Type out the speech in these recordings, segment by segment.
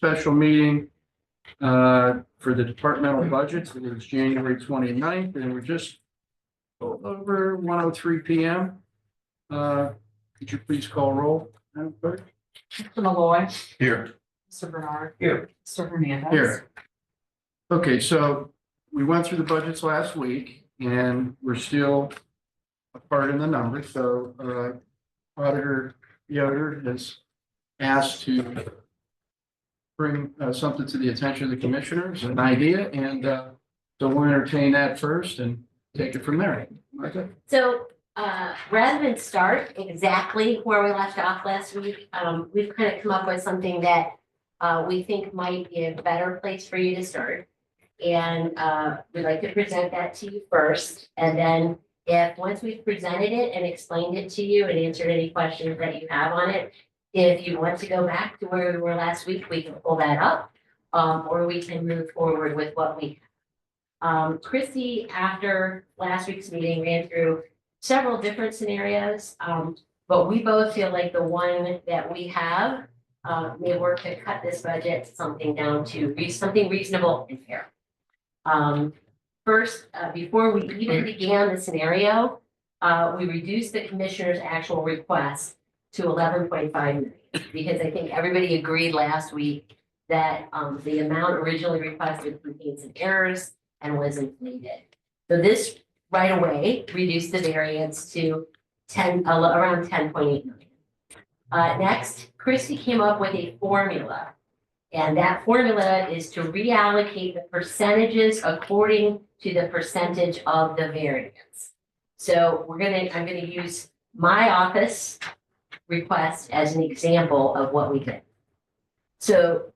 special meeting for the departmental budgets. It was January 29th, and we're just over 1:03 p.m. Could you please call roll, Madam Clerk? Mr. Malloy. Here. Mr. Bernard. Here. Mr. Hernandez. Here. Okay, so we went through the budgets last week, and we're still apart in the numbers. So Auditor Yoder has asked to bring something to the attention of the commissioners, an idea, and so we'll entertain that first and take it from there. Martha? So rather than start exactly where we left off last week, we've kind of come up with something that we think might be a better place for you to start. And we'd like to present that to you first. And then once we've presented it and explained it to you and answered any questions that you have on it, if you want to go back to where we were last week, we can pull that up, or we can move forward with what we have. Christy, after last week's meeting, ran through several different scenarios, but we both feel like the one that we have may work to cut this budget something down to something reasonable and fair. First, before we even began the scenario, we reduced the commissioner's actual request to 11.5 million, because I think everybody agreed last week that the amount originally requested contained some errors and was inflated. So this right away reduced the variance to around 10.8 million. Next, Christy came up with a formula, and that formula is to reallocate the percentages according to the percentage of the variance. So I'm gonna use my office request as an example of what we did. So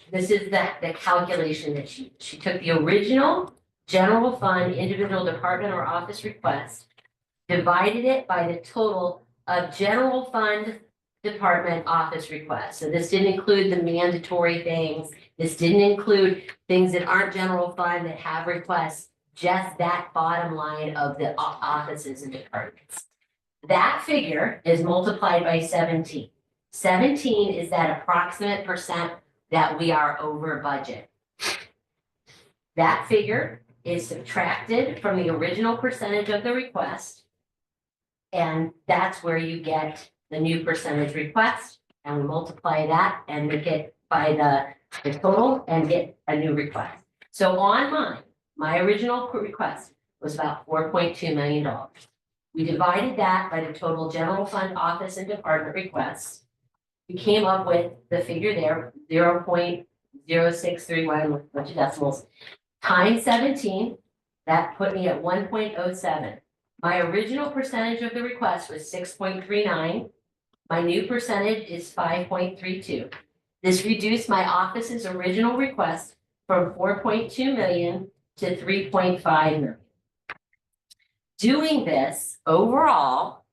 this is the calculation that she took the original general fund, individual department or office request, divided it by the total of general fund, department, office requests. So this didn't include the mandatory things. This didn't include things that aren't general fund that have requests, just that bottom line of the offices and departments. That figure is multiplied by 17. 17 is that approximate percent that we are over budget. That figure is subtracted from the original percentage of the request, and that's where you get the new percentage request, and we multiply that and make it by the total and get a new request. So on my original request was about $4.2 million. We divided that by the total general fund, office, and department requests. We came up with the figure there, 0.0631, with a bunch of decimals, times 17. That put me at 1.07. My original percentage of the request was 6.39. My new percentage is 5.32. This reduced my office's original request from 4.2 million to 3.5 million. Doing this overall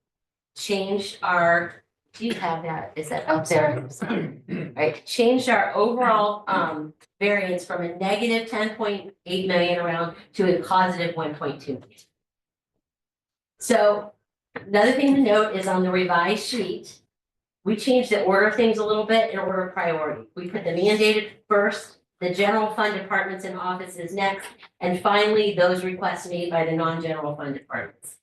changed our, do you have that? Is that up there? Right, changed our overall variance from a negative 10.8 million around to a positive 1.2 million. So another thing to note is on the revised sheet, we changed the order of things a little bit in order of priority. We put the mandated first, the general fund departments and offices next, and finally, those requests made by the non-general fund departments.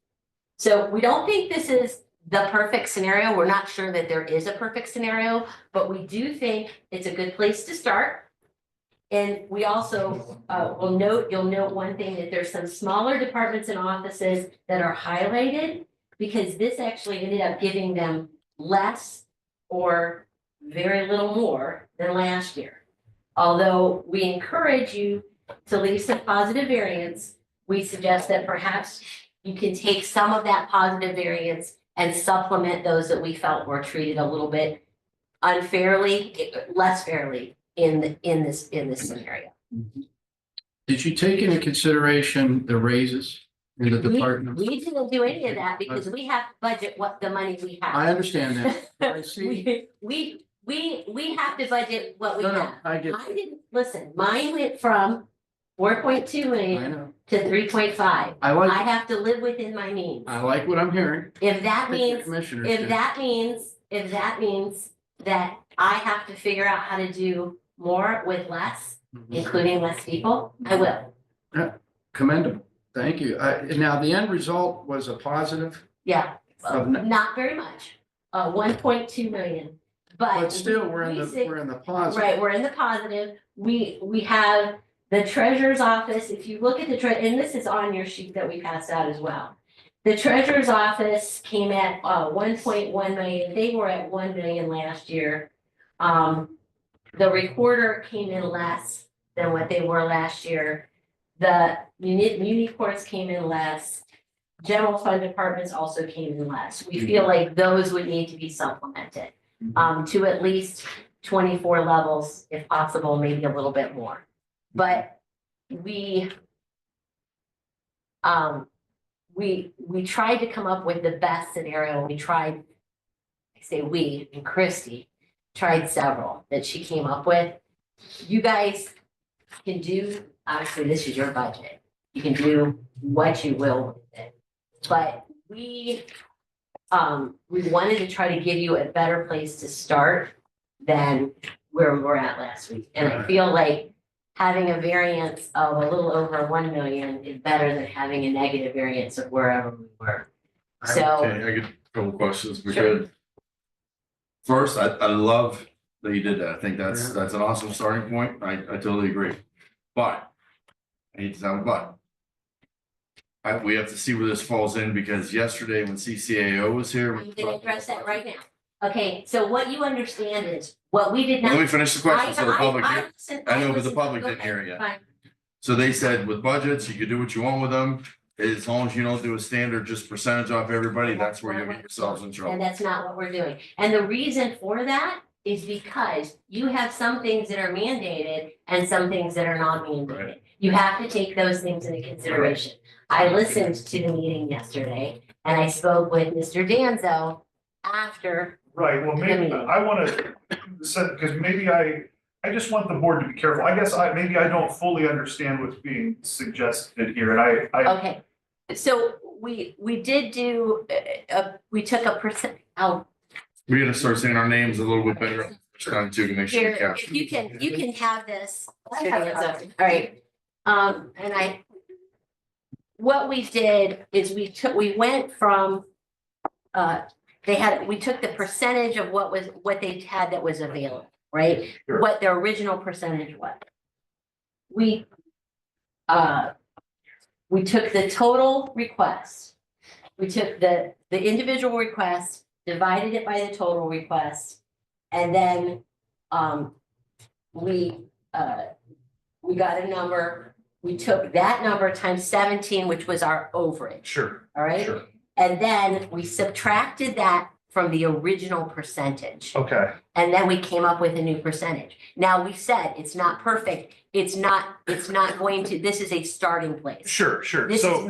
So we don't think this is the perfect scenario. We're not sure that there is a perfect scenario, but we do think it's a good place to start. And we also you'll note one thing, that there's some smaller departments and offices that are highlighted, because this actually ended up giving them less or very little more than last year. Although we encourage you to leave some positive variance, we suggest that perhaps you can take some of that positive variance and supplement those that we felt were treated a little bit unfairly, less fairly in this scenario. Did you take into consideration the raises in the department? We didn't do any of that because we have to budget what the money we have. I understand that. I see. We have to budget what we No, have. I get. I didn't, listen, mine went from 4.2 I million know. to 3.5. I like. I have to live within my means. I like what I'm hearing. If that means, Commissioners if do. that means that I have to figure out how to do more with less, Mhm. including less people, I will. Commendable. Thank you. Now, the end result was a positive, Yeah, Of n- not very much, 1.2 million, but still, we're in we the, say- we're in the positive. Right, we're in the positive. We have the treasurer's office, if you look at the and this is on your sheet that we passed out as well. The treasurer's office came at 1.1 million. They were at 1 million last year. The recorder came in less than what they were last year. The muni courts came in less. General fund departments also came in less. We feel like those would need to be supplemented to at least 24 levels, if possible, maybe a little bit more. But we tried to come up with the best scenario. We tried, I say we, and Christy tried several that she came up with. You guys can do, obviously, this is your budget. You can do what you will with it. But we wanted to try to give you a better place to start than where we were at last week. And I feel like having a variance of a little over 1 million is better than having a negative variance of wherever we were. So, Okay, I get a couple questions, we Sure. could. First, I love that you did that. I think Yeah. that's an awesome starting point. I totally agree. But, I hate to sound but. We have to see where this falls in because yesterday when CCAO was here. I'm gonna address that right now. Okay, so what you understand is, what we did not. Let me finish the question so the public, I know, but the listen. public didn't Okay, hear it yet. fine. So they said with budgets, you could do what you want with them. As long as you don't do a standard just percentage off everybody, that's where you'll get yourselves in And trouble. that's not what we're doing. And the reason for that is because you have some things that are mandated and some things that are not mandated. Right. You have to take those things into consideration. I listened to the meeting yesterday and I spoke with Mr. Danzo after. Right, well, maybe I wanna, because maybe I just want the board to be careful. I guess maybe I don't fully understand what's being suggested here, and I, Okay, so we did do, we took a percent, We gotta start saying our names a little bit better this time too to make sure we here, capture. if you can have this. Mr. Danzo. All right, and what we did is we went from, we took the percentage of what they had that was available, right? Sure. What their original percentage was. We took the total request. We took the individual request, divided it by the total request, and then, we got a number. We took that number times 17, which was our overage, sure, all right? sure, And then we subtracted that from the original percentage. okay, And then we came up with a new percentage. Now, we said it's not perfect. It's not going to, this is a starting place. sure, This so,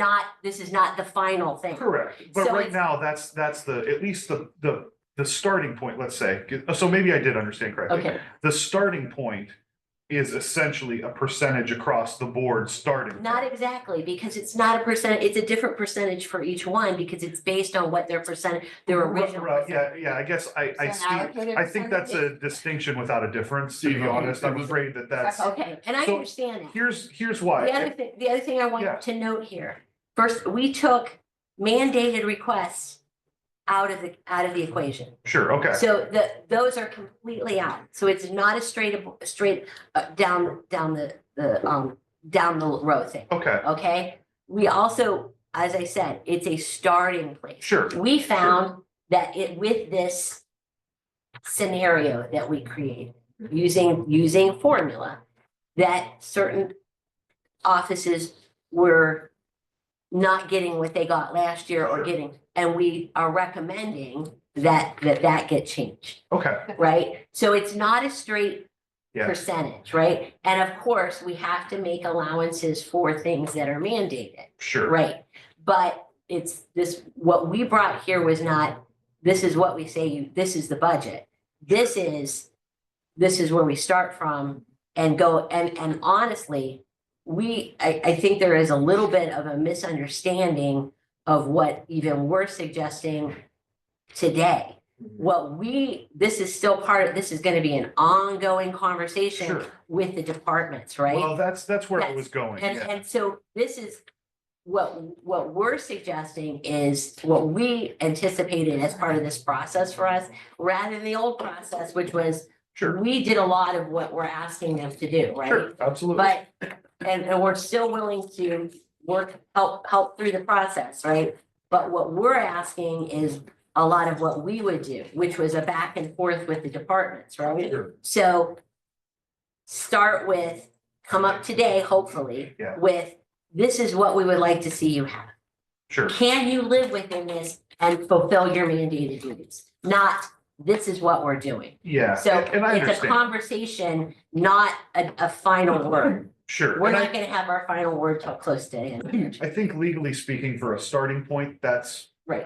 is not the final thing. correct, but So right it's- now, that's at least the starting point, let's say, so maybe I did understand correctly. Okay, The starting point is essentially a percentage across the board starting. not exactly, because it's not a percent, it's a different percentage for each one because it's based on what their original. Right, yeah, I guess I It's an see, allocated I think that's a distinction without a difference, to be Yeah. honest, I'm afraid that's, Okay, and I So, understand that. here's why. The other thing I Yeah. want to note here, first, we took mandated requests out of the equation. Sure, okay, So those are completely out. So it's not a straight down the road thing, okay, okay? We also, as I said, it's a starting place. sure, We found that with this scenario that we created, using formula, that certain offices were not getting what they got last year or Sure. getting, and we are recommending that get changed, okay, right? So it's not a straight yeah, percentage, right? And of course, we have to make allowances for things that are mandated. sure, Right, but it's this, what we brought here was not, this is what we say, this is the budget. This is where we start from and go, and honestly, I think there is a little bit of a misunderstanding of what even we're suggesting today. this is still this is gonna be an ongoing conversation Sure. with the departments, right? Well, that's where it was going. And, Yeah. and so this is, what we're suggesting is what we anticipated as part of this process for us, rather than the old process, which was, Sure, we did a lot of what we're asking them to do, right? sure, absolutely. But, and we're still willing to help through the process, right? But what we're asking is a lot of what we would do, which was a back and forth with the departments, right? Sure. So come up today, hopefully, Yeah. with, this is what we would like to see you have. Sure, Can you live within this and fulfill your mandated duties? Not, this is what we're doing. yeah. So And I it's a understand. conversation, not a final word. Sure. We're And not gonna have our final word till close to end. I think legally speaking, for a starting point, that's Right,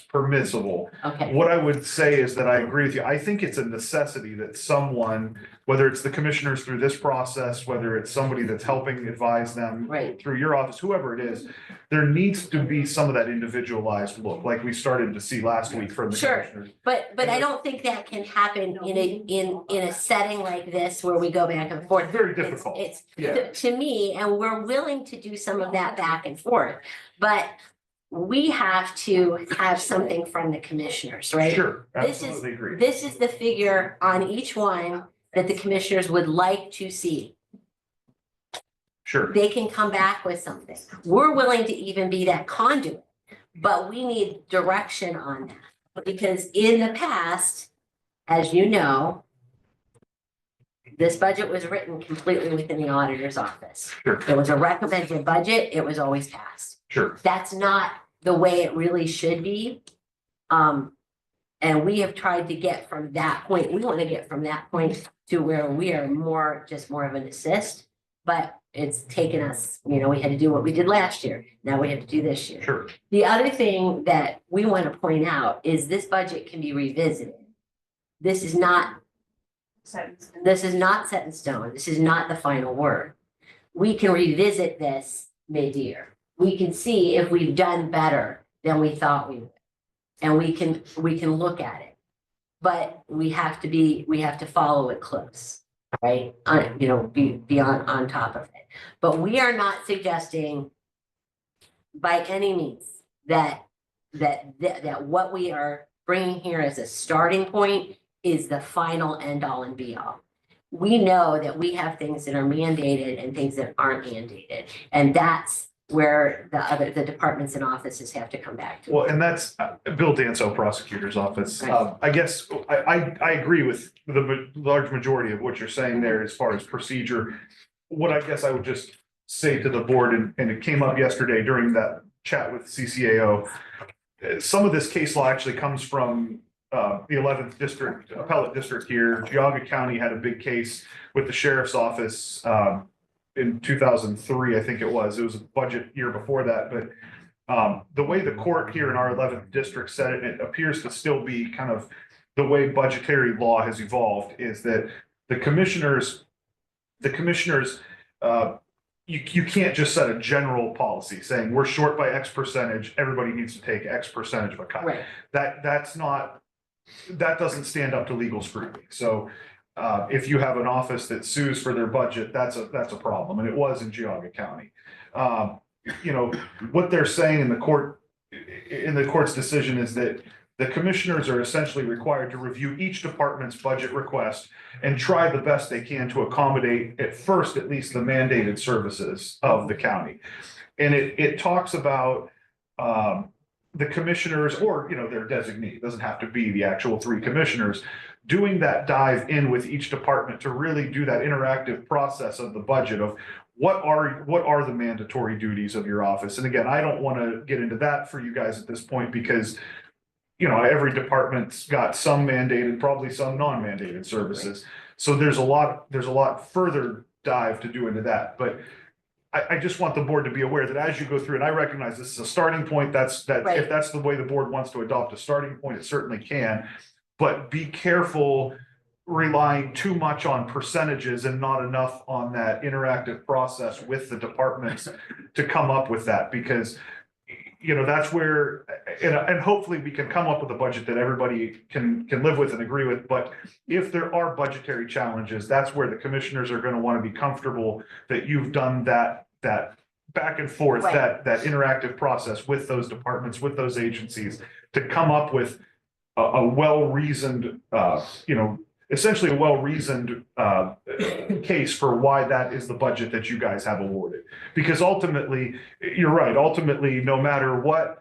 permissible. okay, What I would say is that I agree with you. I think it's a necessity that someone, whether it's the commissioners through this process, whether it's somebody that's helping advise them right. through your office, whoever it is, there needs to be some of that individualized look, like we started to see last week from the Sure. commissioners. But I don't think that can happen in a setting like this where we go back and forth. Very It's- difficult. It's, Yeah. to me, and we're willing to do some of that back and forth, but we have to have something from the commissioners, right? Sure, This is- absolutely agree. This is the figure on each one that the commissioners would like to see. Sure, They can come back with something. We're willing to even be that conduit, but we need direction on that. Because in the past, as you know, this budget was written completely within the auditor's office. Sure. It was a recommended budget, it was always passed. sure, That's not the way it really should be. And we have tried to get from that point, we want to get from that point to where we are just more of an assist. But it's taken us, we had to do what we did last year. Now we have to do this year. sure. The other thing that we want to point out is this budget can be revisited. This is not set in stone. This is not the final word. We can revisit this mid-year. We can see if we've done better than we thought we would. And we can look at it. But we have to follow it close, right? Be on top of it. But we are not suggesting by any means that what we are bringing here as a starting point is the final end all and be all. We know that we have things that are mandated and things that aren't mandated, and that's where the departments and offices have to come back to. Well, and that's Bill Danso, prosecutor's office. Right. I guess I agree with the large majority of what you're saying there as far as procedure. What I guess I would just say to the board, and it came up yesterday during that chat with CCAO, some of this case law actually comes from the 11th district, appellate district here. Geauga County had a big case with the sheriff's office in 2003, I think it was a budget year before that, but the way the court here in our 11th district said it, it appears to still be kind of the way budgetary law has evolved, is that the commissioners, you can't just set a general policy saying we're short by X percentage, everybody needs to take X percentage of a cut. Right, That doesn't stand up to legal scrutiny. So if you have an office that sues for their budget, that's a problem, and it was in Geauga County. What they're saying in the court's decision is that the commissioners are essentially required to review each department's budget request and try the best they can to accommodate at least the mandated services of the county. And it talks about the commissioners or, their designee, it doesn't have to be the actual three commissioners, doing that dive in with each department to really do that interactive process of the budget of what are the mandatory duties of your office. And again, I don't want to get into that for you guys at this point because, every department's got some mandated, probably some non-mandated services. So there's a lot further dive to do into that, but I just want the board to be aware that as you go through, and I recognize this is a starting point, Right. if that's the way the board wants to adopt a starting point, it certainly can. But be careful relying too much on percentages and not enough on that interactive process with the departments to come up with that, because that's where, and hopefully we can come up with a budget that everybody can live with and agree with, but if there are budgetary challenges, that's where the commissioners are gonna wanna be comfortable that you've done that back and forth, Right. that interactive process with those departments, with those agencies, to come up with a well-reasoned, essentially a well-reasoned case for why that is the budget that you guys have awarded. Because ultimately, you're right, ultimately, no matter what,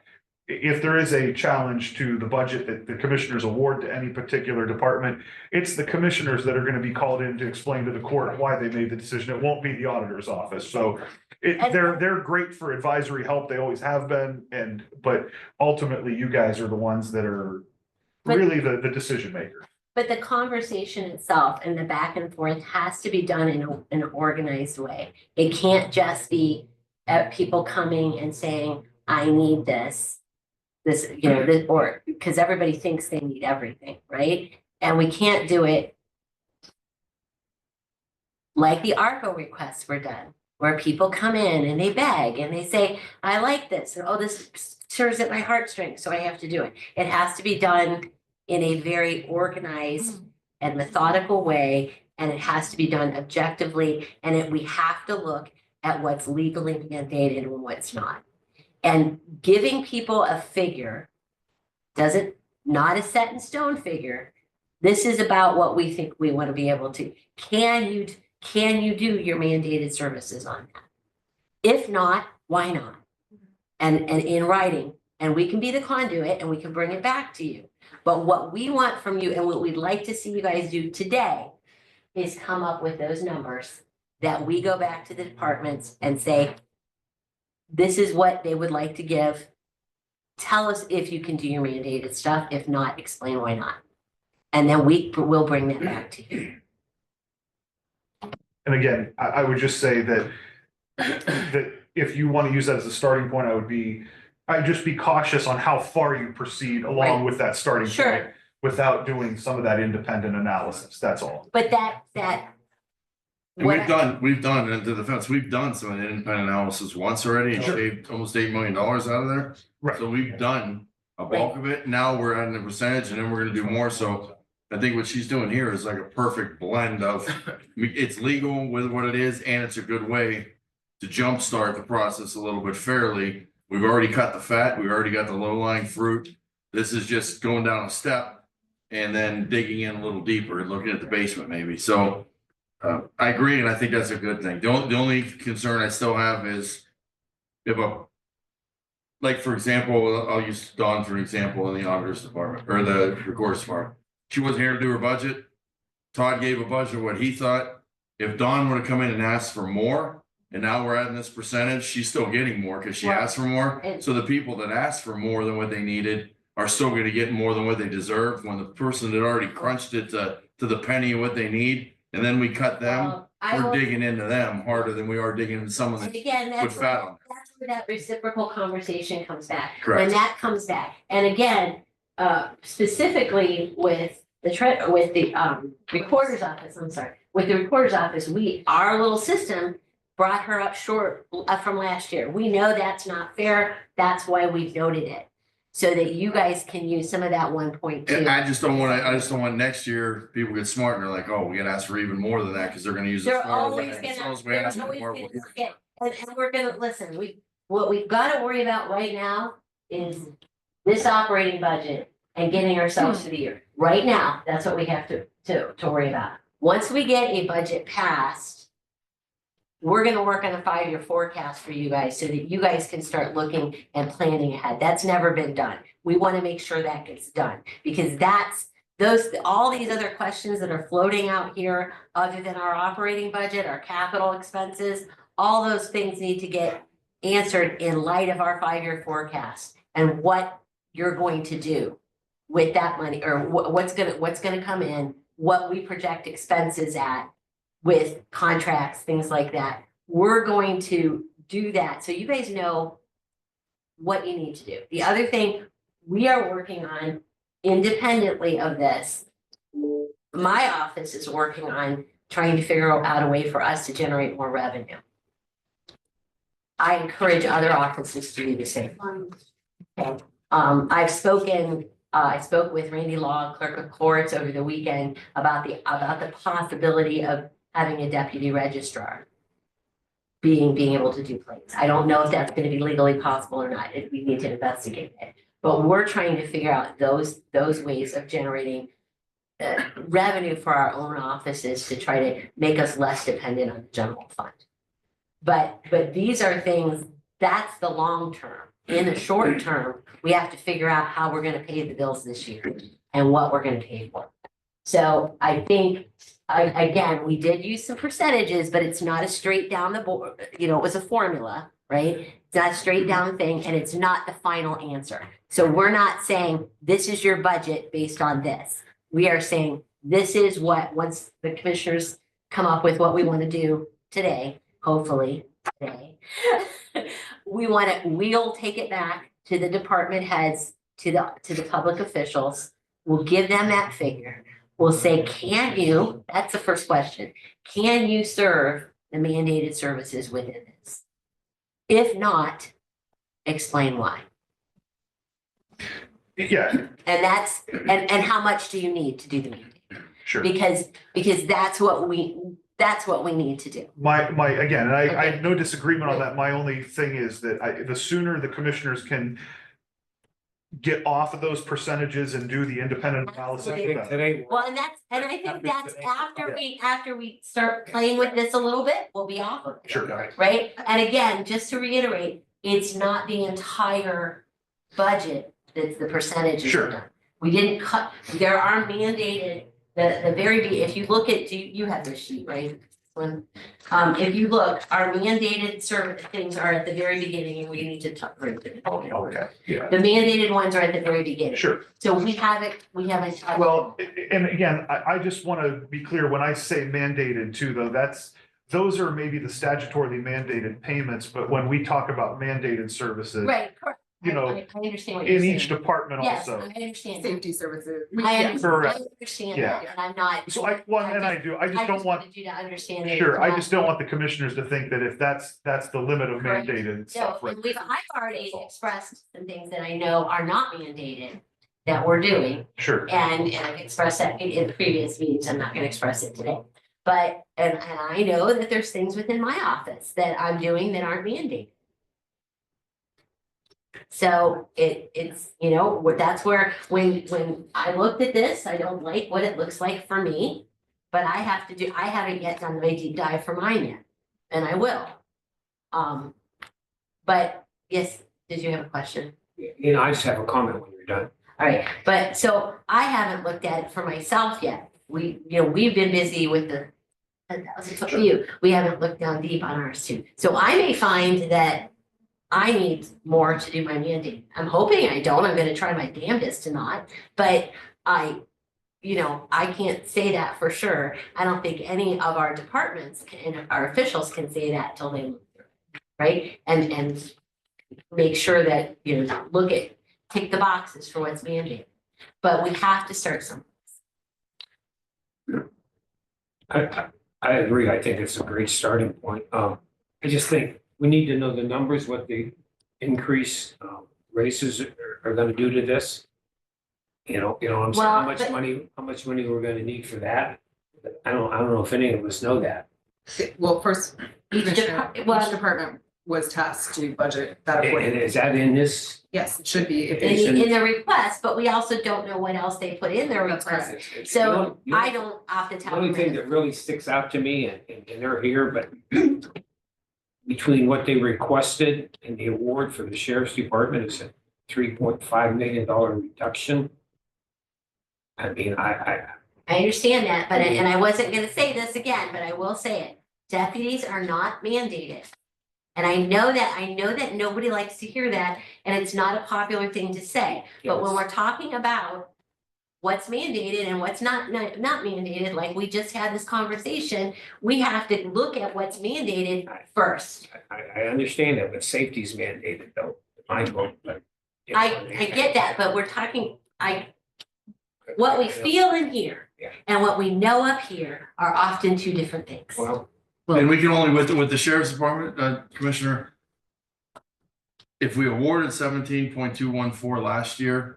if there is a challenge to the budget that the commissioners award to any particular department, it's the commissioners that are gonna be called in to explain to the court why they made the decision. It won't be the auditor's office. So they're great for advisory help. They always have been. But ultimately, you guys are the ones that are really the decision maker. But the conversation itself and the back and forth has to be done in an organized way. It can't just be people coming and saying, I need this, or because everybody thinks they need everything, right? And we can't do it like the ARCO requests were done, where people come in and they beg and they say, I like this, and oh, this serves at my heartstrings, so I have to do it. It has to be done in a very organized and methodical way, and it has to be done objectively, and we have to look at what's legally mandated and what's not. And giving people a figure not a set in stone figure. This is about what we think we want to be able to. Can you do your mandated services on that? If not, why not? And in writing, and we can be the conduit and we can bring it back to you. But what we want from you and what we'd like to see you guys do today is come up with those numbers that we go back to the departments and say, this is what they would like to give. Tell us if you can do your mandated stuff. If not, explain why not. And then we'll bring that back to you. And again, I would just say that if you want to use that as a starting point, I'd just be cautious on how far you proceed along Right. with that starting Sure. point without doing some of that independent analysis. That's all. But And we've done, and to the defense, we've done some of the independent analysis once already and Sure. shaved almost $8 million out of there. Right. So we've done a bulk of it. Now we're adding a percentage and then we're gonna do more. So I think what she's doing here is like a perfect blend of, it's legal with what it is, and it's a good way to jumpstart the process a little bit fairly. We've already cut the fat, we've already got the low-lying fruit. This is just going down a step and then digging in a little deeper and looking at the basement maybe. So I agree, and I think that's a good thing. The only concern I still have is if like, for example, I'll use Dawn for an example in the auditor's department or the recorder's department. She wasn't here to do her budget. Todd gave a budget of what he thought. If Dawn would have come in and asked for more, and now we're adding this percentage, she's still getting more because she Well, asked for more. So the people that asked for more than what they needed are still going to get more than what they deserve when the person that already crunched it to the penny of what they need, and then we cut them, we're digging into them harder than we are digging into someone And that again, put fat on. that's where that reciprocal conversation comes back. When Correct. that comes back, and again, specifically with the recorder's office, with the recorder's office, our little system brought her up short from last year. We know that's not fair. That's why we've noted it. So that you guys can use some of that 1.2. And I just don't want next year people get smart and they're like, oh, we gotta ask for even more than that because they're gonna use it. They're always gonna get, and we're gonna, listen, what we've gotta worry about right now is this operating budget and getting ourselves to the year. Right now, that's what we have to worry about. Once we get a budget passed, we're gonna work on a 5-year forecast for you guys so that you guys can start looking and planning ahead. That's never been done. We wanna make sure that gets done because all these other questions that are floating out here, other than our operating budget, our capital expenses, all those things need to get answered in light of our 5-year forecast and what you're going to do with that money, or what's gonna come in, what we project expenses at with contracts, things like that. We're going to do that so you guys know what you need to do. The other thing we are working on independently of this, my office is working on trying to figure out a way for us to generate more revenue. I encourage other offices to do the same. Okay. I spoke with Randy Law, clerk of courts over the weekend about the possibility of having a deputy registrar being able to do claims. I don't know if that's gonna be legally possible or not, if we need to investigate it. But we're trying to figure out those ways of generating revenue for our own offices to try to make us less dependent on the general fund. But these are things, that's the long term. In the short term, we have to figure out how we're gonna pay the bills this year and what we're gonna pay for. So I think, again, we did use some percentages, but it's not a straight down the board, you know, it was a formula, right? It's not a straight down thing, and it's not the final answer. So we're not saying, this is your budget based on this. We are saying, this is what, once the commissioners come up with what we want to do today, hopefully today, we'll take it back to the department heads, to the public officials. We'll give them that figure. We'll say, can you, that's the first question, can you serve the mandated services within this? If not, explain why. Yeah, And that's, and how much do you need to do the mandate? sure. Because that's what we need to do. Again, and I Okay. have no disagreement on that. My only thing is that the sooner the commissioners can get off of those percentages and do the independent analysis. I the think better. Today, Well, and I think that's after we start playing with this a little bit, we'll be off of it. Sure. Right? And again, just to reiterate, it's not the entire budget that's the percentages. Sure. of them. We didn't cut, there are mandated, the very, if you look at, you have this sheet, right? If you look, our mandated service things are at the very beginning, and we need to talk. Okay, yeah, The mandated ones are at the very beginning. sure. So we haven't. Well, and again, I just want to be clear, when I say mandated too, though, those are maybe the statutorily mandated payments, but when we talk about mandated services, Right, correct. you know, I understand what you're in saying. each department Yes, also. I understand. Safety services. I Correct. understand Yeah. that, and I'm not. So I just don't want, wanted you to understand. that sure, it's I not- just don't want the commissioners to think that if that's the limit of Correct. mandated No, stuff. right and there. I've already expressed some things that I know are not mandated that we're doing. Sure, And I've expressed that in previous meetings, I'm not gonna express it today. But, and I know that there's things within my office that I'm doing that aren't mandated. So it's, you know, that's where, when I looked at this, I don't like what it looks like for me. But I haven't yet done my deep dive for mine yet, and I will. But yes, did you have a question? you know, I just have a comment when you're done. All right, but so I haven't looked at it for myself yet. We've been busy with we haven't looked down deep on ours too. So I may find that I need more to do my mandate. I'm hoping I don't. I'm gonna try my damnedest to not, but I can't say that for sure. I don't think any of our departments and our officials can say that till they look through it, right? And make sure that, tick the boxes for what's mandated. But we have to start somewhere. I agree. I think it's a great starting point. I just think we need to know the numbers, what the increase raises are gonna do to this. You know what I'm saying? Well, How much but- money we're gonna need for that? I don't know if any of us know that. Well, first, Each Commissioner, depart- each department was tasked to budget that And accordingly. is that in this? Yes, it should be. If It's in they- the request, but we also don't know what else they put in their That's request. correct. So You know, I don't off the The top of only my thing head. that really sticks out to me, and they're here, but between what they requested and the award for the sheriff's department is a $3.5 million reduction. I mean, I I understand that, but and I wasn't gonna say this again, but I will say it. Deputies are not mandated. And I know that nobody likes to hear that, and it's not a popular thing to say. But when we're talking about what's mandated and what's not mandated, like we just had this conversation, we have to look at what's mandated first. I understand that, but safety's mandated though, my vote, but. I get that, but we're talking, what we feel in here Yeah. and what we know up here are often two different things. Well, And we can only, with the sheriff's department, Commissioner, if we awarded 17.214 last year.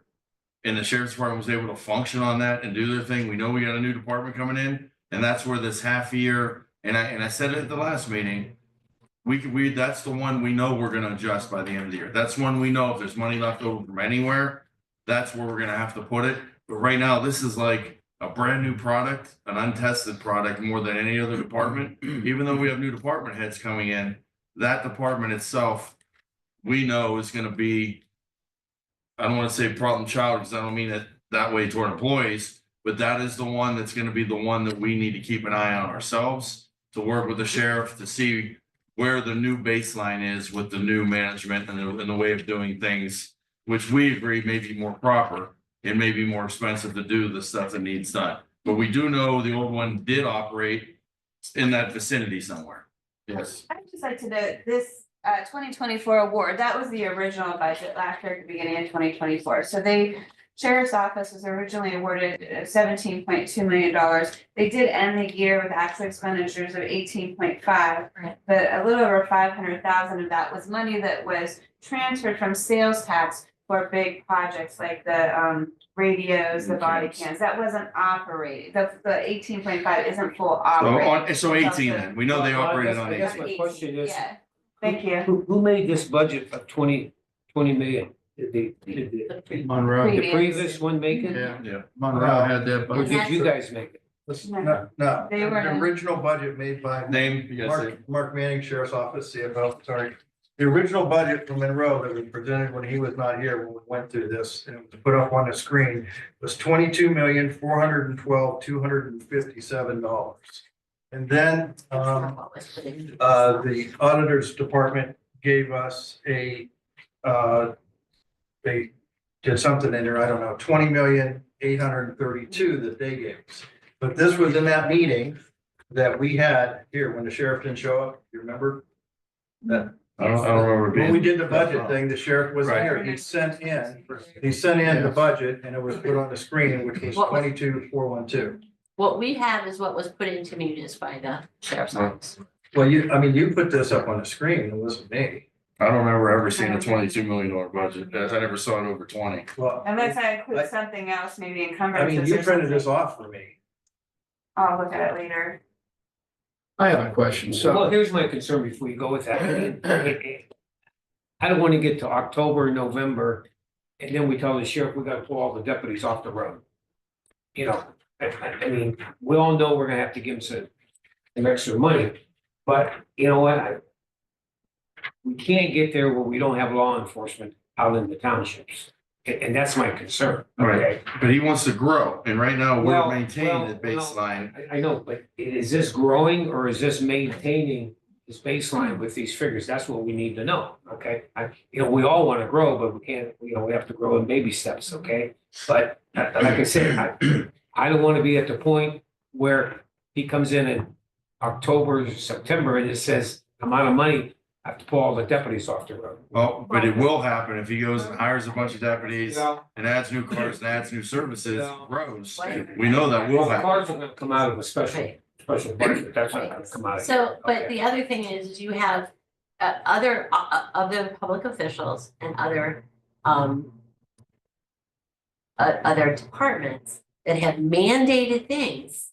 And the sheriff's department was able to function on that and do their thing, we know we got a new department coming in, and that's where this half year, and I said it at the last meeting. That's the one we know we're gonna adjust by the end of the year. That's one we know if there's money left over from anywhere, that's where we're gonna have to put it. But right now, this is like a brand new product, an untested product more than any other department. Even though we have new department heads coming in, that department itself, we know is gonna be, I don't want to say problem child because I don't mean it that way toward employees, but that is the one that's going to be the one that we need to keep an eye on ourselves, to work with the sheriff to see where the new baseline is with the new management and the way of doing things, which we agree may be more proper and may be more expensive to do the stuff that needs done. But we do know the old one did operate in that vicinity somewhere. Yes. I'd just like to note this 2024 award, that was the original budget last year at the beginning of 2024. So Sheriff's Office was originally awarded $17.2 million. They did end the year with actual expenditures of 18.5, Right. but a little over 500,000 of that was money that was transferred from sales tax for big projects like the radios, the body cams. That wasn't operating. The 18.5 isn't full operating. So 18 then, we know they operated on I guess 18. my question is, Yeah, thank you. who made this budget of 20 million? Did the Monroe, previous one make it? yeah, Monroe had that Or budget. did you guys make it? No, no, They were the in- original budget made by Name, you guys say. Mark Manning, Sheriff's Office, CFO, sorry. The original budget from Monroe that was presented when he was not here, when we went through this, and it was put up on the screen, was $22,412,257. And then, the auditors department gave us they did something in there, I don't know, 20,832,000 that they gave us. But this was in that meeting that we had here when the sheriff didn't show up, you remember? That, I don't remember when we being. did the budget thing, the sheriff was Right. here, he sent in the budget and it was put on the screen, which was What was- 22,412. What we have is what was put into Munis by the sheriff's office. Well, you put this up on the screen, it wasn't me. I don't remember ever seeing a $22 million budget. I never saw it over 20. Well, Unless I include something else, maybe I encumbrances mean, you or printed this something. off for me. I'll look at it later. I have a question, Well, so, here's my concern before you go with that. I don't want to get to October, November, and then we tell the sheriff we gotta pull all the deputies off the road. You know, I mean, we all know we're gonna have to give them some extra money, but you know what? We can't get there where we don't have law enforcement out in the townships, and that's my concern. Okay? But he wants to grow, and right now Well, we're maintaining the well, baseline. I know, but is this growing or is this maintaining this baseline with these figures? That's what we need to know, okay? We all want to grow, but we can't, we have to grow in baby steps, okay? But like I said, I don't want to be at the point where he comes in October, September, and it says, I'm out of money, I have to pull all the deputies off the road. Well, but it will happen if he goes and hires a bunch of deputies Yeah. and adds new cars and adds new services, Yeah. grows. We know that will Well, the happen. cars are gonna come out of a special Right. budget, that's not gonna come out of. So, but Okay. the other thing is you have other public officials and other departments that have mandated things.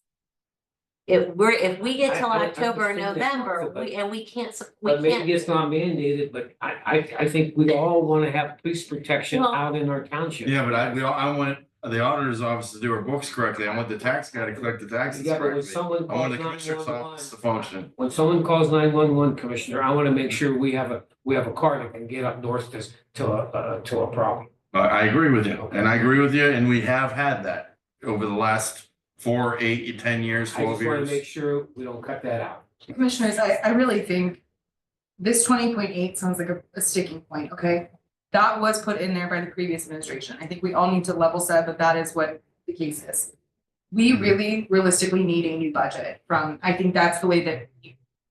If we get till I October or understand that, November, but- we can't, But maybe it's not mandated, but I think we all wanna have police protection Well- out in our township. Yeah, but I want the auditor's office to do our books correctly. I want the tax guy to collect the taxes Yeah, but when correctly. someone I want calls the commissioner's 911, office to function. when someone calls 911, Commissioner, I wanna make sure we have a car that can get up north to a problem. I agree with you, and I agree with you, and we have had that over the last 4, 8, 10 years, I 12 just wanna make years. sure we don't cut that out. Commissioners, I really think this 20.8 sounds like a sticking point, okay? That was put in there by the previous administration. I think we all need to level set that is what the case is. We really realistically need a new budget I think that's the way that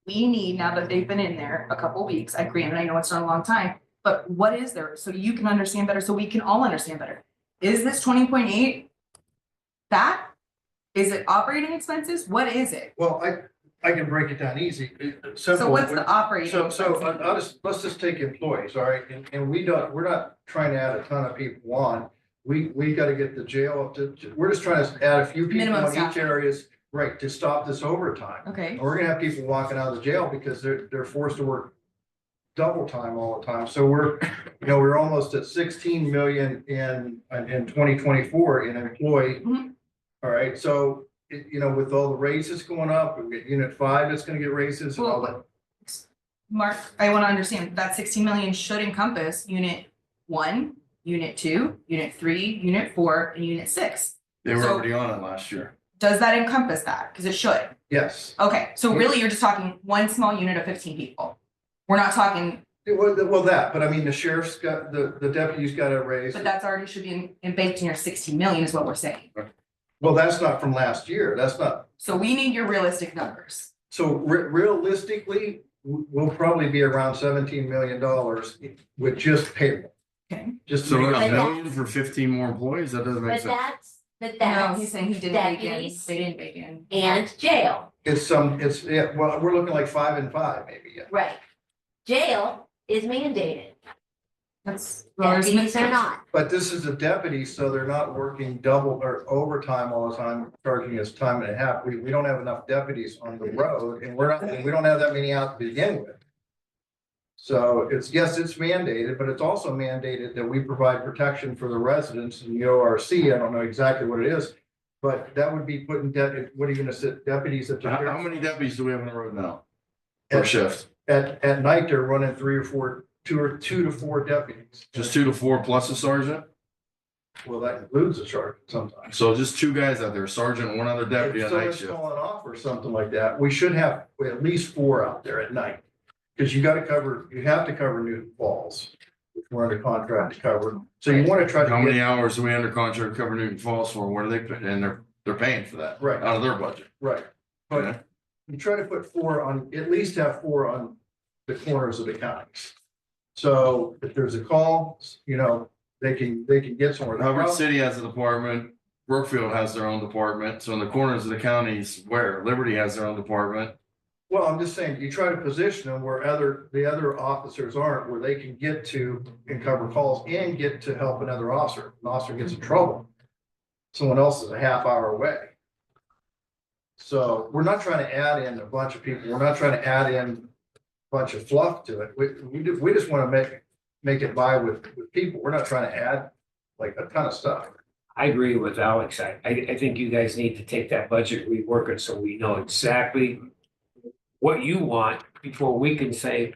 we need, now that they've been in there a couple weeks, I agree, and I know it's not a long time, but what is there? So you can understand better, so we can all understand better. Is this 20.8 that? Is it operating expenses? What is it? Well, I can break it down easy, So simple. what's the operating? So let's just take employees, all right, and we're not trying to add a ton of people on. We gotta get the jail up to, we're just trying to add a few people Minimum on each staffing. areas, right, to stop this overtime. Okay, And we're gonna have people walking out of the jail because they're forced to work double time all the time. So we're almost at 16 million in 2024 in employee. Mhm. All right, so, with all the raises going up, we get unit 5 that's gonna get raises and all that. well, Mark, I wanna understand, that 16 million should encompass unit 1, unit 2, unit 3, unit 4, and unit 6. They were So- already on it last year. Does that encompass that? Cause it should. Yes. Okay, so really you're just talking one small unit of 15 people. We're not talking, Well, but I mean, the sheriff's got, the deputy's got a raise. but that's already should be baked in your 16 million is what we're saying. Well, that's not from last year. That's not, So we need your realistic numbers. so realistically, we'll probably be around $17 million with just payroll. Okay. Just. So to a make- million for 15 more employees, that doesn't make But sense. No, that's he's saying he didn't bake in, deputies they didn't bake in. and jail, Yeah, well, we're looking like 5 and 5 maybe, yeah. right? Jail is mandated, That's. deputies are not. But this is a deputy, so they're not working double or overtime all the time, charging us time and a half. We don't have enough deputies on the road and we don't have that many out to begin with. So yes, it's mandated, but it's also mandated that we provide protection for the residents in the ORC. I don't know exactly what it is. But that would be putting, what are you gonna sit, deputies at the. How many deputies do we have on the road now? Per shift? At night, they're running 3 or 4, 2 to 4 deputies. Just 2 to 4 plus a sergeant? Well, that includes a sergeant sometimes. So just 2 guys out there, sergeant, 1 other deputy If on night someone's shift. calling off or something like that, we should have at least 4 out there at night. Because you have to cover Newton Falls, which we're under contract to cover. So you want to try to How many get, hours do we under contract cover Newton Falls for? What are they putting? And they're paying for that right, out of their budget. right. Okay. But you try to put 4 on, at least have 4 on the corners of the counties. So if there's a call, they can get somewhere. The Hubbard problem- City has a department, Brookfield has their own department, so in the corners of the counties where Liberty has their own department. Well, I'm just saying, you try to position them where the other officers aren't, where they can get to and cover calls and get to help another officer. An officer gets in trouble, someone else is a half hour away. So we're not trying to add in a bunch of people. We're not trying to add in a bunch of fluff to it. We just want to make it by with people. We're not trying to add like a ton of stuff. I agree with Alex. I think you guys need to take that budget, rework it, so we know exactly what you want before we can say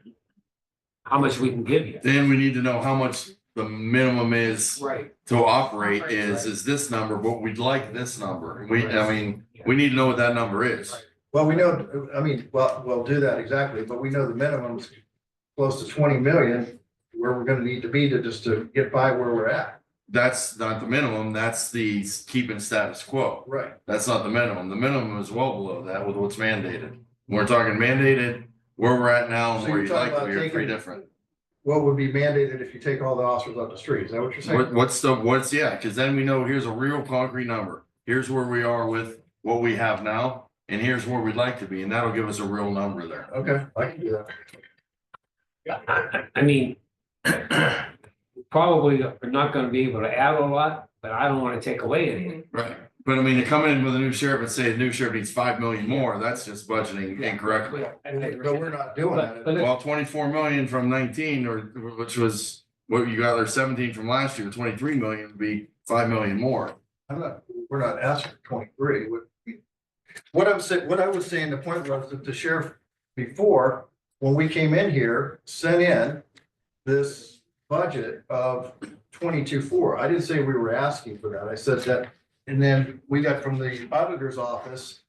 how much we can give you. Then we need to know how much the minimum is Right. to operate Operate, is this number, but we'd like this number. We need to know what that number is. Well, we know, we'll do that exactly, but we know the minimum's close to 20 million, where we're gonna need to be to get by where we're at. That's not the minimum, that's the keeping status quo. Right. That's not the minimum. The minimum is well below that with what's mandated. We're talking mandated, where we're at now and So where you're you'd like talking to about be are pretty taking- different. What would be mandated if you take all the officers off the street? Is that what you're saying? Yeah, because then we know here's a real concrete number. Here's where we are with what we have now, and here's where we'd like to be, and that'll give us a real number there. Okay, I can do that. I mean, probably are not gonna be able to add a lot, but I don't wanna take away anything. Right. But I mean, to come in with a new sheriff and say the new sheriff needs 5 million more, that's just budgeting incorrectly. But we're not doing that. But- Well, 24 million from 19, or which was what you got there, 17 from last year, 23 million would be 5 million more. We're not asking for 23. What I was saying, the point was that the sheriff before, when we came in here, sent in this budget of 22.4. I didn't say we were asking for that. I said that, and then we got from the auditor's office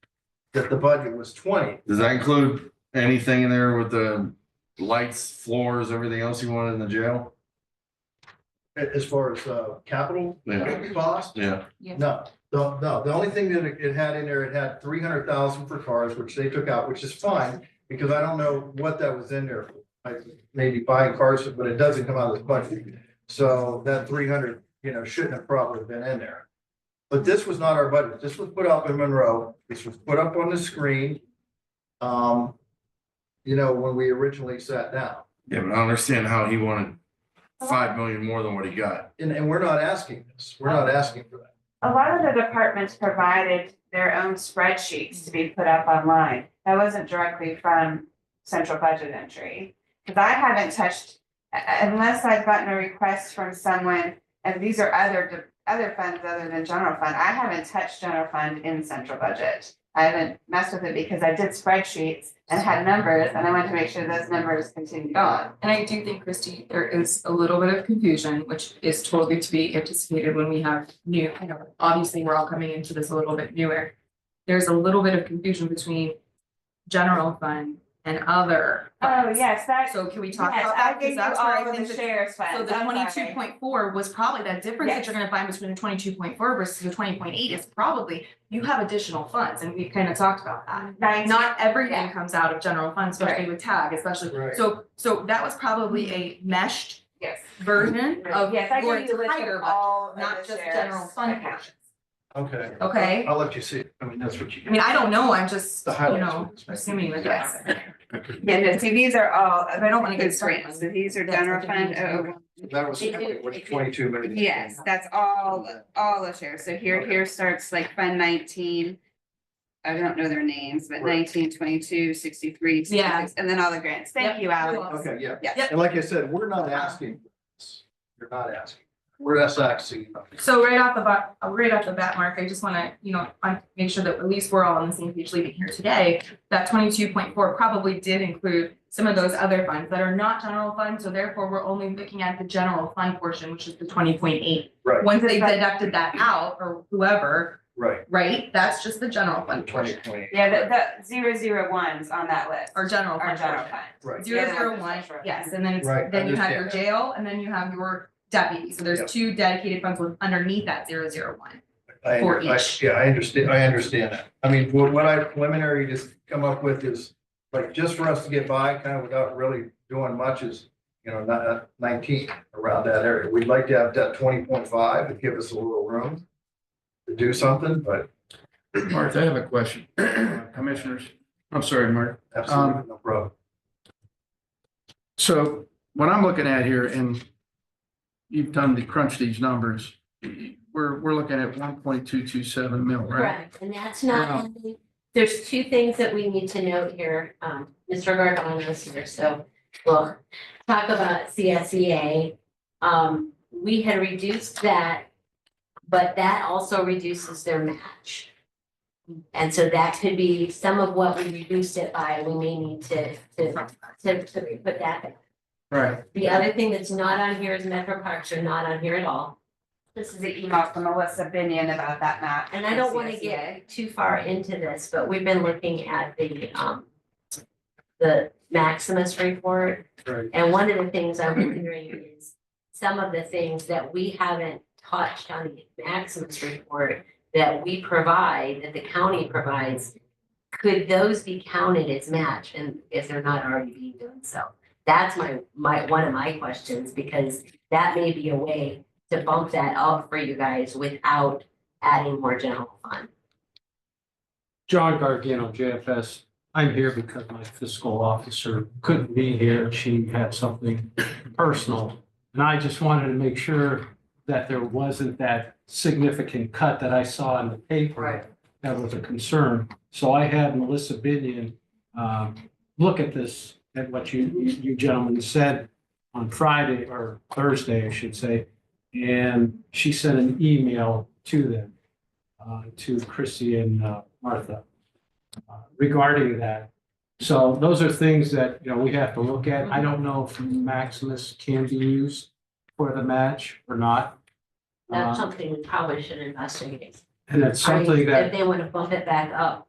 that the budget was 20. Does that include anything in there with the lights, floors, everything else you wanted in the jail? As far as capital Yeah. cost? Yeah. No, the only thing that it had in there, it had 300,000 for cars, which they took out, which is fine, because I don't know what that was in there. Like maybe buying cars, but it doesn't come out of this budget. So that 300, shouldn't have probably been in there. But this was not our budget. This was put up in Monroe. This was put up on the screen. You know, when we originally sat down. Yeah, but I don't understand how he wanted 5 million more than what he got. And we're not asking this. We're not asking for that. A lot of the departments provided their own spreadsheets to be put up online. That wasn't directly from central budget entry. Cause I haven't touched, unless I've gotten a request from someone, and these are other funds other than general fund, I haven't touched general fund in central budget. I haven't messed with it because I did spreadsheets and had numbers, and I wanted to make sure those numbers continued on. And I do think, Christy, there is a little bit of confusion, which is totally to be anticipated when we have new, I know, obviously, we're all coming into this a little bit newer. There's a little bit of confusion between general fund and other. Oh, funds. yes, that, So can we talk yes, about I that? gave Because you that's where all I of think the that. sheriff's funds. So the I'm sorry. 22.4 was probably that difference that Yes. you're gonna find between the 22.4 versus the 20.8 is probably, you have additional funds, and we've kind of talked about that. Not everything Yeah. comes out of general fund, especially with tag, especially, Right. so that was probably a meshed Yes. version of Yes, I your gave you a list entire of budget, all of not the just sheriff's general fund accounts. portions, Okay. okay? I'll let you see it. I mean, that's what you. I mean, I don't know, I'm just, The you highlights know, of this. assuming that Yes. that's. Yeah, no, see, these are all, I don't wanna get those started grants, on so these are That's general the fund, difference. That was They do- what, they do. 22 million. yes, that's all the shares, so here starts like fund 19. I don't know their names, but Right. 19, 22, 63, Yeah. 66, and then all the grants, thank Yep. you, Alex. Okay, yeah. Yes. And like I said, we're not asking for this. You're not asking. We're just asking. So right off the bat, Mark, I just wanna, make sure that at least we're all on the same page leaving here today. That 22.4 probably did include some of those other funds that are not general funds, so therefore we're only looking at the general fund portion, which is the 20.8. Right, Once they deducted that out, or whoever, right. right, that's just the general fund portion, 2020. Yeah, the 001s on that list or general are fund general portion. fund. Right. Zero Yeah, zero that's one, special. yes, and then Right, then you have your understand. jail, and then you have your deputy, so Yep. there's two dedicated funds with underneath that 001. I For under- I- each. Yeah, I understand that. I mean, what I preliminary just come up with is, like, just for us to get by, kind of without really doing much is, not 19 around that area. We'd like to have that 20.5 to give us a little room to do something, but Martha, I have a question. Commissioners, I'm sorry, Mark. absolutely no problem. So what I'm looking at here, and you've done the crunch these numbers, we're looking at 1.227 mil, right? Correct, and that's not, there's two things that we need to note here, Mr. Gargano's here, so we'll talk about CSEA. We had reduced that, but that also reduces their match. And so that could be some of what we reduced it by, we may need to put that back. Right. The other thing that's not on here is Metro Parks are not on here at all. This is the email from Melissa Binion about that map. And I don't want to CSEA. get too far into this, but we've been looking at the Maximus report. Right. And one of the things I'm wondering is some of the things that we haven't touched on the Maximus report that we provide, that the county provides, could those be counted as match, and if they're not already being done so? That's my one of my questions, because that may be a way to bump that up for you guys without adding more general fund. John Gargano, JFS. I'm here because my fiscal officer couldn't be here. She had something personal. And I just wanted to make sure that there wasn't that significant cut that I saw in the paper. That was a concern. So I had Melissa Binion look at this, at what you gentlemen said on Friday or Thursday, I should say. And she sent an email to them, to Chrissy and Martha, regarding that. So those are things that, we have to look at. I don't know if Maximus can be used for the match or not. That's something we probably should investigate. And it's I mean, something if that, they want to bump it back up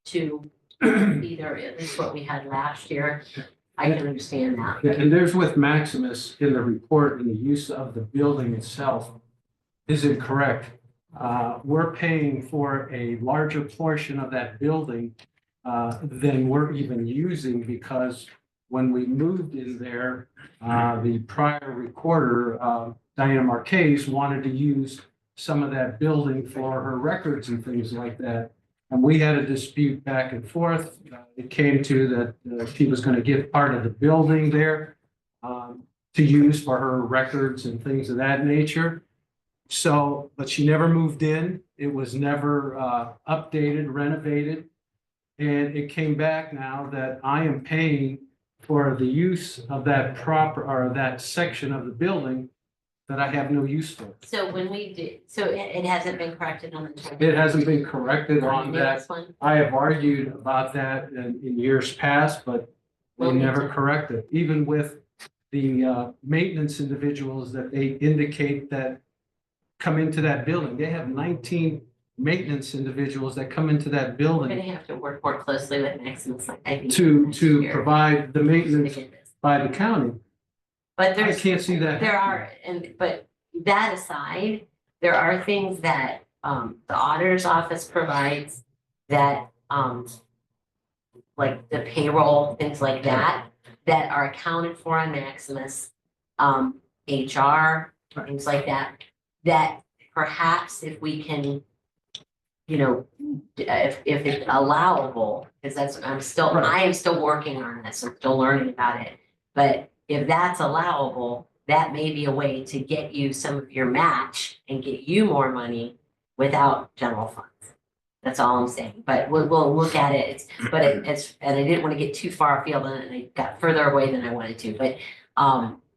to either at least what we had last year, I can understand that. and there's with Maximus in the report, and the use of the building itself is incorrect. We're paying for a larger portion of that building than we're even using, because when we moved in there, the prior recorder, Diana Marquez, wanted to use some of that building for her records and things like that. And we had a dispute back and forth. It came to that she was going to give part of the building there to use for her records and things of that nature. So, but she never moved in. It was never updated, renovated. And it came back now that I am paying for the use of that proper, or that section of the building that I have no use for. So when we did, so it hasn't been corrected on the. It hasn't been corrected on that. Newest one? I have argued about that in years past, but they Well, me never too. corrected, even with the maintenance individuals that they indicate that come into that building. They have 19 maintenance individuals that come into that We're building gonna have to work more closely with Maximus, like I think. to next year. provide the maintenance To get this. by the county. But I there's. can't see that. There are, but that aside, there are things that the auditor's office provides that like the payroll, things like that, that are accounted for on Maximus. HR, things like that, that perhaps if we can, you know, if it's allowable, because that's, I am still working on this, I'm still learning about it. But if that's allowable, that may be a way to get you some of your match and get you more money without general funds. That's all I'm saying, but we'll look at it, it's, and I didn't want to get too far afield and I got further away than I wanted to,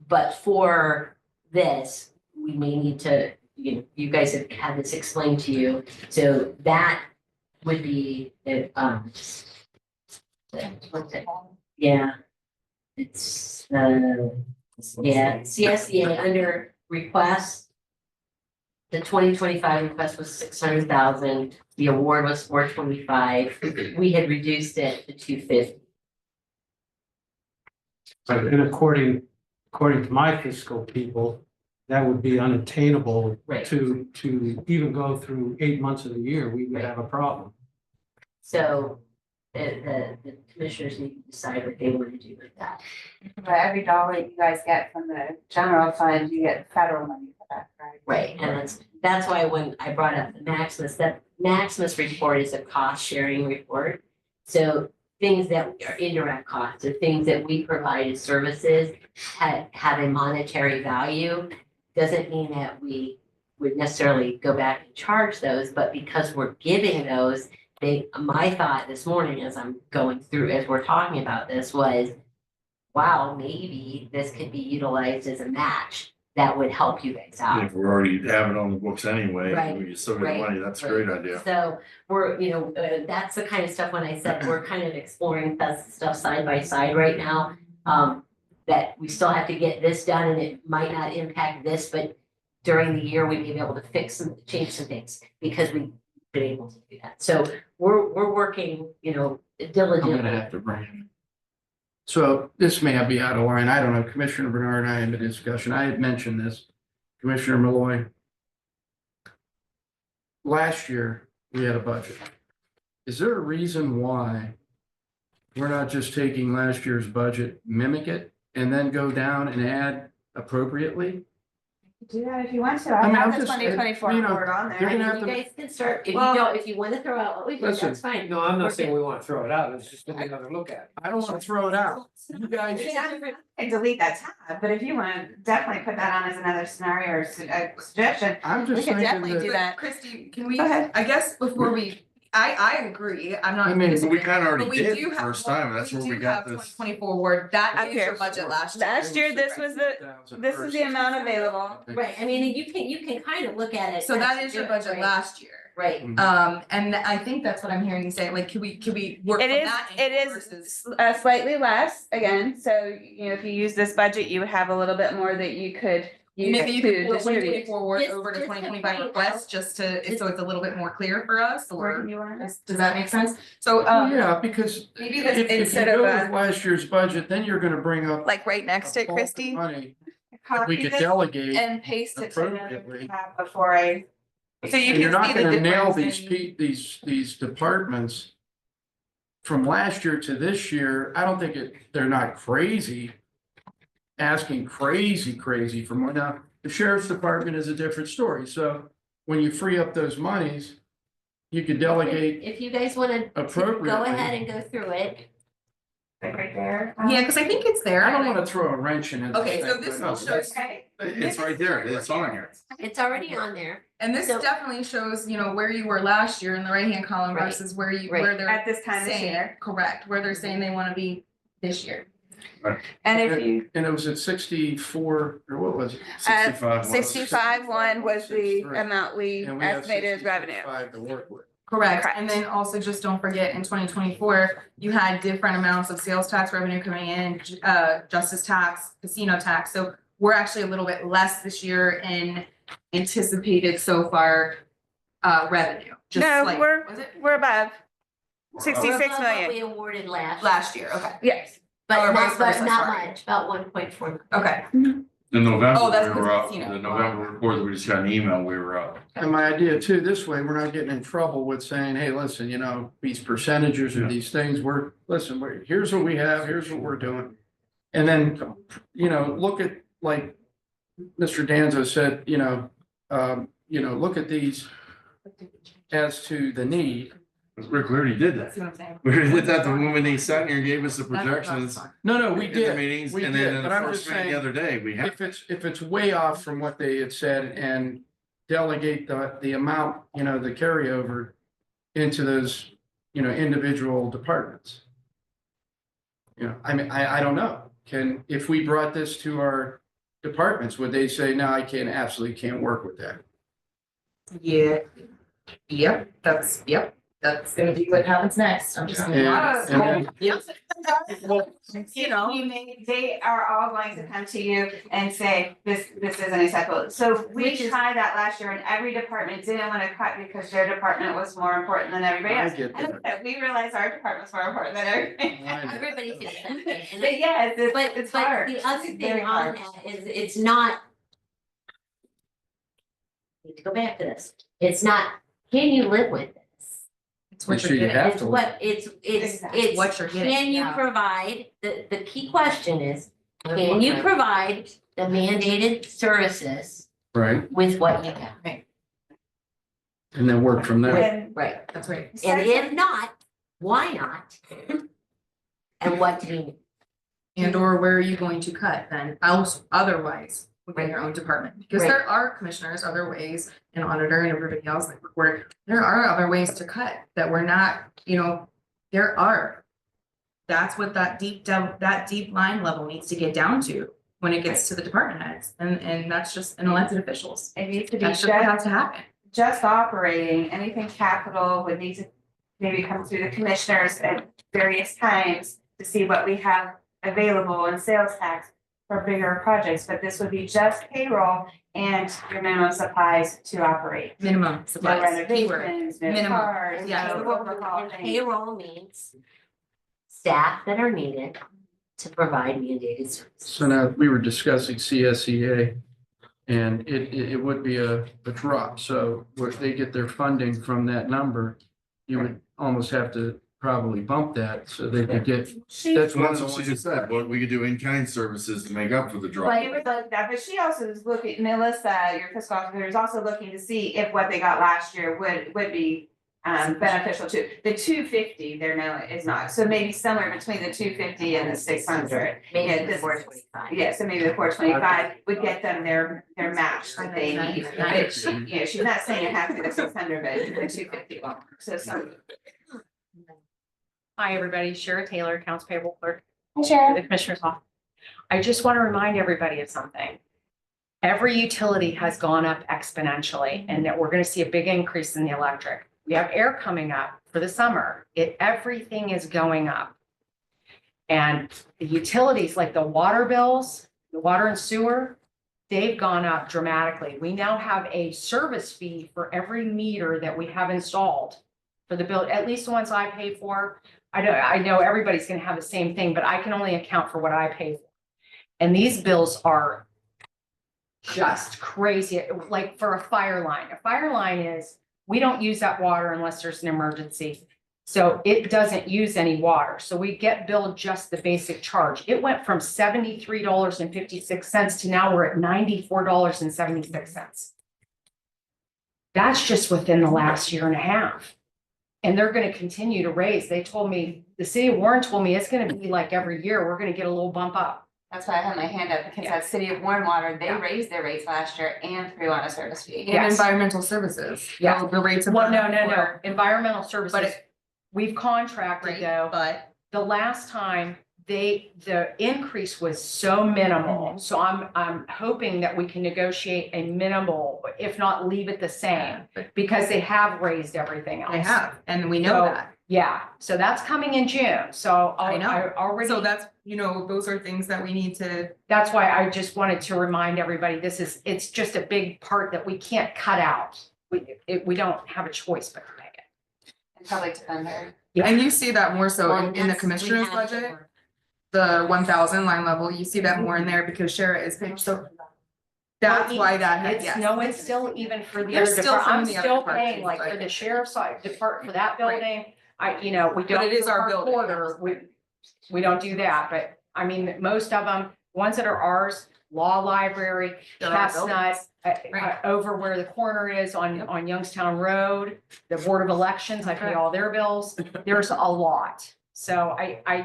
but for this, we may need to, you guys have had this explained to you, so that would be, what's it? Yeah. It's, yeah, CSEA under request. The 2025 request was 600,000, the award was 425, we had reduced it to 250. And according to my fiscal people, that would be unattainable Right. to even go through 8 months of the year. We would have a problem. So the commissioners need to decide what they want to do with that. But every dollar you guys get from the general fund, you get federal money for that, right? Right, and that's why when I brought up the Maximus, that Maximus report is a cost sharing report. So things that are indirect costs, or things that we provide as services have a monetary value. Doesn't mean that we would necessarily go back and charge those, but because we're giving those, my thought this morning as I'm going through, as we're talking about this was, wow, maybe this could be utilized as a match that would help you guys out. If we're already having it on the books anyway, Right, we can still get right, money, that's a great idea. So we're, that's the kind of stuff when I said we're kind of exploring that stuff side by side right now. That we still have to get this done and it might not impact this, but during the year, we may be able to change some things because we've been able to do that. So we're working, I'm diligently. gonna have to bring it. So this may be out of line. I don't know. Commissioner Bernard and I had a discussion. I had mentioned this. Commissioner Malloy. Last year, we had a budget. Is there a reason why we're not just taking last year's budget, mimic it, and then go down and add appropriately? Do that if you want to. I I mean, have I'm the just- 2024 you know, report on you're there. gonna have You to- guys can start, if you Well- don't, if you want to throw out what we did, Listen. that's fine. No, I'm not saying we want to throw it out, let's just take another look at it. I don't want to throw it out. You guys, And delete that tab, but if you want to definitely put that on as another scenario or a suggestion, I'm we just could thinking definitely do that, that. Christie, can we, Go ahead. I guess before we, I agree, I'm not. I mean, But we kind of But already we did do the have first time, and that's where we got this. 2024 award, that Up is your here. budget last year. Last year, this was the amount available. Right, I mean, you can kind of look at it. So that as is you your do it, budget right? last year. Right, And I think that's what I'm hearing you say, like, could we work from It is, that it angle is versus? slightly less, again, so, if you use this budget, you would have a little bit more that you could use Maybe you to could put distribute. 2024 award Just- over to just 2025 to requests, just to, so it's a little bit more clear for us, Where or do you want it? does that make sense? So, yeah, because maybe if this, you instead go of, with last year's budget, then you're gonna bring up. Like right next to a bulk of Christie? money We Copy could this delegate, and paste it to another appropriately. tab before I. So you and you're can not see the gonna nail difference these in- these departments. From last year to this year, I don't think they're not crazy. Asking crazy for more. Now, the sheriff's department is a different story. So when you free up those monies, you could delegate If you guys wanna go appropriately. ahead and go through it, Like right there. Yeah, because I think it's there. I don't want to throw a wrench in it. Okay, so this No, will show, Okay. It's right there, it's on here. it's already on there. and this So- definitely shows, where you were last year in the right-hand column Right, versus where right. where they're At this time this saying, year. correct, where they're saying they want to be this year. And if you, And it was at 64, or what was it? 65. 65.1 was the 63. amount we And we have estimated as revenue. 65 to work with. Correct, Correct. and then also just don't forget, in 2024, you had different amounts of sales tax revenue coming in, justice tax, casino tax, so we're actually a little bit less this year in anticipated so far, revenue. Just No, like- we're- was it We're above. We're 66 above what million. We awarded last. last year? Okay, Yes. But Or vice not, but versa, not sorry. much, about 1.4. okay. The November, Oh, that's we because were of up, casino. the November report, that we just got an email, we were up. And my idea too, this way, we're not getting in trouble with saying, hey, listen, these percentages or Yeah. these things, here's what we have, here's what we're doing. And then, look at, like Mr. Danzo said, look at these as to the need. Rick, we already did that. See what I'm saying? We already did that the moment he sat here and gave us the That's projections. fine. No, we in the did. Meetings, we and then did, in but the I'm first just meeting the saying, other day, we had. If it's way off from what they had said and delegate the amount, the carryover into those, individual departments. I mean, I don't know. If we brought this to our departments, would they say, no, I absolutely can't work with that? Yeah. That's gonna be what happens next. I'm just And, gonna. and then, Yep. They are all going to come to you and say, this isn't acceptable. So we Which is- tried that last year and every department didn't want to cut because their department was more important than everybody I else. get that. And we realized our department's more important than everybody. I know. Everybody feels that way, and But yes, But, it's but hard. the other It's very thing on hard. that is, it's not. Need to go back to this, it's not, can you live with this? It's what So you're you getting. have It's to. what, it's, Exactly. it's, What you're getting. can you yeah. provide, the key question is, can you provide the mandated services Right, with what you have? and then work from there. And Right, That's right. and if not, why not? And what do you need? And or where are you going to cut then, else otherwise within your own department? Because Right. there are commissioners, other ways, and auditor and everybody else that record, there are other ways to cut that we're not, there are. That's what that deep line level needs to get down to when it gets to the department heads, and that's just an elected officials. it needs to be That's just what just, has to happen. just operating, anything capital would need to maybe come through the commissioners at various times to see what we have available in sales tax for bigger projects, but this would be just payroll and your minimum supplies to operate. Minimum No supplies, keyword. renovations, no Minimum. cars, Yeah. no overhaul And things. payroll means staff that are needed to provide mandated services. So now, we were discussing CSEA, and it would be a drop, so where they get their funding from that number, you would almost have to probably bump that, so they could get, that's Well, one that's of what the she just said, but we could do in-kind services to make up for the drop. But it was like that, but she also is looking, Melissa, your fiscal officer, is also looking to see if what they got last year would be beneficial too. The 250, there no, is not, so maybe somewhere between the 250 and the 600. Maybe Yeah, the this- 425. Yeah, so maybe the 425 would get them their match that they need. But she, she's not saying it has to be the 600, but the 250 won't. So some. Hi, everybody. Shara Taylor, Accounts Payable Clerk Hi, for the Commissioner's Office. I just want to remind everybody of something. Every utility has gone up exponentially, and that we're going to see a big increase in the electric. We have air coming up for the summer. Everything is going up. And the utilities, like the water bills, the water and sewer, they've gone up dramatically. We now have a service fee for every meter that we have installed for the bill, at least the ones I pay for. I know everybody's gonna have the same thing, but I can only account for what I pay for. And these bills are just crazy, like for a fire line. A fire line is, we don't use that water unless there's an emergency. So it doesn't use any water. So we get billed just the basic charge. It went from $73.56 to now we're at $94.76. That's just within the last year and a half. And they're gonna continue to raise. They told me, the city of Warren told me it's gonna be like every year, we're gonna get a little bump up. That's why I had my hand up, because Yeah. that City of Warren Water, they Yeah. raised their rates last year and threw on a service fee. And Yes. environmental services. Yeah. So the rates of. Well, no, environmental services, But we've contracted Right, though. but The last time the increase was so minimal, so I'm hoping that we can negotiate a minimal, if not leave it the same, because they have raised everything else. they have, and we know So, that. Yeah, so that's coming in June, so I know. I already. So that's, those are things that we need to, That's why I just wanted to remind everybody, it's just a big part that we can't cut out. We don't have a choice but to pay it. And public defender. Yeah. and you see that more so Well, in the that's- we commissioner's have to budget, work. the 1,000 line level, you see that more in there because Shara is paid, so. That's why that had, It's, yes. no, it's still even for the There's other still department, some I'm in the other still departments, paying, like, for but- the sheriff's side, depart for that Right. building. We don't. it is do our building. quarter, we don't do that, but I mean, most of them, ones that are ours, law library, They're our Chestnut, buildings. Right. over where the corner is on Youngstown Road, the Board of Elections, I pay Okay. all their bills. There's a lot. So I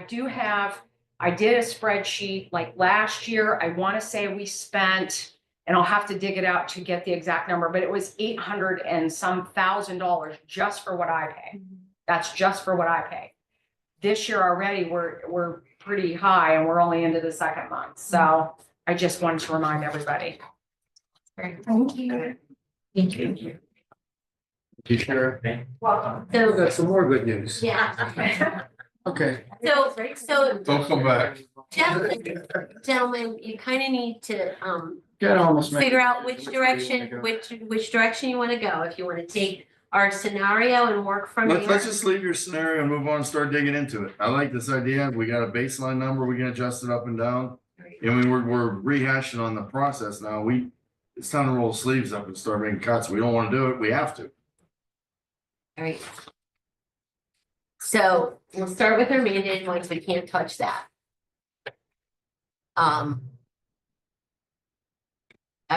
did a spreadsheet, like last year, I want to say we spent, and I'll have to dig it out to get the exact number, but it was $800 and some $1,000 just for what I pay. That's just for what I pay. This year already, we're pretty high and we're only into the second month. So I just wanted to remind everybody. Thank you. Thank you. Teacher. So, Got some more good news. yeah. Okay. So Don't come back. gentlemen, you kind of need to, Gotta almost make. figure it- out which direction, which direction you want to go. If you want to take our scenario and work from Let's there. just leave your scenario and move on and start digging into it. I like this idea. We got a baseline number. We can adjust it up and down. And we're rehashing on the process now. It's time to roll the sleeves up and start making cuts. We don't want to do it. We have to. All right. So we'll start with our mandated ones. We can't touch that. I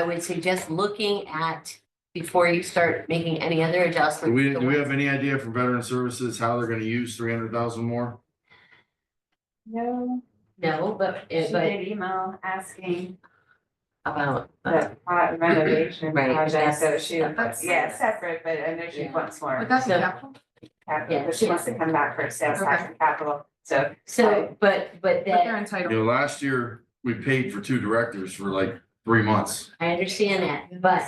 would suggest looking at, before you start making any other adjustments. Do we have any idea from Veteran Services how they're gonna use 300,000 more? No, No, but email asking about, renovation Right, project, so yeah, separate, but I know she wants more. Would that be So- capital? Yeah. But she wants to come back for sales tax and capital, so. but But they're that, entitled. Last year, we paid for 2 directors for like 3 months. I understand that, but.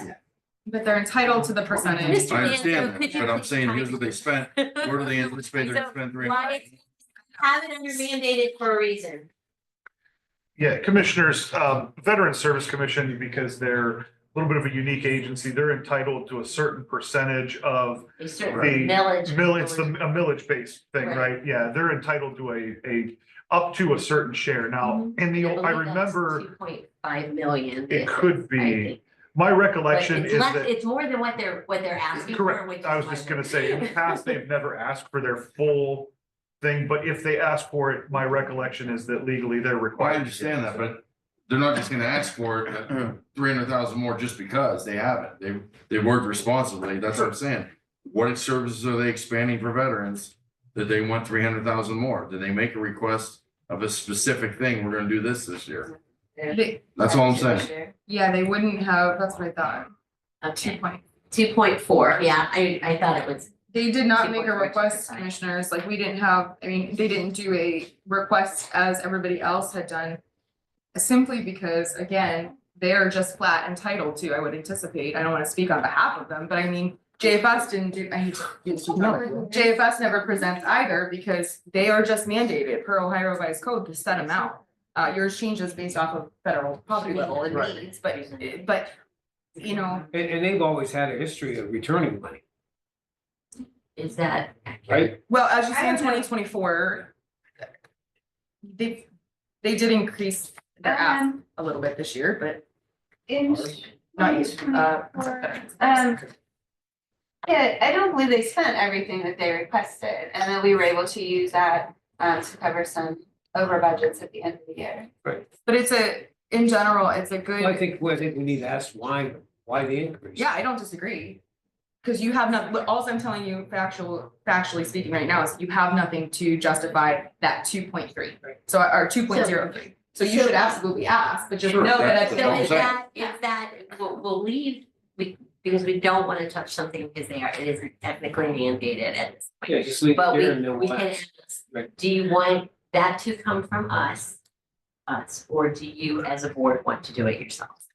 But they're entitled to the percentage. Mr. I Dan, understand so that, could you but I'm please saying, kind here's of- what they spent. Where do they anticipate they're gonna spend 300? Why have it under mandated for a reason? Yeah, commissioners, Veteran Service Commission, because they're a little bit of a unique agency, they're entitled to a certain percentage of A certain the millage. it's a millage based thing, Right. right? Yeah, they're entitled to a up to a certain share. Now, in the, I remember 2.5 million. it could I be, think. my But recollection it's is less, that. it's more than what they're asking for, which Correct. is I was why just we're- gonna say, in the past, they've never asked for their full thing, but if they ask for it, my recollection is that legally they're Well, required. I understand that, but they're not just gonna ask for it, 300,000 more just because they haven't. They worked responsibly. That's what I'm saying. What services are they expanding for veterans that they want 300,000 more? Did they make a request of a specific thing? We're gonna do this year. That's all I'm saying. Yeah, they wouldn't have, that's what I thought. Okay, 2.0. 2.4, yeah, I thought it was, They did not make a 2.4. request, commissioners, like we didn't have, they didn't do a request as everybody else had done. Simply because, again, they are just flat entitled to, I would anticipate, I don't wanna speak on behalf of them, but I mean, JFS didn't do, JFS never presents either because they are just mandated per Ohio Revised Code to set them out. Yours changes based off of federal poverty level and Right. needs, but, And they've always had a history of returning money, is that, right? well, as you see I in don't know. 2024, they did increase their ask a little bit this year, but In not you, yeah, I don't believe they spent everything that they requested, and then we were able to use that to cover some over budgets at the end of the year. but in general, it's a Well, I good, think we need to ask why the increase. yeah, I don't disagree. Because you have not, all I'm telling you factually speaking right now is you have nothing to justify that 2.3. So, or 2.03. So you So- should absolutely ask, but just Sure, know that that's at the So end of is the day. that, we'll leave, because we don't wanna touch something because it is technically mandated at this point. Yeah, just leave it But there and then we we'll can ask. ask, Right. do you want that to come from us, or do you as a board want to do it yourself?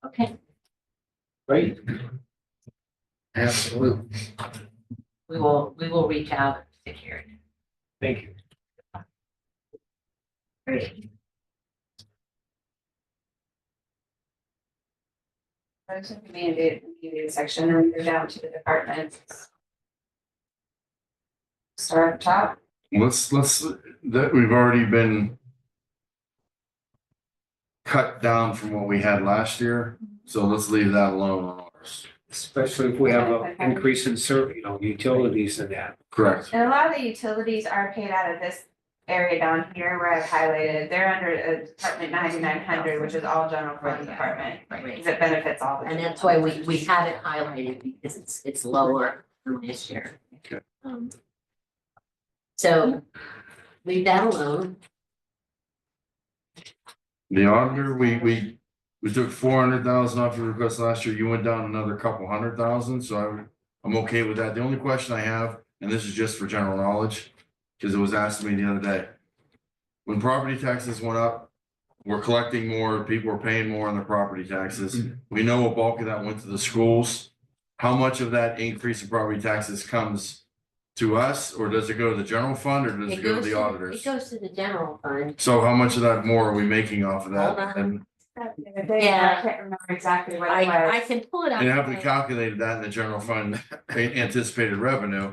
Okay, Right? Absolutely. we will reach out to Karen. Thank you. Great. That's the mandated section, and we're down to the departments. Start up top. let's, that we've already been cut down from what we had last year, so let's leave that alone on ours. Especially if we have an increase in utilities and that. Correct. And a lot of the utilities are paid out of this area down here where I've highlighted. They're under Department 9900, which is all general fund department. Right. Because it benefits all the. And that's why we have it highlighted because it's lower than this year. Okay. So leave that alone. The auditor, we took 400,000 off your request last year, you went down another couple 100,000, so I'm okay with that. The only question I have, and this is just for general knowledge, because it was asked to me the other day. When property taxes went up, we're collecting more, people are paying more on their property taxes. We know a bulk of that went to the schools. How much of that increase in property taxes comes to us, or does it go to the general fund, or does it go to the It auditors? goes to the general fund. So how much of that more are we making off of that? Hold on. And Yeah, I can't remember exactly what it I was. can pull it up. and have we calculated that in the general fund anticipated revenue?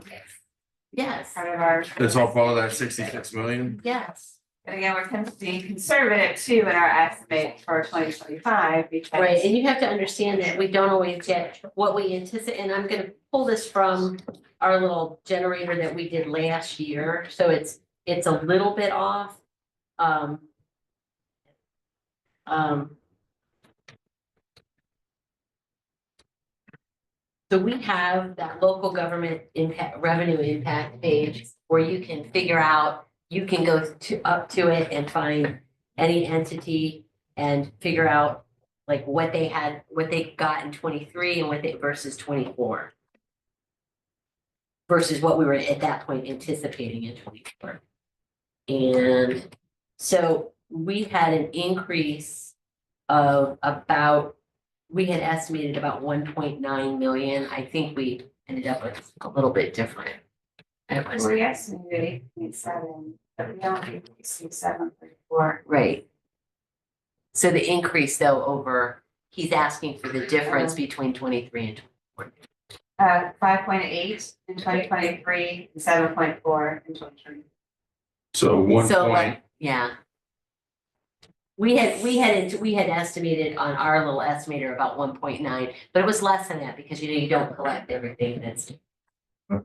Yes, Part of our. That's all part of that 66 million? yes, But again, we're being conservative too in our estimate for 2025 because. right, and you have to understand that we don't always get what we anticipate, and I'm gonna pull this from our little generator that we did last year, so it's a little bit off. So we have that local government impact, revenue impact page where you can figure out, you can go up to it and find any entity and figure out like what they got in 23 and what they versus 24. Versus what we were at that point anticipating in 24. And so we had an increase of about, we had estimated about 1.9 million. I think we ended up with a little bit different. It was, We estimated 8.7, but we only increased 7.4. right. So the increase though over, he's asking for the difference between 23 and 24. 5.8 in 2023 and 7.4 in 2020. So one So point, like, yeah. We had estimated on our little estimator about 1.9, but it was less than that because you don't collect everything that's. but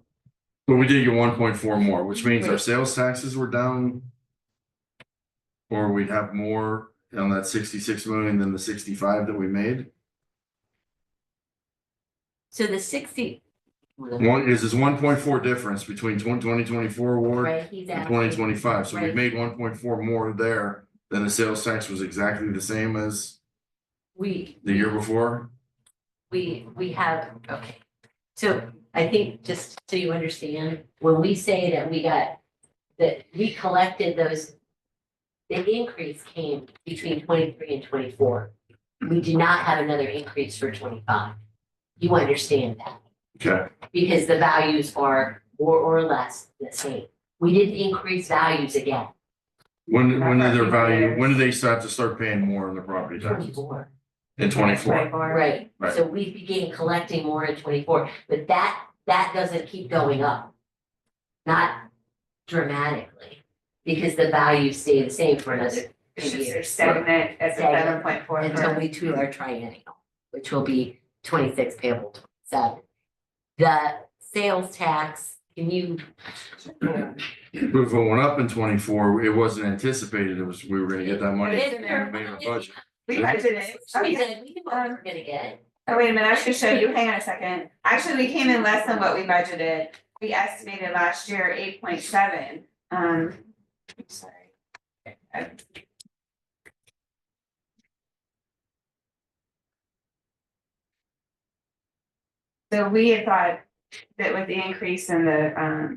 we did get 1.4 more, which means our sales taxes were down. Or we'd have more on that 66 million than the 65 that we made. So the 60. One is this 1.4 difference between 2024 award Right, he's and asking. 2025, so we Right. made 1.4 more there. Then the sales tax was exactly the same as We the year before. we have, okay. So I think just so you understand, when we say that we collected those. The increase came between 23 and 24. We do not have another increase for 25. You understand that, Okay, because the values are more or less the same. We didn't increase values again. when did their value, when did they start paying more on the property taxes? 24. In 24. Right, Right. so we began collecting more in 24, but that doesn't keep going up. Not dramatically, because the values stay the same for another It's 2 just years. stagnant at the Stagnant 7.4. Until we do our triennial, which will be 26 payable 27. The sales tax, can you? But if it went up in 24, it wasn't anticipated, it was, we were gonna get that money. It is when we made our budget. We budgeted. We said, we knew what we were gonna get. Oh, wait a minute, I should show you, hang on a second. Actually, we came in less than what we budgeted. We estimated last year 8.7. Sorry. So we had thought that with the increase in the,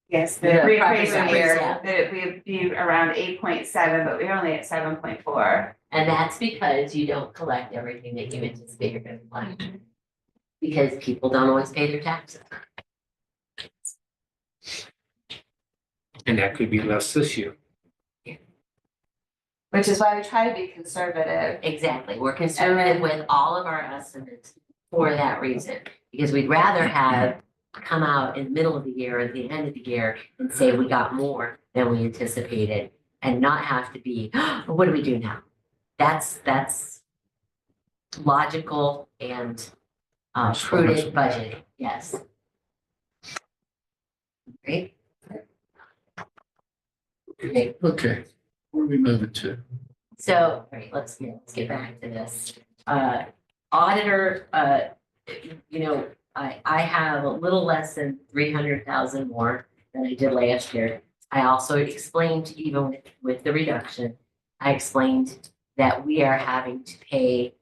yes, the Yeah, reappraisal property here, values, yeah. that it would be around 8.7, but we're only at 7.4. And that's because you don't collect everything that you anticipate you're gonna collect. Because people don't always pay their taxes. And that could be less this year. Which is why we try to be conservative. Exactly, we're conservative with all of our estimates for that reason, because we'd rather have come out in the middle of the year, at the end of the year, and say we got more than we anticipated, and not have to be, what do we do now? That's logical and prudent budgeting, yes. Great. Okay, Okay, what are we moving to? so, all right, let's get back to this. Auditor, you know, I have a little less than 300,000 more than I did last year. I also explained, even with the reduction, I explained that we are having to pay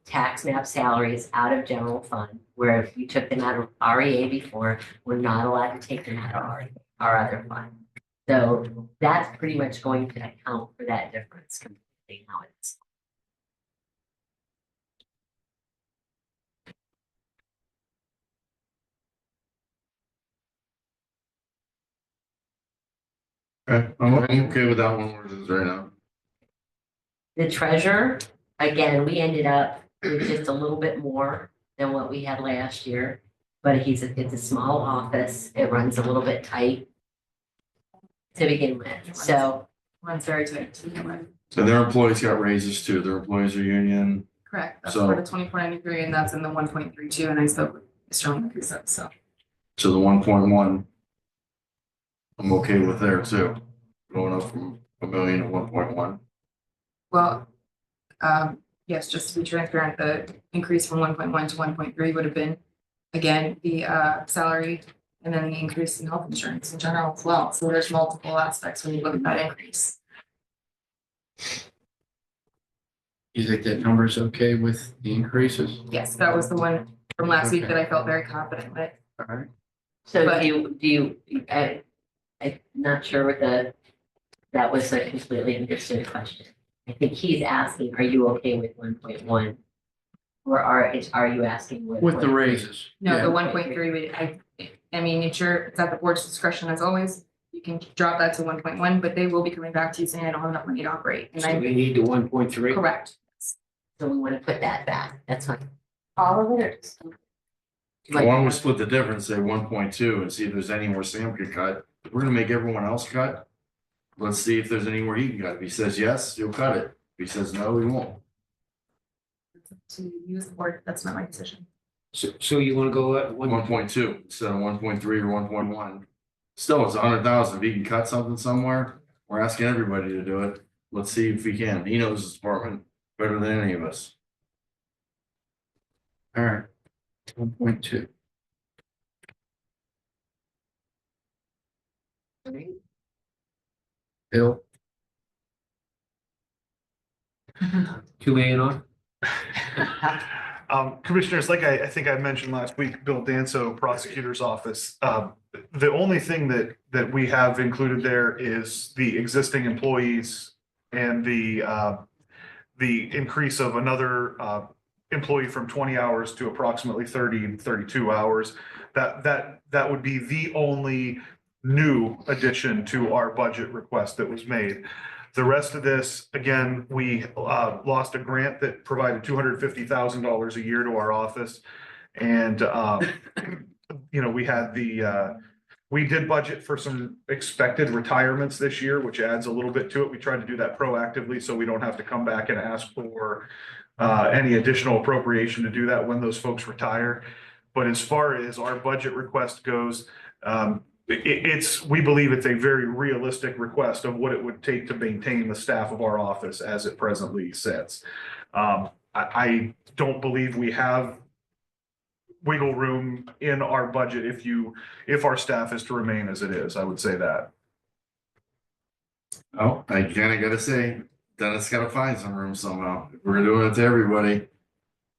tax map salaries out of general fund, where if we took them out of REA before, we're not allowed to take them out of our other fund. So that's pretty much going to account for that difference completely how it's. Okay, I'm okay with that one where it is right now. The treasurer, again, we ended up with just a little bit more than what we had last year. But it's a small office, it runs a little bit tight to begin with, so. Runs very tight to begin with. So their employees got raises too, their employees are union, Correct, that's So- part of 2493, and that's in the 1.32, and I spoke with Mr. Increase that, so. so the 1.1. I'm okay with there too, going up from 1 million to 1.1. Well, yes, just to be transparent, the increase from 1.1 to 1.3 would have been, again, the salary and then the increase in health insurance in general as well. So there's multiple aspects when you look at that increase. You think that number is okay with the increases? Yes, that was the one from last week that I felt very confident with. All right. So But- do you, I'm not sure what that was a completely understood question. I think he's asking, are you okay with 1.1? Or are you asking with? With the raises. No, Yeah. the 1.3, I mean, it's at the board's discretion as always. You can drop that to 1.1, but they will be coming back to you saying, I don't have enough money to operate. And So I, we need the 1.3. correct. So we want to put that back, that's fine. All of it or just? Why don't we split the difference, say 1.2 and see if there's anywhere Sam can cut, we're gonna make everyone else cut. Let's see if there's anywhere he can cut, if he says yes, he'll cut it, if he says no, he won't. To use the board, that's not my decision. So you want to go at 1.2 instead of 1.3 or 1.1. Still, it's 100,000, if he can cut something somewhere, we're asking everybody to do it, let's see if he can, he knows his department better than any of us. All right. 1.2. Bill? 2 million off? Commissioners, like I think I mentioned last week, Bill Danso, prosecutor's office. The only thing that we have included there is the existing employees and the increase of another employee from 20 hours to approximately 32 hours. That would be the only new addition to our budget request that was made. The rest of this, again, we lost a grant that provided $250,000 a year to our office. And, you know, we had we did budget for some expected retirements this year, which adds a little bit to it. We tried to do that proactively so we don't have to come back and ask for any additional appropriation to do that when those folks retire. But as far as our budget request goes, we believe it's a very realistic request of what it would take to maintain the staff of our office as it presently sits. I don't believe we have wiggle room in our budget if our staff is to remain as it is. I would say that. Oh, I gotta say, Dennis gotta find some room somehow. If we're doing it to everybody,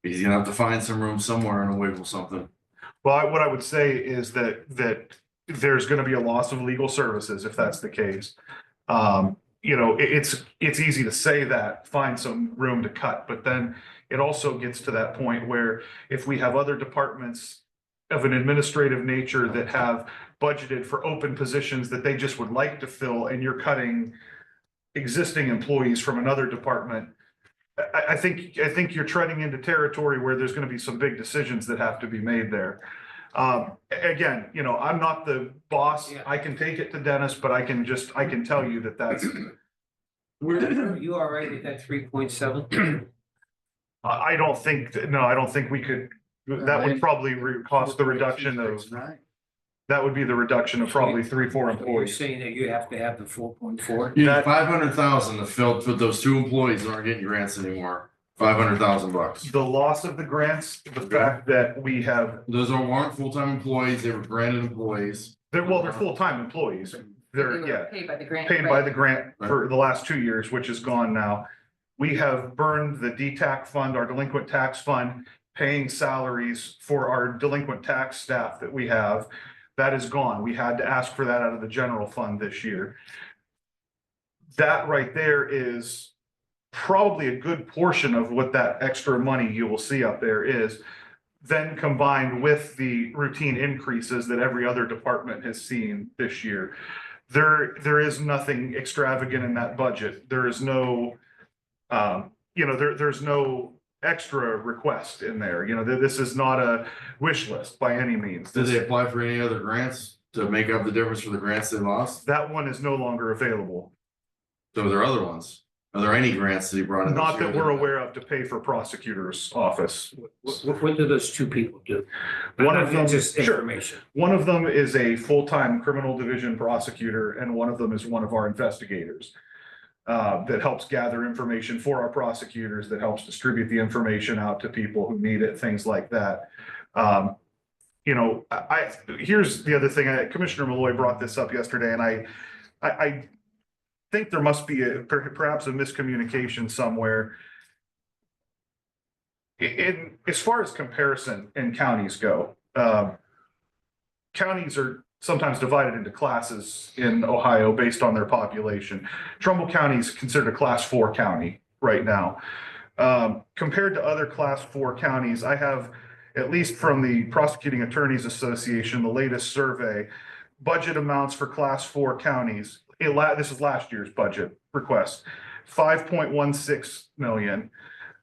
he's gonna have to find some room somewhere and wiggle something. Well, what I would say is that there's going to be a loss of legal services if that's the case. It's easy to say that, find some room to cut, but then it also gets to that point where if we have other departments of an administrative nature that have budgeted for open positions that they just would like to fill, and you're cutting existing employees from another department, I think you're treading into territory where there's going to be some big decisions that have to be made there. Again, I'm not the boss. I can take it to Dennis, but I can tell you that's. Are you all right with that 3.7? I don't think we could, that would probably cost the reduction of, that would be the reduction of probably 3-4 You're employees. saying that you have to have the 4.4? You need 500,000 to fill, for those 2 employees that aren't getting grants anymore. 500,000 bucks. The loss of the grants, the fact that we have, Those aren't full-time employees, they were granted employees. they're full-time employees. They They're, were yeah, paid by the grant. paid by right? the grant for the last 2 years, which is gone now. We have burned the DTAC fund, our delinquent tax fund, paying salaries for our delinquent tax staff that we have. That is gone. We had to ask for that out of the general fund this year. That right there is probably a good portion of what that extra money you will see up there is. Then combined with the routine increases that every other department has seen this year. There is nothing extravagant in that budget. There is no, there's no extra request in there. This is not a wish list by any means. Did they apply for any other grants to make up the difference for the grants they lost? That one is no longer available. So there are other ones. Are there any grants that he brought in? Not that we're aware of to pay for prosecutor's office. What do those 2 people do? One of them, Just sure. information. One of them is a full-time criminal division prosecutor, and one of them is one of our investigators. That helps gather information for our prosecutors, that helps distribute the information out to people who need it, things like that. Here's the other thing, Commissioner Malloy brought this up yesterday, and I think there must be perhaps a miscommunication somewhere. As far as comparison in counties go, counties are sometimes divided into classes in Ohio based on their population. Trumbull County is considered a class 4 county right now. Compared to other class 4 counties, I have, at least from the Prosecuting Attorneys Association, the latest survey, budget amounts for class 4 counties. This is last year's budget request, 5.16 million,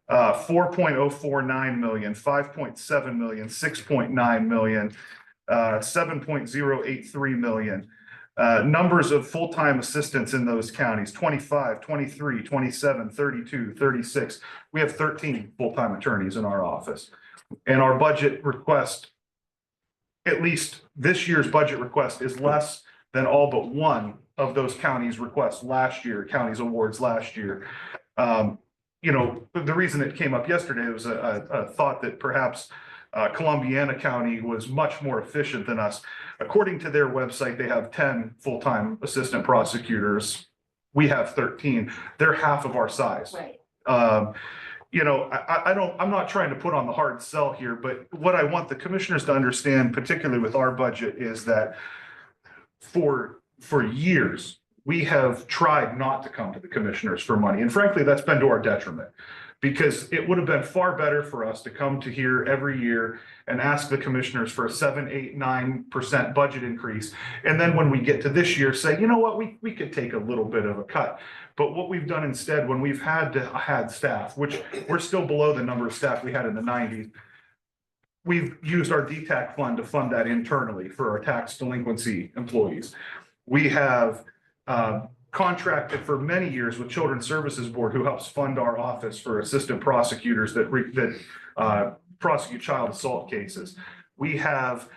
4.049 million, 5.7 million, 6.9 million, 7.083 million. Numbers of full-time assistants in those counties, 25, 23, 27, 32, 36. We have 13 full-time attorneys in our office. And our budget request, at least this year's budget request, is less than all but one of those counties' requests last year, counties awards last year. The reason it came up yesterday was a thought that perhaps Columbiana County was much more efficient than us. According to their website, they have 10 full-time assistant prosecutors. We have 13. They're half of our size. Right. I'm not trying to put on the hard sell here, but what I want the commissioners to understand, particularly with our budget, is that for years, we have tried not to come to the commissioners for money. And frankly, that's been to our detriment, because it would have been far better for us to come to here every year and ask the commissioners for a 7, 8, 9% budget increase. And then when we get to this year, say, you know what, we could take a little bit of a cut. But what we've done instead, when we've had staff, which we're still below the number of staff we had in the 90s, we've used our DTAC fund to fund that internally for our tax delinquency employees. We have contracted for many years with Children's Services Board, who helps fund our office for assistant prosecutors that prosecute child assault cases. We have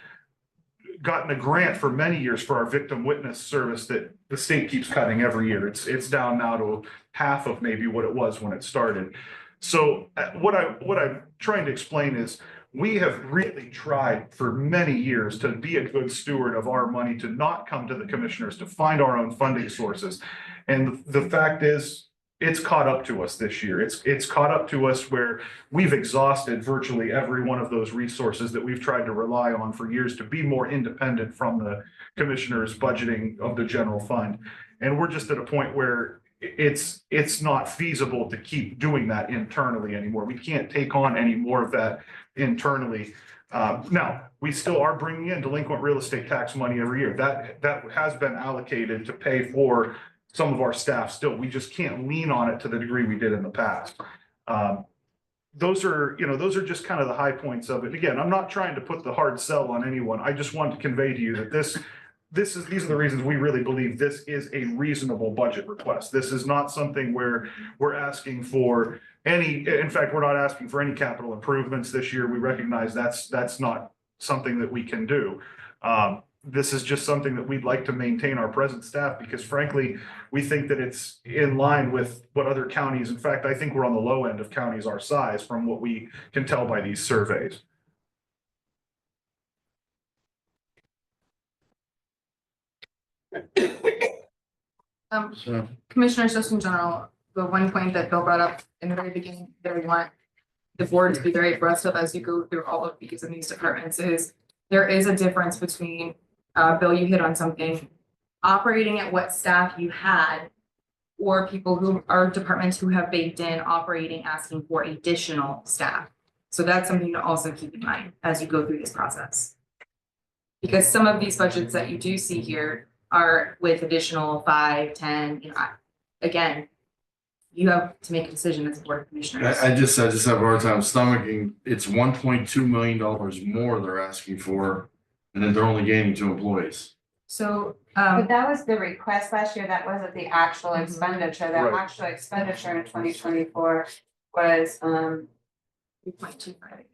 gotten a grant for many years for our victim witness service that the state keeps cutting every year. It's down now to half of maybe what it was when it started. So what I'm trying to explain is we have really tried for many years to be a good steward of our money, to not come to the commissioners, to find our own funding sources. And the fact is, it's caught up to us this year. It's caught up to us where we've exhausted virtually every one of those resources that we've tried to rely on for years to be more independent from the commissioners' budgeting of the general fund. And we're just at a point where it's not feasible to keep doing that internally anymore. We can't take on any more of that internally. Now, we still are bringing in delinquent real estate tax money every year. That has been allocated to pay for some of our staff still. We just can't lean on it to the degree we did in the past. Those are just kind of the high points of it. Again, I'm not trying to put the hard sell on anyone. I just want to convey to you that these are the reasons we really believe this is a reasonable budget request. This is not something where we're asking for in fact, we're not asking for any capital improvements this year. We recognize that's not something that we can do. This is just something that we'd like to maintain our present staff because frankly, we think that it's in line with what other counties, in fact, I think we're on the low end of counties our size from what we can tell by these surveys. So, Commissioners, just in general, the one point that Bill brought up in the very beginning that we want the board to be very abreast of as you go through all of these in these departments is there is a difference between, Bill, you hit on something, operating at what staff you had or people who are departments who have baked in operating, asking for additional staff. So that's something to also keep in mind as you go through this process. Because some of these budgets that you do see here are with additional 5, 10, again, you have to make a decision as a board of commissioners. I just have a hard time stomaching, it's $1.2 million more they're asking for, and then they're only gaining 2 employees. So, But that was the request last year, that wasn't the actual Mhm. expenditure, the Right. actual expenditure in 2024 was, 3.25.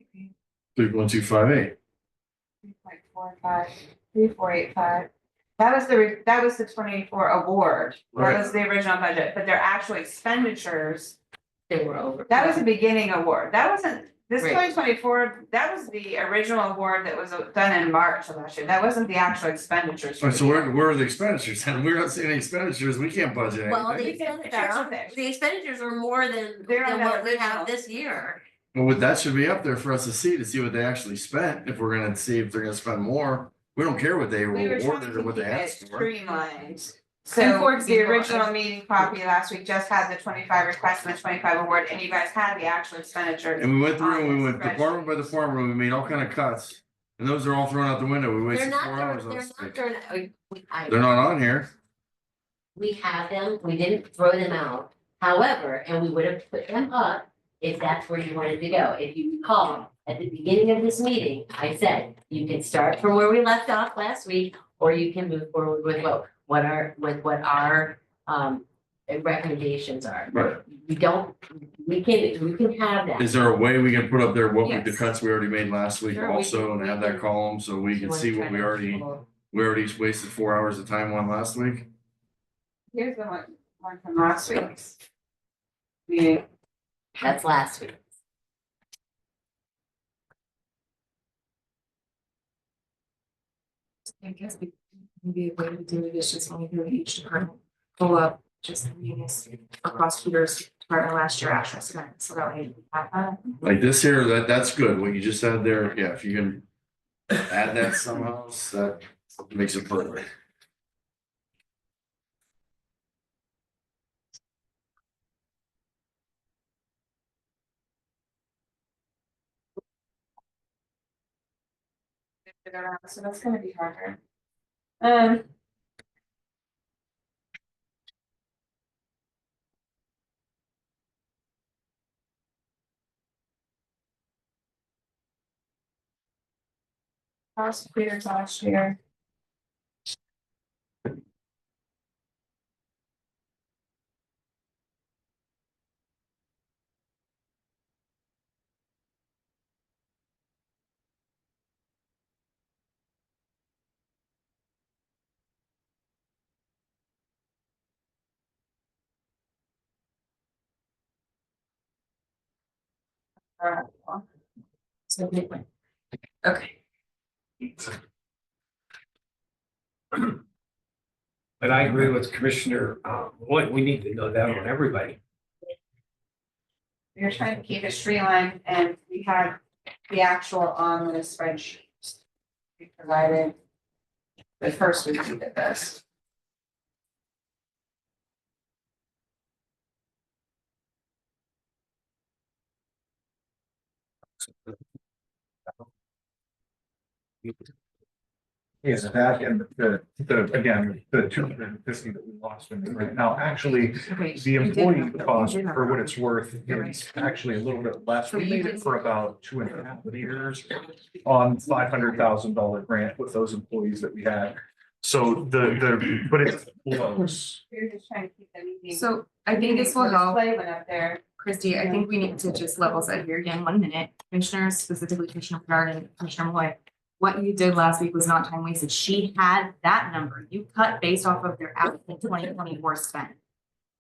3.258. 3.45, 3485. That was the 24 award, Right. that was the original budget, but their actual expenditures, They were over. that was the beginning award, that wasn't, this Right. 2024, that was the original award that was done in March of last year, that wasn't the actual expenditures. All right, so where are the expenditures? And we're not seeing any expenditures, we can't budget Well, the anything. expenditures are more than They're on what that we have original. this year. Well, that should be up there for us to see what they actually spent, if we're gonna see if they're gonna spend more. We don't care what they We were trying awarded to or what keep they it asked for. streamlined. And So for the example, original meeting copy last week just had the 25 requests and the 25 award, and you guys had the actual expenditures. And we went through and we went Honest, department by department, we made all kind of cuts. And those are all thrown out the window. We They're wasted not, 4 hours on they're this not, thing. they're, They're not on here. we have them, we didn't throw them out. However, and we would have put them up if that's where you wanted to go. If you recall, at the beginning of this meeting, I said, you can start from where we left off last week, or you can move forward with what our recommendations are. Right. We can have that. Is there a way we can put up there what the Yes. cuts we already made last week Sure, we also can- and have we that can- column so we You can wanna see try what we to already pull- wasted 4 hours of time on last week? Here's the one from last week. Yeah, That's last week. I guess maybe a way to do it is just when we do each department, pull up just the munis or prosecutor's department last year actual spend, so that way we have that. Like this here, that's good. What you just said there, yeah, if you can add that somehow, that makes it perfect. so that's gonna be harder. Prosecutors last year. So midway. Okay, But I agree with Commissioner, Lloyd, we need to know that on everybody. We're trying to keep it streamlined and we have the actual on the spreadsheet. We provided the first week we did this. Is that and again, the 250 that we lost in the grant. Now, actually, okay. the You did employee remember- cost you did for what remember. it's worth You're is actually a little bit less. So We you made it did- for about 2.5 years on $500,000 grant with those employees that we had. So but it's close. We're just trying to keep the meeting. So I think this will help. Display went up there. Christy, I think we need to just level set here again, 1 minute. Commissioners, specifically Commissioner Bernard and Commissioner Malloy. What you did last week was not time wasted. She had that number. You cut based off of their actual 2024 spend.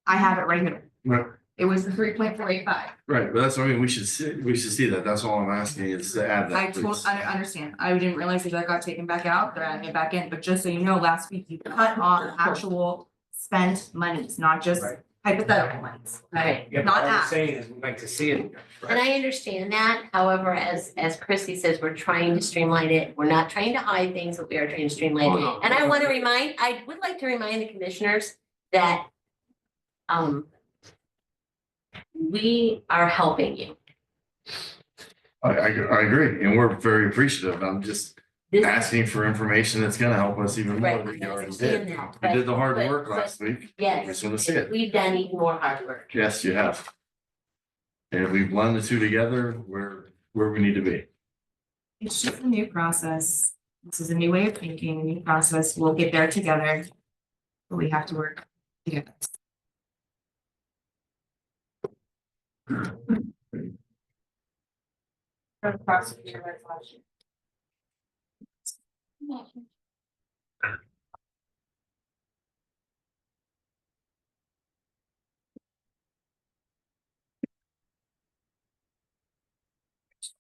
I have it right here. Right. It was the 3.485. Right, but that's what I mean, we should see that, that's all I'm asking is to add I that, totally please. understand. I didn't realize that got taken back out. They're adding it back in, but just so you know, last week you cut off actual spent monies, not just Right. hypothetical monies. Right. Yeah, Not but what I'm asked. saying is we'd like to see it. And I understand that, however, as Chrissy says, we're trying to streamline it, we're not trying to hide things, but we are trying to streamline Oh, it. no. And I would like to remind the commissioners that we are helping you. I agree, and we're very appreciative, I'm just This- asking for information that's gonna help us even more Right, than you I already understand did. that, We did the hard but- work but- last week, we Yes, just wanna see it, we've done even more hard work. yes, you have. And if we blend the two together, we're where we need to be. It's just a new process. This is a new way of thinking, a new process. We'll get there together. But we have to work together. For the prosecutor resolution.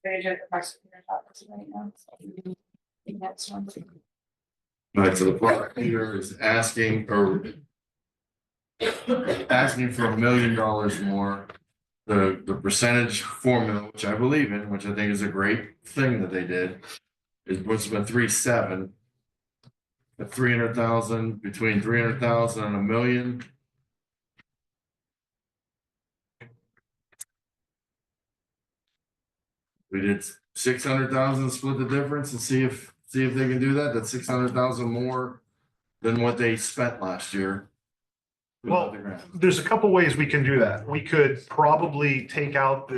Very good, the prosecutor's office right now. So that's one. Right, so the prosecutor is asking for $1 million more. The percentage formula, which I believe in, which I think is a great thing that they did, is what's been 3.7. At 300,000, between 300,000 and $1 million. We did 600,000, split the difference and see if they can do that. That's 600,000 more than what they spent last year. without Well, the grant. There's a couple ways we can do that. We could probably take out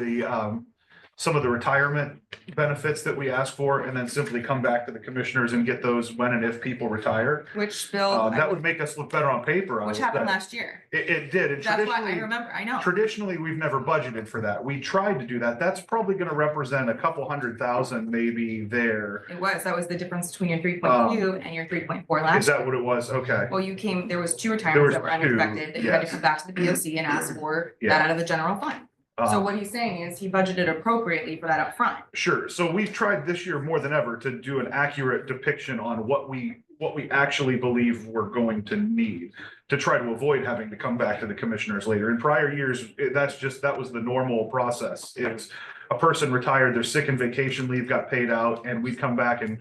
some of the retirement benefits that we asked for and then simply come back to the commissioners and get those when and if people retire. Which Bill, That would make us look better on paper. which happened last year. It did. And That's why I traditionally, remember, I know. traditionally, we've never budgeted for that. We tried to do that. That's probably gonna represent a couple 100,000 maybe there. That was the difference between your 3.2 and your 3.4 Is last year. that what it was? Okay. Well, there was 2 was retirements that were 2, unexpected, that you had to yes. come back to the BOC and ask for Yeah. that out of the general fund. So Um, what he's saying is he budgeted appropriately for that upfront. Sure. So we've tried this year more than ever to do an accurate depiction on what we actually believe we're going to need to try to avoid having to come back to the commissioners later. In prior years, that was the normal process. It's a person retired, their sick and vacation leave got paid out, and we'd come back and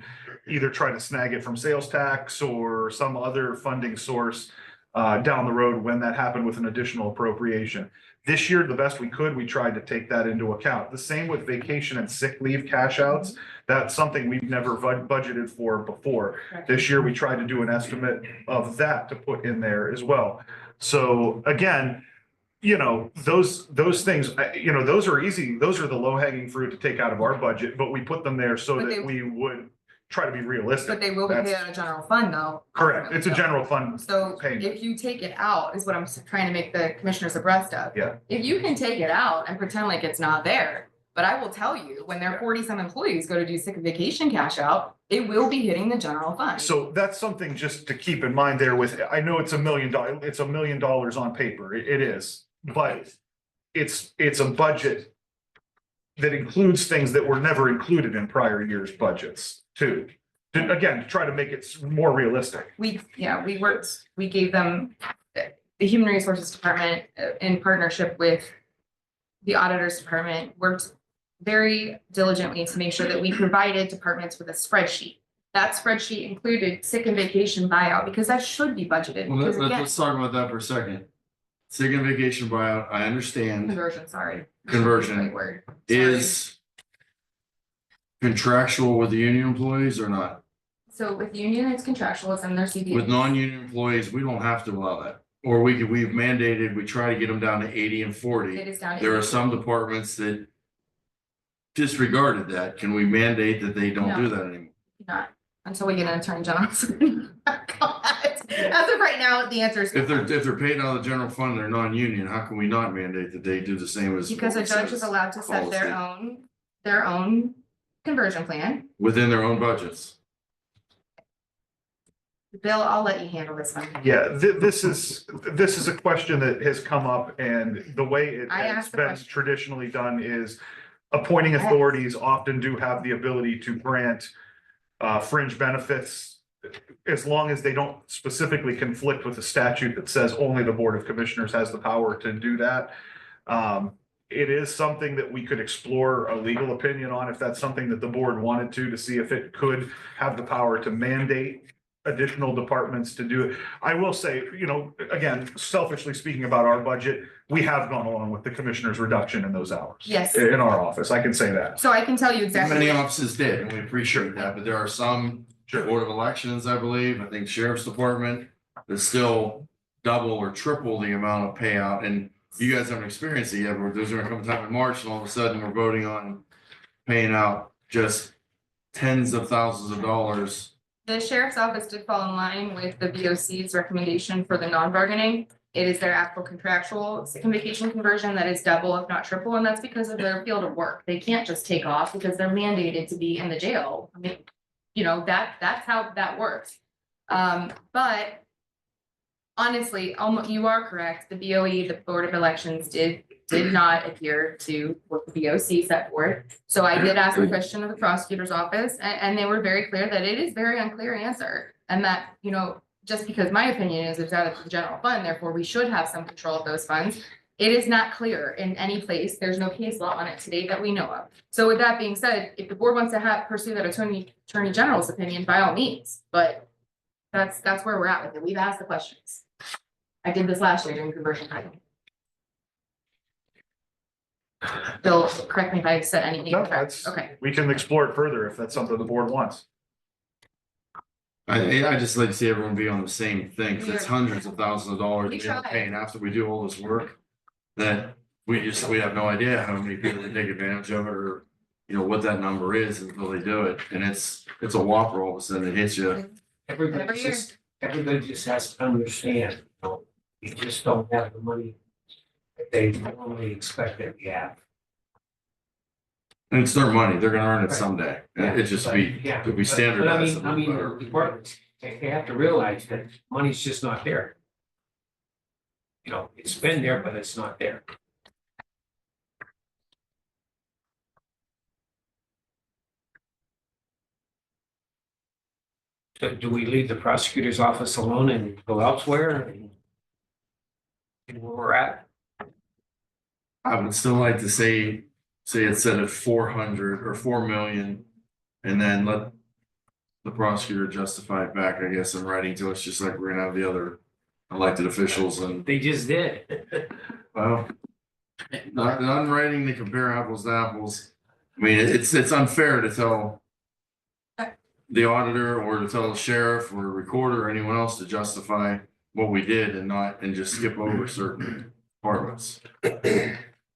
either try to snag it from sales tax or some other funding source down the road when that happened with an additional appropriation. This year, the best we could, we tried to take that into account. The same with vacation and sick leave cash outs. That's something we've never budgeted for before. This year, we tried to do an estimate of that to put in there as well. So again, those things, those are easy. Those are the low hanging fruit to take out of our budget, but we put them there so But that we would try to be realistic. But they will be paid out of general fund though. Correct. It's a general fund. So payment. if you take it out, is what I'm trying to make the commissioners abreast of. Yeah. If you can take it out and pretend like it's not there, but I will tell you, when their 40-some employees go to do sick and vacation cash out, it will be hitting the general fund. So that's something just to keep in mind there with, I know it's $1 million, it's $1 million on paper, it is, but it's a budget that includes things that were never included in prior years' budgets too. Again, to try to make it more realistic. We gave them, the Human Resources Department, in partnership with the Auditor's Department, worked very diligently to make sure that we provided departments with a spreadsheet. That spreadsheet included sick and vacation buyout, because that should be budgeted. Well, Because again, let's talk about that for a second. Sick and vacation buyout, I understand, conversion, sorry. conversion Right word. Sorry. is contractual with the union employees or not? So with union, it's contractual, it's in their CBA. With non-union employees, we don't have to allow that. Or we've mandated, we try to get them down to 80 and 40. It is down to There are 80. some departments that disregarded that. Can we mandate that they don't do that anymore? Not until we get an attorney general. As of right now, the answer is. If they're paid out of the general fund, they're non-union, how can we not mandate that they do the same as? Because a what we judge said is allowed to set their own conversion plan. within their own budgets? Bill, I'll let you handle this one. Yeah, this is a question that has come up, and the way it I has asked the been question. traditionally done is appointing authorities often do have the ability to grant fringe benefits as long as they don't specifically conflict with the statute that says only the Board of Commissioners has the power to do that. It is something that we could explore a legal opinion on if that's something that the board wanted to see if it could have the power to mandate additional departments to do it. I will say, again, selfishly speaking about our budget, we have gone along with the commissioner's reduction in those hours. Yes. In our office, I can say that. So I can tell you exactly. Many offices did, and we appreciate that, but there are some Board of Elections, I believe, I think Sheriff's Department, that still double or triple the amount of payout, and you guys haven't experienced it yet, but there's gonna come a time in March, and all of a sudden, we're voting on paying out just tens of thousands of dollars. The sheriff's office did fall in line with the VOC's recommendation for the non-bargaining. It is their actual contractual sick and vacation conversion that is double, if not triple, and that's because of their field of work. They can't just take off because they're mandated to be in the jail. I mean, that's how that works. But honestly, you are correct. The BOE, the Board of Elections, did not adhere to what the VOC set forth. So I did ask a question of the prosecutor's office, and they were very clear that it is very unclear answer. And that, just because my opinion is it's out of the general fund, therefore we should have some control of those funds. It is not clear in any place. There's no case law on it today that we know of. So with that being said, if the board wants to pursue that attorney general's opinion, by all means, but that's where we're at with it. We've asked the questions. I did this last year during conversion time. Bill, correct me if I said anything. No, incorrect. Okay. we can explore it further if that's something the board wants. I just like to see everyone be on the same thing, 'cause it's hundreds of thousands of dollars We we end up tried. paying after we do all this work. That we have no idea how many people would take advantage of it, or, what that number is until they do it, and it's a whopper, all of a sudden it hits you. Everybody Every year. just has to understand, you just don't have the money that they normally expect that we have. And it's their money, they're gonna earn it Right. someday, Yeah, it just but- be, yeah, to be but standardized. I mean, the departments, they have to realize that money's just not there. It's been there, but it's not there. So do we leave the prosecutor's office alone and go elsewhere and where we're at? I would still like to say it's set at 400 or 4 million, and then let the prosecutor justify it back, I guess, in writing to us, just like we're gonna have the other elected officials, and, They just did. well, not in writing, they compare apples to apples. I mean, it's unfair to tell the auditor or to tell the sheriff or recorder or anyone else to justify what we did and just skip over certain departments.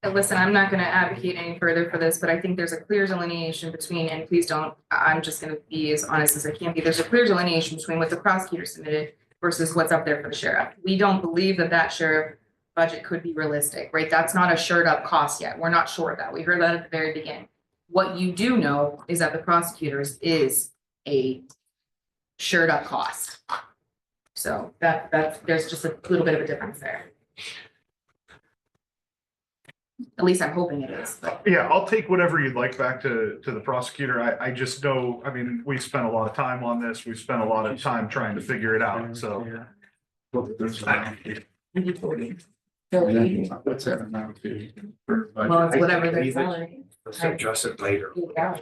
Listen, I'm not gonna advocate any further for this, but I think there's a clear delineation between, and please don't, I'm just gonna be as honest as I can be. There's a clear delineation between what the prosecutor submitted versus what's up there for the sheriff. We don't believe that sheriff budget could be realistic, right? That's not a shored up cost yet. We're not sure of that. We heard that at the very beginning. What you do know is that the prosecutors is a shored up cost. So there's just a little bit of a difference there. At least I'm hoping it is, but Yeah, I'll take whatever you'd like back to the prosecutor. I just know, I mean, we spent a lot of time on this. We spent a lot of time trying to figure it out, so. What's that amount to? for budget? well, it's whatever I their think salary. Let's address it later, Yeah.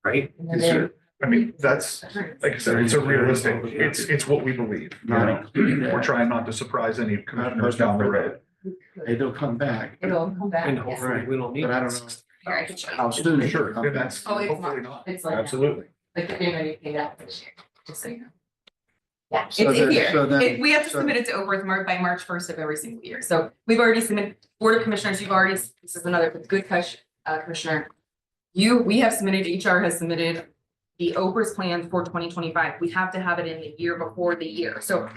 right? And then Is there- I mean, that's, like I said, it's a realistic, it's what we believe. You know? We're trying not to surprise any commissioners down the road. Hey, they'll come back, It'll come back. And yes. hopefully we don't need. but I don't know Here, I can show you. how soon. Sure. And that's Oh, it's hopefully not, not. it's like, Absolutely. like they're getting ready to pay that this year, just so you know. Yeah, it's So in then- here. so then- We have to so- submit it to Oprah by March first of every single year. So we've already submitted, Board of Commissioners, you've already, this is another good commissioner. We have submitted, HR has submitted the Oprah's plan for 2025. We have to have it in the year before the year. So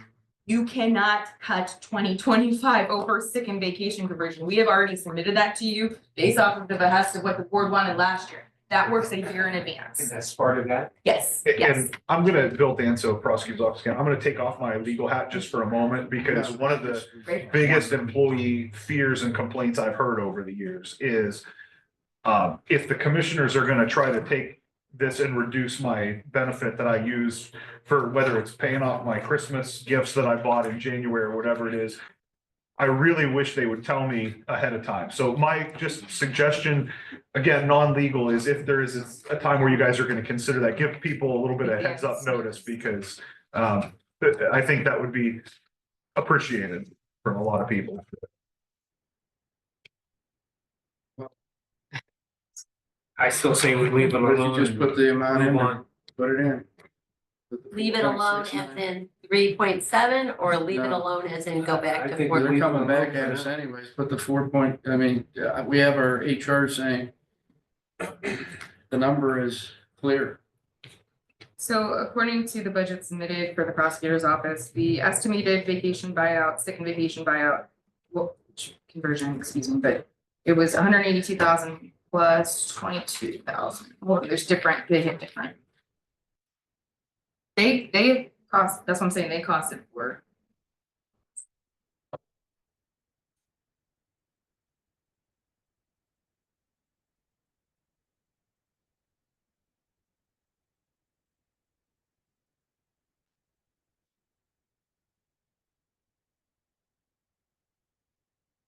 you cannot cut 2025 over sick and vacation conversion. We have already submitted that to you based off of the behest of what the board wanted last year. That works a year in And advance. that's part of that. Yes, yes. And I'm gonna, Bill Danso, prosecutor's office again, I'm gonna take off my legal hat just for a moment, because one of the biggest employee fears and complaints I've heard over the years is if the commissioners are gonna try to take this and reduce my benefit that I use for whether it's paying off my Christmas gifts that I bought in January or whatever it is, I really wish they would tell me ahead of time. So my just suggestion, again, non-legal, is if there is a time where you guys are gonna consider that, give people a little bit of heads up notice, because I think that would be appreciated from a lot of people. I still say we leave it Why don't alone. you just put the amount in, Move there, on. put it in. Put the Leave it alone 4.69. as in 3.7, or leave it No. alone as in go back I to think four? They're coming back at us anyways, put the 4 point, I mean, we have our HR saying the number is clear. So according to the budget submitted for the prosecutor's office, the estimated vacation buyout, sick and vacation buyout, well, conversion, excuse me, but it was 182,000 plus 22,000. Well, there's different, they hit different. They cost, that's what I'm saying, they costed for.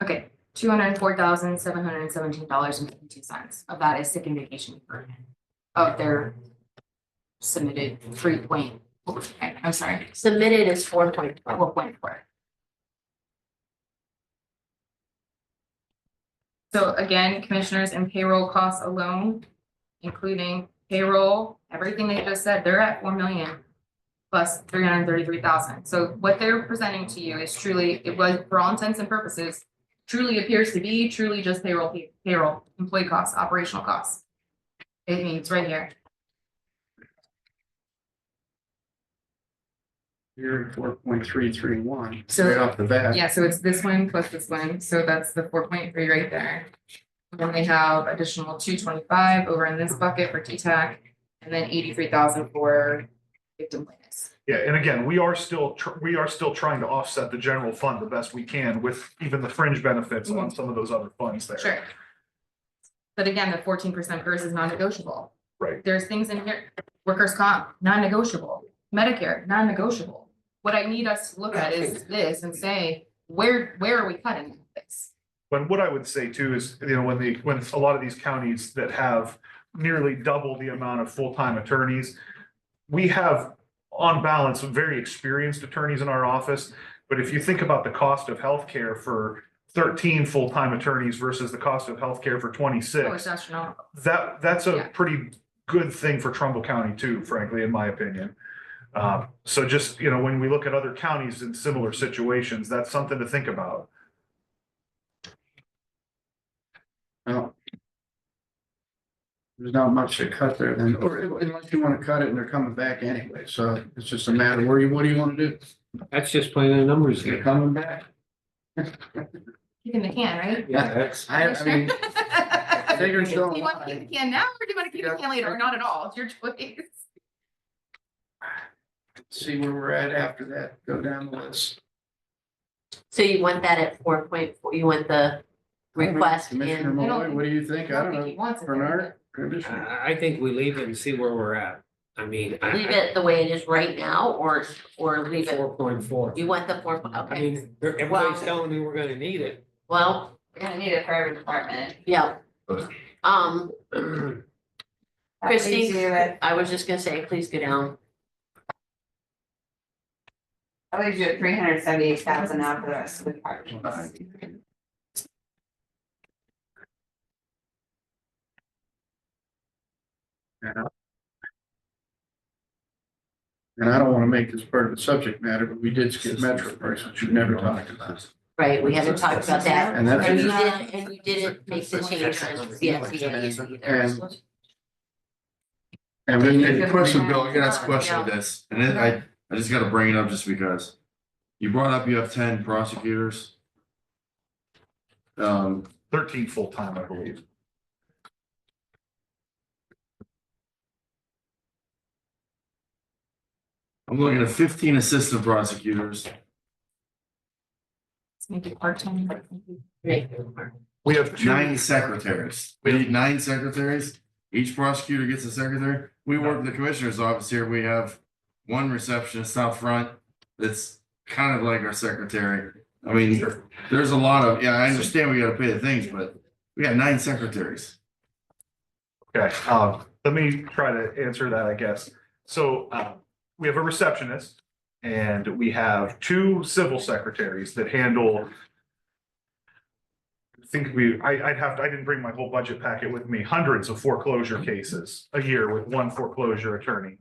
Okay, $204,717.52 of that is sick and vacation for of their submitted 3 point, I'm sorry, Submitted is 4.4. 4.4. So again, commissioners and payroll costs alone, including payroll, everything they just said, they're at 4 million plus 333,000. So what they're presenting to you is truly, it was for all intents and purposes, truly appears to be truly just payroll, employee costs, operational costs. It means right here. You're at 4.331, So- right off the bat. Yeah, so it's this one plus this one, so that's the 4.3 right there. Then they have additional 225 over in this bucket for T-TAC, and then 83,000 for victim witness. Yeah, and again, we are still trying to offset the general fund the best we can with even the fringe benefits on some of those other funds there. Sure. But again, the 14% PERS is non-negotiable. Right. There's things in here, workers' comp, non-negotiable, Medicare, non-negotiable. What I need us to look at is this and say, where are we cutting this? But what I would say too is, you know, when a lot of these counties that have nearly double the amount of full-time attorneys, we have on balance very experienced attorneys in our office. But if you think about the cost of healthcare for 13 full-time attorneys versus the cost of healthcare for Oh, it's 26, astronomical. that's a Yeah. pretty good thing for Trumbull County too, frankly, in my opinion. So just, you know, when we look at other counties in similar situations, that's something to think about. Well, there's not much to cut there then, or unless you want to cut it and they're coming back anyway, so it's just a matter, what do you want to do? That's just playing the numbers They're game. coming back. Kicking the can, right? Yeah, that's, I mean, figures Do don't you want to kick lie. the can now, or do you want to kick the can later, or not at all? It's your choice. See where we're at after that, go down the list. So you want that at 4.4, you want the request Commissioner in, Malloy, what do you think? I don't think he know. wants it there, Bernard? Commissioner? I think we leave it and see where we're at. I mean. leave it the way it is right now, or leave it, 4.4. you want the four, I okay, mean, everybody's telling me we're gonna need it. well, We're gonna need it for every department. yeah. Um, That Christie? leaves you with, I was just gonna say, please go down. that leaves you at 378,000 now for the rest of the departments. And I don't want to make this part of the subject matter, but we did skip metro price, which we never talked about. Right, we haven't talked about that, And that's- and you didn't make the change on CSEA either. And we Hey, need, question, Bill, I gotta ask a question with this, and then I just gotta bring it up just because. You brought up you have 10 prosecutors. 13 full-time, I believe. I'm looking at 15 assistant prosecutors. Maybe part-time. We have two. 9 secretaries. We need 9 secretaries. Each prosecutor gets a secretary. We work in the commissioner's office here. We have one receptionist out front. That's kind of like our secretary. I mean, there's a lot of, yeah, I understand we gotta pay the things, but we got 9 secretaries. Okay, let me try to answer that, I guess. So, we have a receptionist and we have 2 civil secretaries that handle. I think I didn't bring my whole budget packet with me, hundreds of foreclosure cases a year with one foreclosure attorney.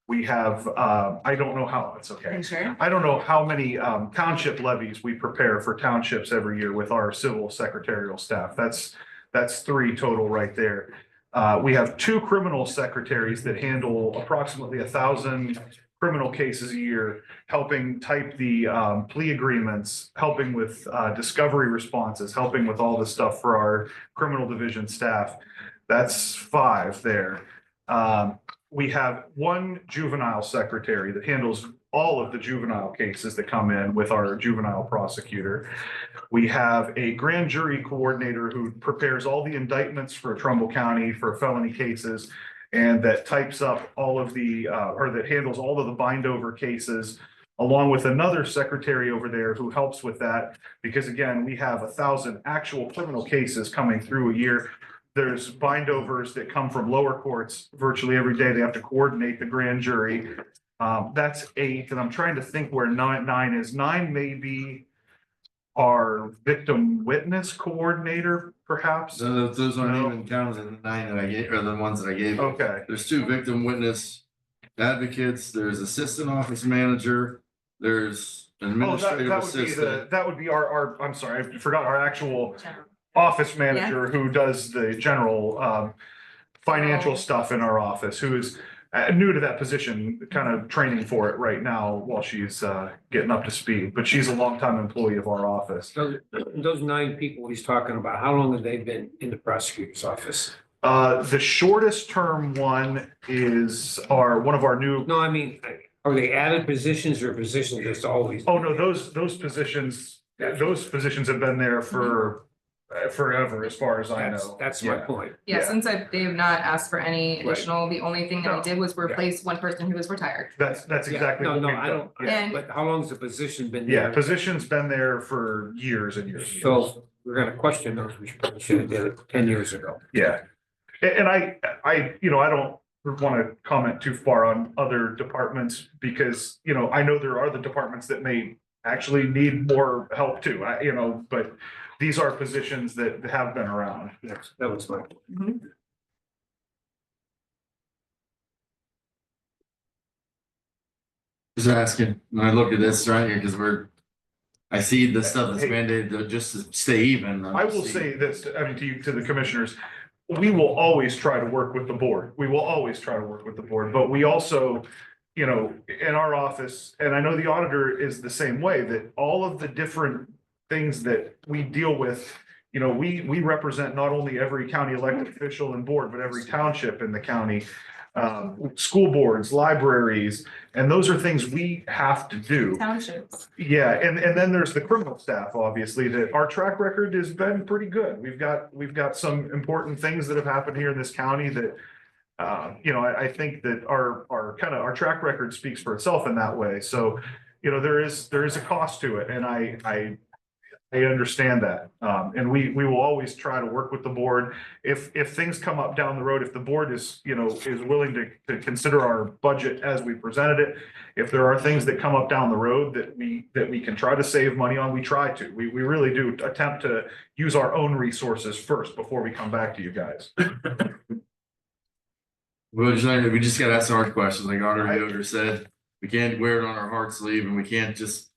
We have, I don't know how, it's okay. Sure. I don't know how many township levies we prepare for townships every year with our civil secretarial staff. That's 3 total right there. We have 2 criminal secretaries that handle approximately 1,000 criminal cases a year, helping type the plea agreements, helping with discovery responses, helping with all the stuff for our criminal division staff. That's 5 there. We have 1 juvenile secretary that handles all of the juvenile cases that come in with our juvenile prosecutor. We have a grand jury coordinator who prepares all the indictments for Trumbull County for felony cases and that types up all of the, or that handles all of the bind over cases, along with another secretary over there who helps with that. Because again, we have 1,000 actual criminal cases coming through a year. There's bindovers that come from lower courts virtually every day. They have to coordinate the grand jury. That's 8, and I'm trying to think where 9 is. 9 may be our victim witness coordinator, perhaps. Those aren't No. even counted in the 9 that I gave, or the ones that I gave. Okay, There's 2 victim witness advocates, there's assistant office manager, there's oh, administrative that would be assistant. that would be our, I'm sorry, I forgot our actual office manager who does the general financial stuff in our office, who is new to that position, kind of training for it right now while she's getting up to speed, but she's a longtime employee of our office. Those 9 people he's talking about, how long have they been in the prosecutor's office? The shortest term one is one of our new, No, I mean, are they added positions or positions that's always? oh no, those positions have been there for forever, as far as I know. That's my Yeah. point. Yeah, Yeah. since they have not asked for any Right. additional, the only thing that No. we did was replace one person who was retired. That's Yeah, exactly no, what no, we've I done. don't, Yeah. And but how long's the position been Yeah, there? position's been there for years and years. and years. So if we're gonna question those, we should have did it 10 years ago. Yeah. And I don't want to comment too far on other departments because, I know there are other departments that may actually need more help too, but these are positions that have been around. That was my. Just asking, when I look at this right here, because I see the stuff that's mandated just to stay even. I will say this, to the commissioners, we will always try to work with the board. We will always try to work with the board, but we also, in our office, and I know the auditor is the same way, that all of the different things that we deal with, we represent not only every county elected official and board, but every township in the county. school boards, libraries, and those are things we have to do. Townships. Yeah, and then there's the criminal staff, obviously, that our track record has been pretty good. We've got some important things that have happened here in this county that I think that our track record speaks for itself in that way. So, there is a cost to it, and I understand that. And we will always try to work with the board. If things come up down the road, if the board is willing to consider our budget as we presented it, if there are things that come up down the road that we can try to save money on, we try to. We really do attempt to use our own resources first before we come back to you guys. We just gotta ask the hard questions, like Auditor Yoder said, we can't wear it on our heart sleeve, and we can't just,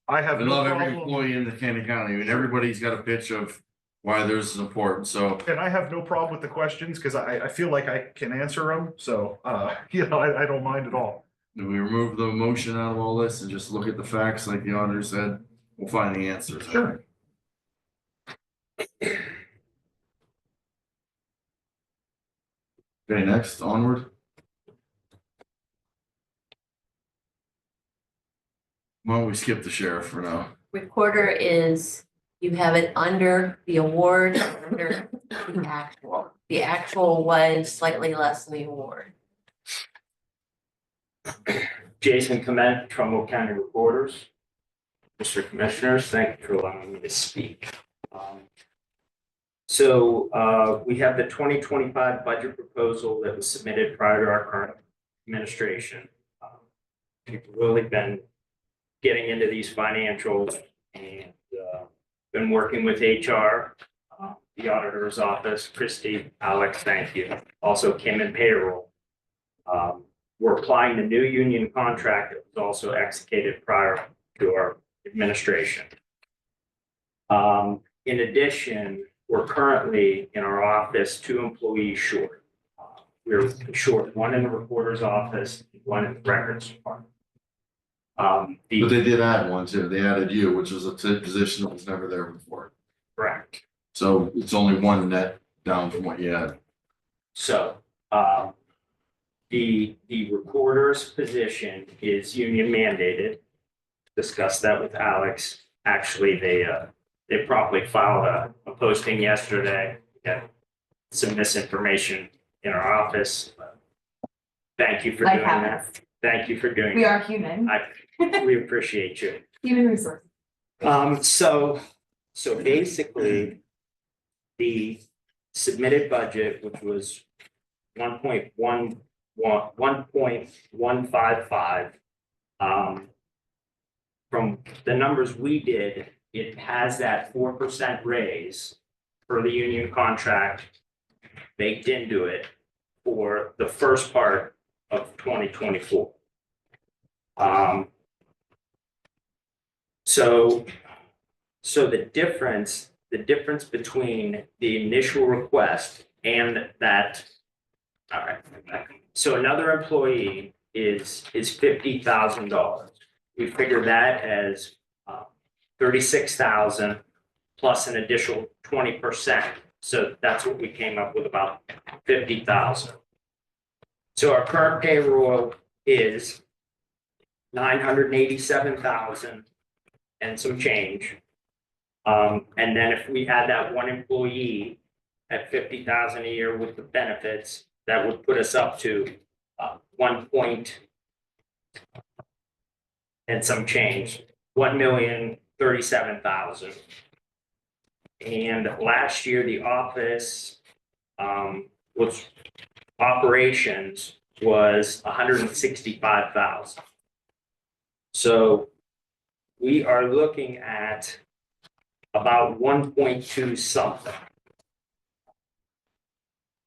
I have I no love every problem. employee in the Canyon County, and everybody's got a pitch of why this is important, so. And I have no problem with the questions because I feel like I can answer them. So, I don't mind at all. If we remove the emotion out of all this and just look at the facts, like the auditor said, we'll find the answers. Sure. Okay, next, onward. Why don't we skip the sheriff for now? Recorder is, you have it under the award, under the actual. The actual was slightly less than the award. Jason Clement, Trumbull County Reporters. Mr. Commissioners, thank you for allowing me to speak. We have the 2025 budget proposal that was submitted prior to our current administration. We've really been getting into these financials and been working with HR, the auditor's office, Christy, Alex, thank you. Also Kim and payroll. We're applying the new union contract that was also executed prior to our administration. In addition, we're currently in our office 2 employees short. We're short 1 in the recorder's office, 1 in the records department. But they did add one too. They added you, which was a position that was never there before. Correct. So it's only 1 net down from what you had. So, the recorder's position is union mandated. Discussed that with Alex. Actually, they promptly filed a posting yesterday. Got some misinformation in our office. Thank you for Life doing that. happens. Thank you for doing We that. are human. We appreciate you. Human resources. So basically, the submitted budget, which was 1.155. From the numbers we did, it has that 4% raise for the union contract baked into it for the first part of 2024. So the difference between the initial request and that, all right. So another employee is $50,000. We figure that as 36,000 plus an additional 20%. So that's what we came up with, about 50,000. So our current payroll is 987,000 and some change. And then if we add that 1 employee at 50,000 a year with the benefits, that would put us up to 1 point and some change, 1,037,000. And last year, the office was operations was 165,000. So we are looking at about 1.2 something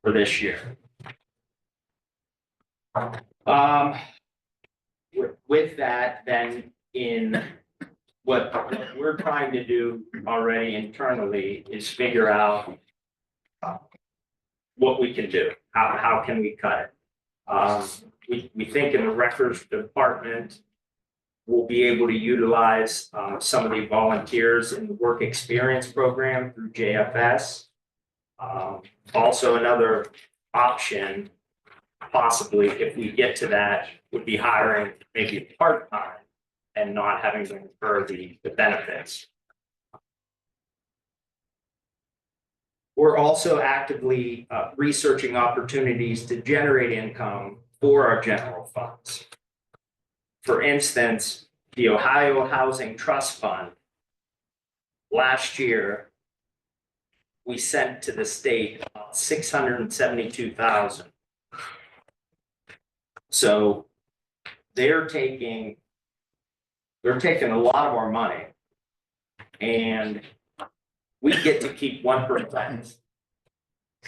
for this year. With that, then in what we're trying to do already internally is figure out what we can do. How can we cut it? We think in the records department, we'll be able to utilize some of the volunteers in the work experience program through JFS. Also, another option possibly, if we get to that, would be hiring maybe part-time and not having to incur the benefits. We're also actively researching opportunities to generate income for our general funds. For instance, the Ohio Housing Trust Fund, last year, we sent to the state about $672,000. So they're taking a lot of our money, and we get to keep 1%.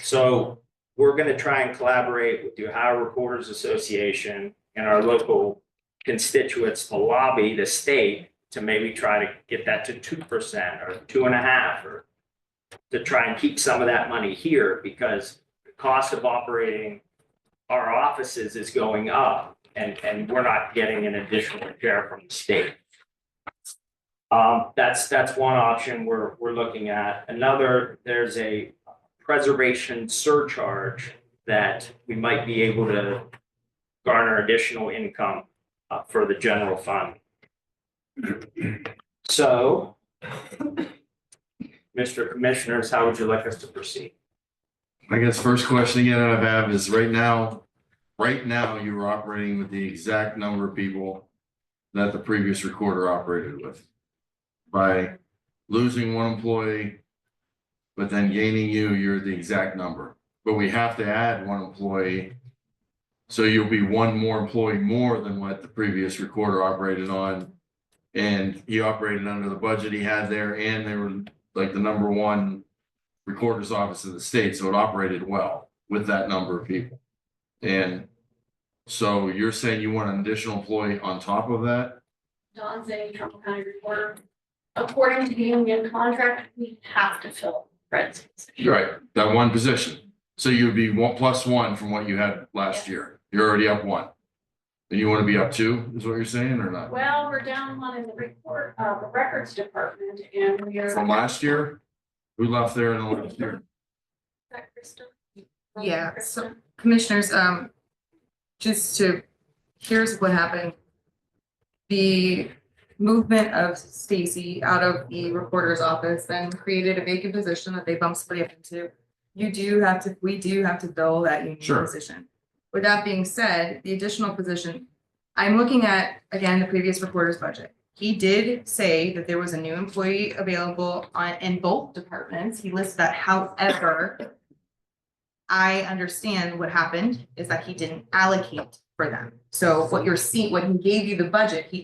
So we're going to try and collaborate with the Ohio Reporters Association and our local constituents to lobby the state to maybe try to get that to 2% or 2.5%, or to try and keep some of that money here, because the cost of operating our offices is going up, and we're not getting an additional share from the state. That's one option we're looking at. Another, there's a preservation surcharge that we might be able to garner additional income for the general fund. So, Mr. Commissioners, how would you like us to proceed? I guess first question again I have is right now you were operating with the exact number of people that the previous recorder operated with. By losing one employee, but then gaining you're the exact number. But we have to add one employee. So you'll be one more employee more than what the previous recorder operated on. And he operated under the budget he had there, and they were like the #1 recorder's office in the state. So it operated well with that number of people. And so you're saying you want an additional employee on top of that? Don Zay, Trumbull County Recorder. According to the union contract, we have to fill Fred's position. Right, that one position. So you'd be 1+1 from what you had last year. You're already up 1. And you want to be up 2, is what you're saying, or not? Well, we're down one in the the records department, and we are. From last year? Who left there in the last year? Is that Krista? Yeah, so commissioners, here's what happened. The movement of Stacy out of the recorder's office then created a vacant position that they bumped somebody up into. We do have to fill that union Sure. position. With that being said, the additional position, I'm looking at, again, the previous recorder's budget. He did say that there was a new employee available in both departments. He listed that. However, I understand what happened is that he didn't allocate for them. So what you're seeing, when he gave you the budget, he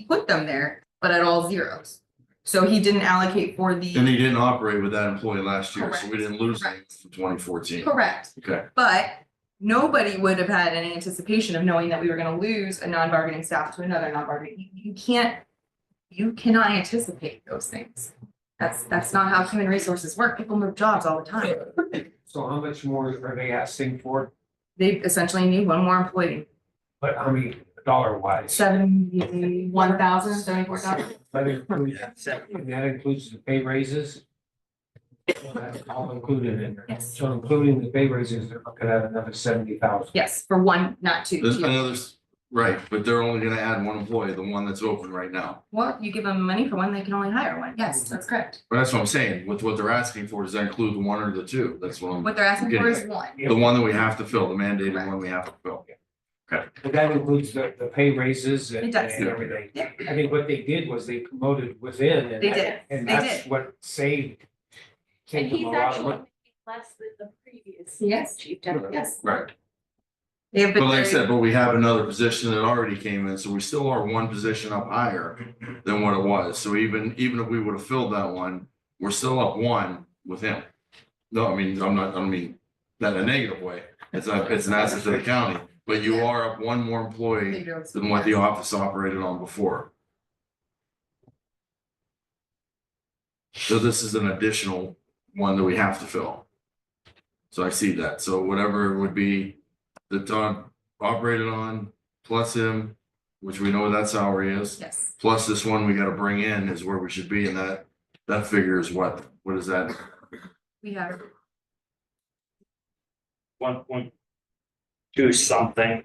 put them there, but at all zeros. So he didn't allocate for the. And he didn't operate with that employee last year, so we Correct. didn't lose him Correct. from 2014. Correct, Okay, but nobody would have had any anticipation of knowing that we were gonna lose a non-bargaining staff to another non-bargaining. You cannot anticipate those things. That's not how human resources work. People move jobs all the time. So how much more are they asking for? They essentially need one more employee. But I mean, dollar wise? 71,000, 74,000. That includes the pay raises? That's all included in there. Yes. So including the pay raises, they're looking at another 70,000. Yes, for one, not two. there's another, right, but they're only gonna add one employee, the one that's open right now. Well, you give them money for one, they can only hire one. Yes, that's correct. But that's what I'm saying, with what they're asking for, does that include the 1 or the 2? That's what I'm, What they're asking for is one. the one that we have to fill, the mandated one we have to fill. But that includes the pay raises and It does. and everything. Yeah. I think what they did was they promoted within and. They did. And They that's did. what saved. And saved them he's a lot of actually money. making less than the previous. Yes. Chief deputy. Yes. Right, They have but been like I very, said, but we have another position that already came in, so we still are one position up higher than what it was. So even if we would have filled that one, we're still up 1 with him. No, I mean, I don't mean that in a negative way. It's an asset to the county, but you are up 1 more employee than what the office operated on before. So this is an additional one that we have to fill. So I see that. So whatever it would be that Todd operated on, plus him, which we know what that salary is, yes, plus this one we gotta bring in is where we should be, and that figure is what is that? we have, do something.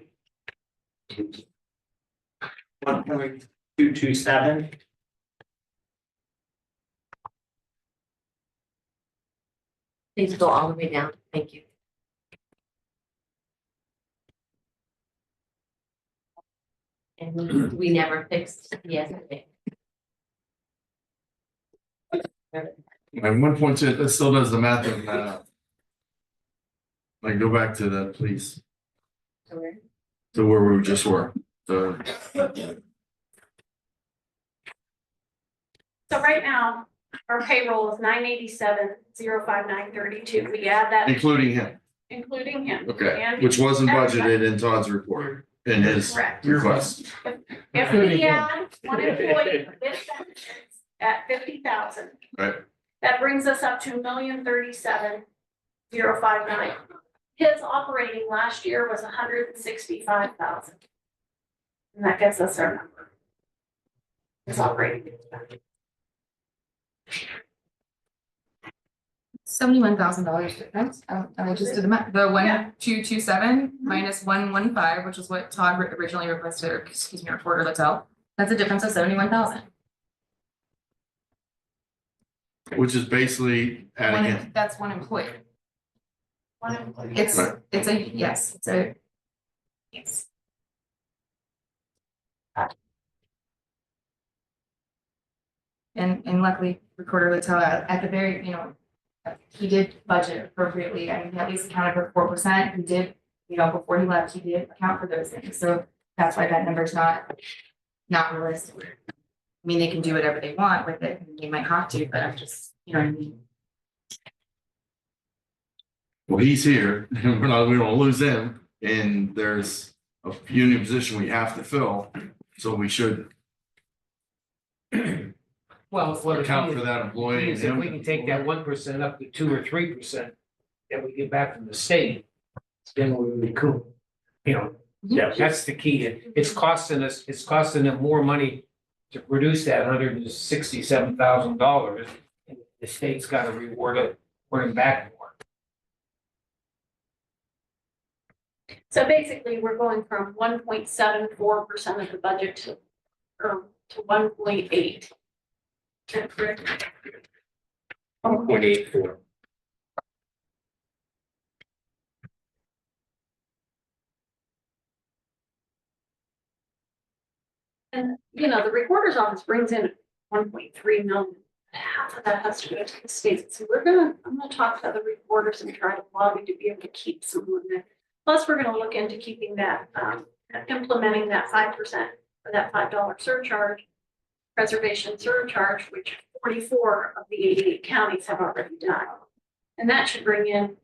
1.227. Please go all the way down. Thank you. And we never fixed the estimate. And 1.2, that still does the math of that. Like, go back to that, please, to where we just were, the, So right now, our payroll is 987,059.32. We add that, including him, including him. okay, And which wasn't budgeted in Todd's report, in his correct. request. If we add one employee with benefits at 50,000. Right. That brings us up to 1,037,059. His operating last year was 165,000. And that gets us our number. His operating expense. $71,000 difference. I just did the math. The Yeah. 1,227 minus 115, which is what Todd originally requested, or excuse me, Reporter Littell. That's a difference of 71,000. Which is basically adding in. That's one employee. One employee. It's Right. it's a yes. It's a yes. And luckily, Recorder Littell at the very, he did budget appropriately. I mean, he at least accounted for 4%. He did, before he left, he did account for those things. So that's why that number's not realistic. I mean, they can do whatever they want with it. They might have to, but I'm just, you know what I mean? Well, he's here, and we don't lose him, and there's a union position we have to fill, so we should Well, account for that employee. If we can take that 1% up to 2 or 3% that we get back from the state, then we recoup. Yeah. That's the key. It's costing them more money to produce that $167,000. The state's got to reward them back more. So basically, we're going from 1.74% of the budget to 1.8. 1.84. And, the recorder's office brings in 1.3 million. Half of that has to go to the state. So I'm gonna talk to other reporters and try to lobby to be able to keep someone there. Plus, we're gonna look into keeping that, implementing that 5% or that $5 surcharge, preservation surcharge, which 44 of the 88 counties have already done. And that should bring in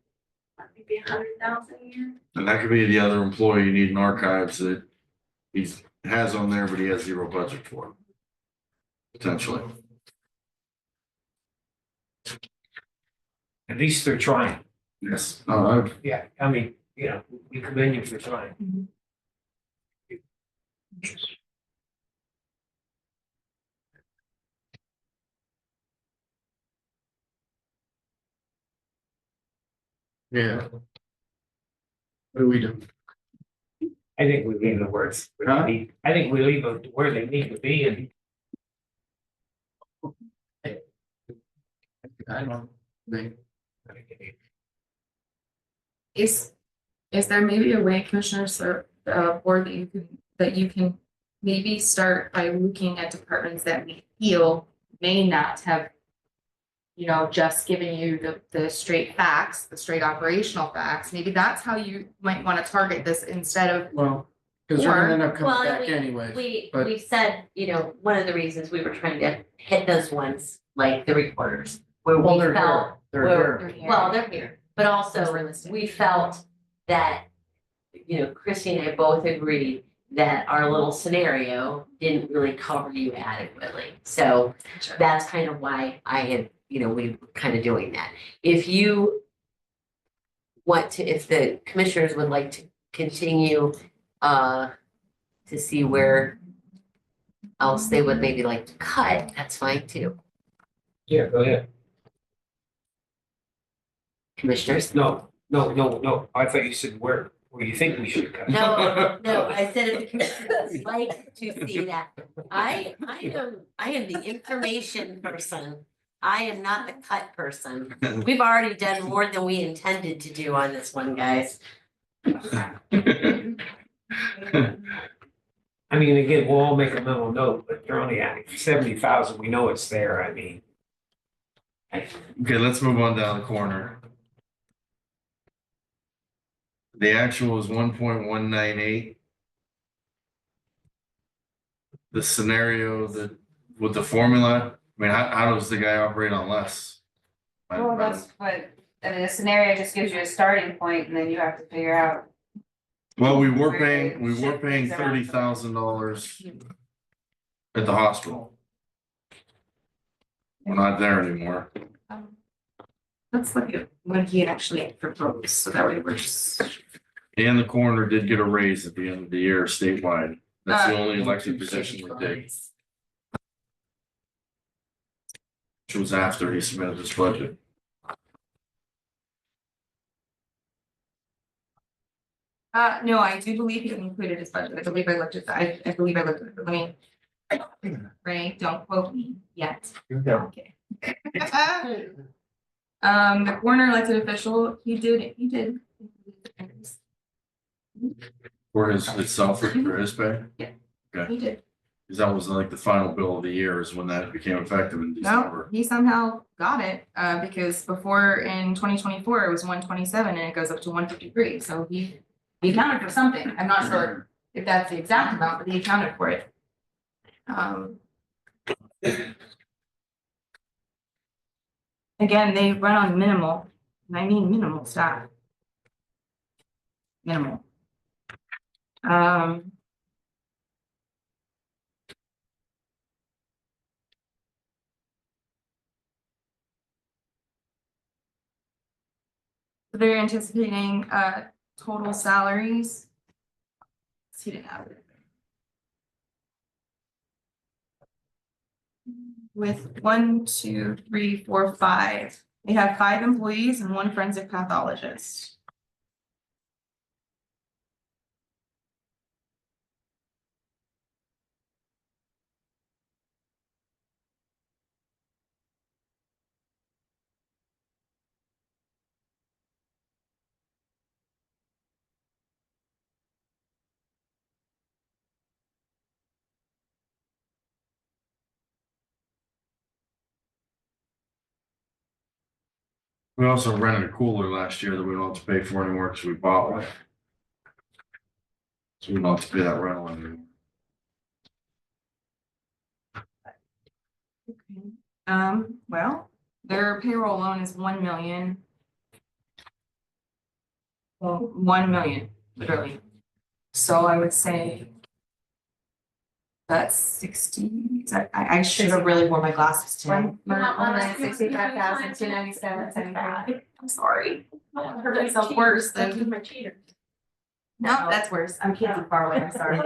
maybe 100,000 a year. And that could be the other employee you need in archives that has on there, but he has zero budget for. Potentially. At least they're trying. Yes. Yeah, I mean, we commend you for trying. Yeah. What do we do? I think we leave the words. Huh? I think we leave them where they need to be and I don't think. Is there maybe a way, commissioners or board, that you can maybe start by looking at departments that we feel may not have, just given you the straight facts, the straight operational facts. Maybe that's how you might want to target this instead of, Well, because they're gonna end up Well, coming back we- anyways. We said, one of the reasons we were trying to hit those ones, like the reporters, where Well, we they're felt. here. They're where- here. they're here. Well, they're here, but also That's realistic. we felt that, Christy and I both agreed that our little scenario didn't really cover you adequately. So that's kind of why I had, we were kind of doing that. If you want to, if the commissioners would like to continue to see where else they would maybe like to cut, that's fine too. yeah, go ahead. Commissioners? No. I thought you said where Or you think we should cut? No, no, I said if the commissioners would like to see that. I am the information person. I am not the cut person. We've already done more than we intended to do on this one, guys. I mean, again, we'll all make a mental note, but they're only at 70,000. We know it's there. I mean. Okay, let's move on down the corner. The actual is 1.198. The scenario that with the formula, I mean, how does the guy operate on less? Well, that's what, I mean, the scenario just gives you a starting point and then you have to figure out. Well, we were paying $30,000 at the hospital. We're not there anymore. Let's look at what he actually proposed, so that way we're just. And the coroner did get a raise at the end of the year statewide. That's the only elected position we did, which was after he submitted his budget. No, I do believe he included his budget. I believe I looked at that. I believe I looked at it. Let me. Ray, don't quote me yet. Okay. The coroner elected official, he did. For his itself, for his pay? Yeah. Okay, He did. because that was like the final bill of the year is when that became effective in No, December. he somehow got it, because before in 2024, it was 127 and it goes up to 153. So he accounted for something. I'm not sure if that's the exact amount, but he accounted for it. Again, they run on minimal, and I mean minimal staff. Minimal. They're anticipating total salaries. He didn't have it. With 1, 2, 3, 4, 5. They have 5 employees and 1 forensic pathologist. We also rented a cooler last year that we don't have to pay for anymore because we bought one. So we don't have to pay that rental anymore. Well, their payroll loan is 1 million. Well, 1 million, literally. So I would say. That's 60, I should have really worn my glasses today. 165,297.75. I'm sorry. I hurt myself worse than- my cheater. No, that's worse. I'm kidding far away, I'm sorry.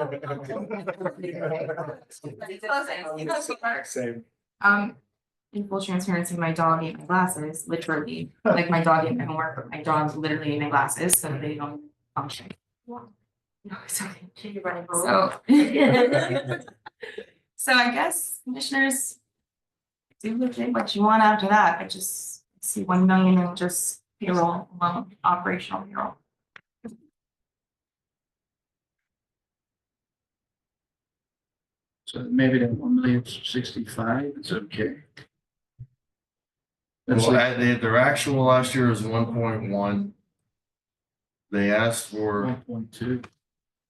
Same. In full transparency, my dog ate my glasses, literally, like my dog ate my homework, but my dog's literally ate my glasses, so they don't function. No, it's okay. Should you run home? So. So I guess commissioners. Do what you want after that, I just see 1 million in just payroll, operational payroll. So maybe that 1,065,000 is okay. That's Well, like their actual last year was 1.1. They asked for 1.2.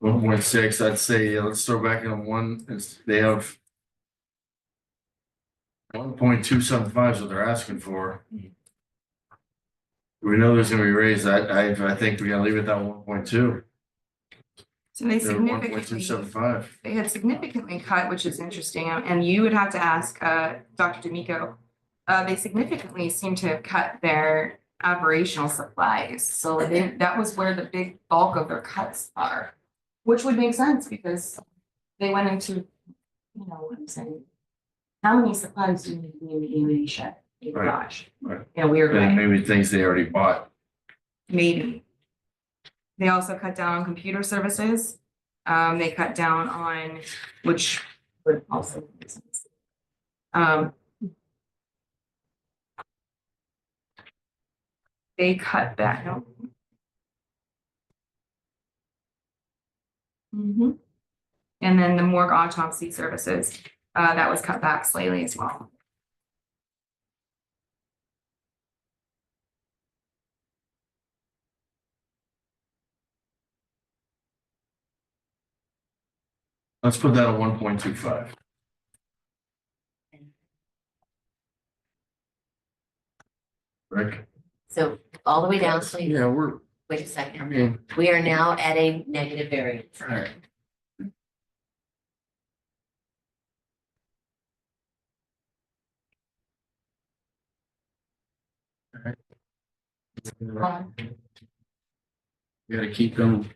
1.6. I'd say, let's throw back in one, they have 1.275 is what they're asking for. We know there's gonna be raised. I think we gotta leave it at 1.2. So they They're significantly, 1.275. they had significantly cut, which is interesting, and you would have to ask Dr. D'Amico. They significantly seem to have cut their operational supplies, so that was where the big bulk of their cuts are. Which would make sense because they went into, you know, what I'm saying. How many supplies do you need in the EMA shed? Oh Right, gosh, right. in a weird And way, maybe things they already bought. maybe. They also cut down on computer services. They cut down on, which would also. They cut back, no. And then the morgue autopsy services, that was cut back slightly as well. Let's put that at 1.25. Rick? So all the way down, so Yeah, wait a I second, mean, we are now at a negative variance. all right. You gotta keep going.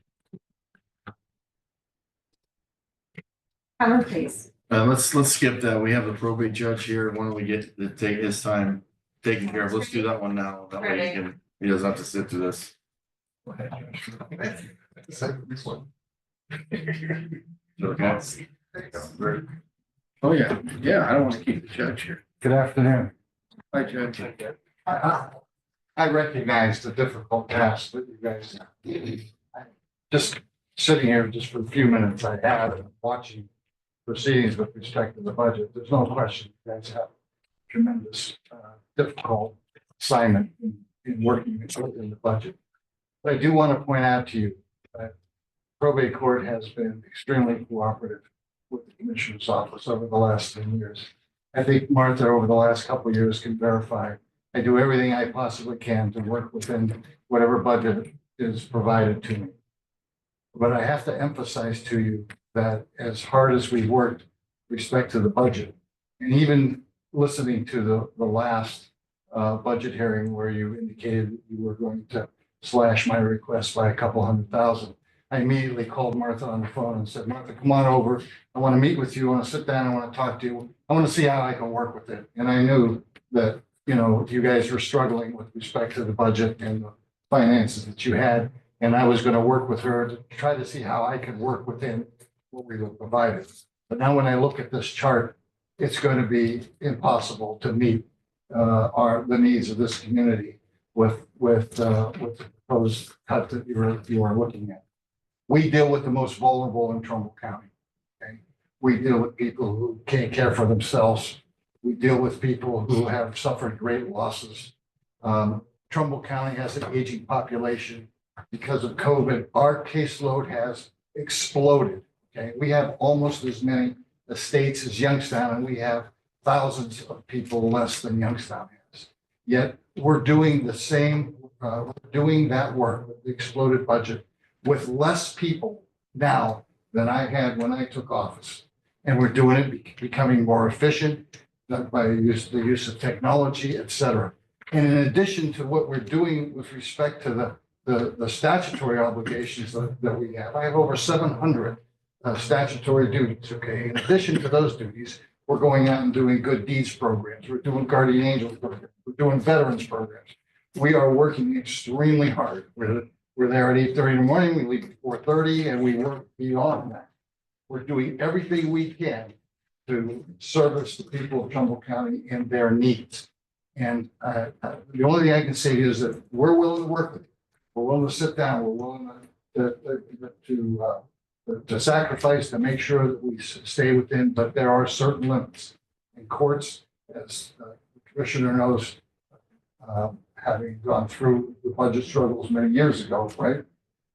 Please. Let's skip that. We have the probate judge here. Why don't we get to take his time taken care of? Let's do that one now. That way he doesn't have to sit through this. Okay. Oh, yeah, yeah, I don't wanna keep the judge here. Good afternoon. Hi, Judge. I recognize the difficult task that you guys have. Just sitting here just for a few minutes, I have and watching proceedings with respect to the budget. There's no question you guys have tremendous difficult assignment in working within the budget. But I do want to point out to you that probate court has been extremely cooperative with the commissioner's office over the last 10 years. I think Martha, over the last couple of years, can verify I do everything I possibly can to work within whatever budget is provided to me. But I have to emphasize to you that as hard as we worked with respect to the budget, and even listening to the last budget hearing where you indicated that you were going to slash my request by a couple $100,000, I immediately called Martha on the phone and said, Martha, come on over. I want to meet with you. I want to sit down. I want to talk to you. I want to see how I can work with it. And I knew that, you know, you guys were struggling with respect to the budget and the finances that you had. And I was going to work with her to try to see how I could work within what we were provided. But now when I look at this chart, it's going to be impossible to meet the needs of this community with the proposed cut that you are looking at. We deal with the most vulnerable in Trumbull County. Okay? We deal with people who can't care for themselves. We deal with people who have suffered great losses. Trumbull County has an aging population. Because of COVID, our caseload has exploded. Okay, we have almost as many estates as Youngstown, and we have thousands of people less than Youngstown has. Yet we're doing the same, doing that work with the exploded budget with less people now than I had when I took office. And we're doing it, becoming more efficient by the use of technology, et cetera. And in addition to what we're doing with respect to the statutory obligations that we have, I have over 700 statutory duties, okay? In addition to those duties, we're going out and doing good deeds programs. We're doing guardian angel programs. We're doing veterans programs. We are working extremely hard. We're there at 8:30 in the morning, we leave at 4:30, and we work beyond that. We're doing everything we can to service the people of Trumbull County and their needs. And the only thing I can say is that we're willing to work with you. We're willing to sit down. We're willing to sacrifice to make sure that we stay within, but there are certain limits. In courts, as the commissioner knows, having gone through the budget struggles many years ago, right?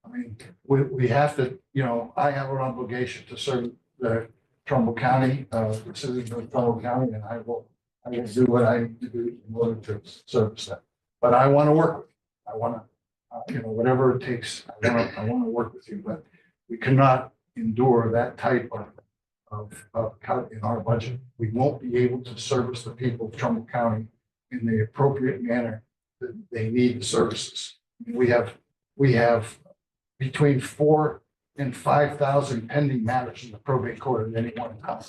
I mean, we have to, you know, I have an obligation to serve the Trumbull County, the citizens of Trumbull County, and I will do what I need to do in order to service that. But I want to work with you. I want to, you know, whatever it takes, I want to work with you, but we cannot endure that type of cut in our budget. We won't be able to service the people of Trumbull County in the appropriate manner that they need the services. We have between 4,000 and 5,000 pending matters in the probate court at any one time.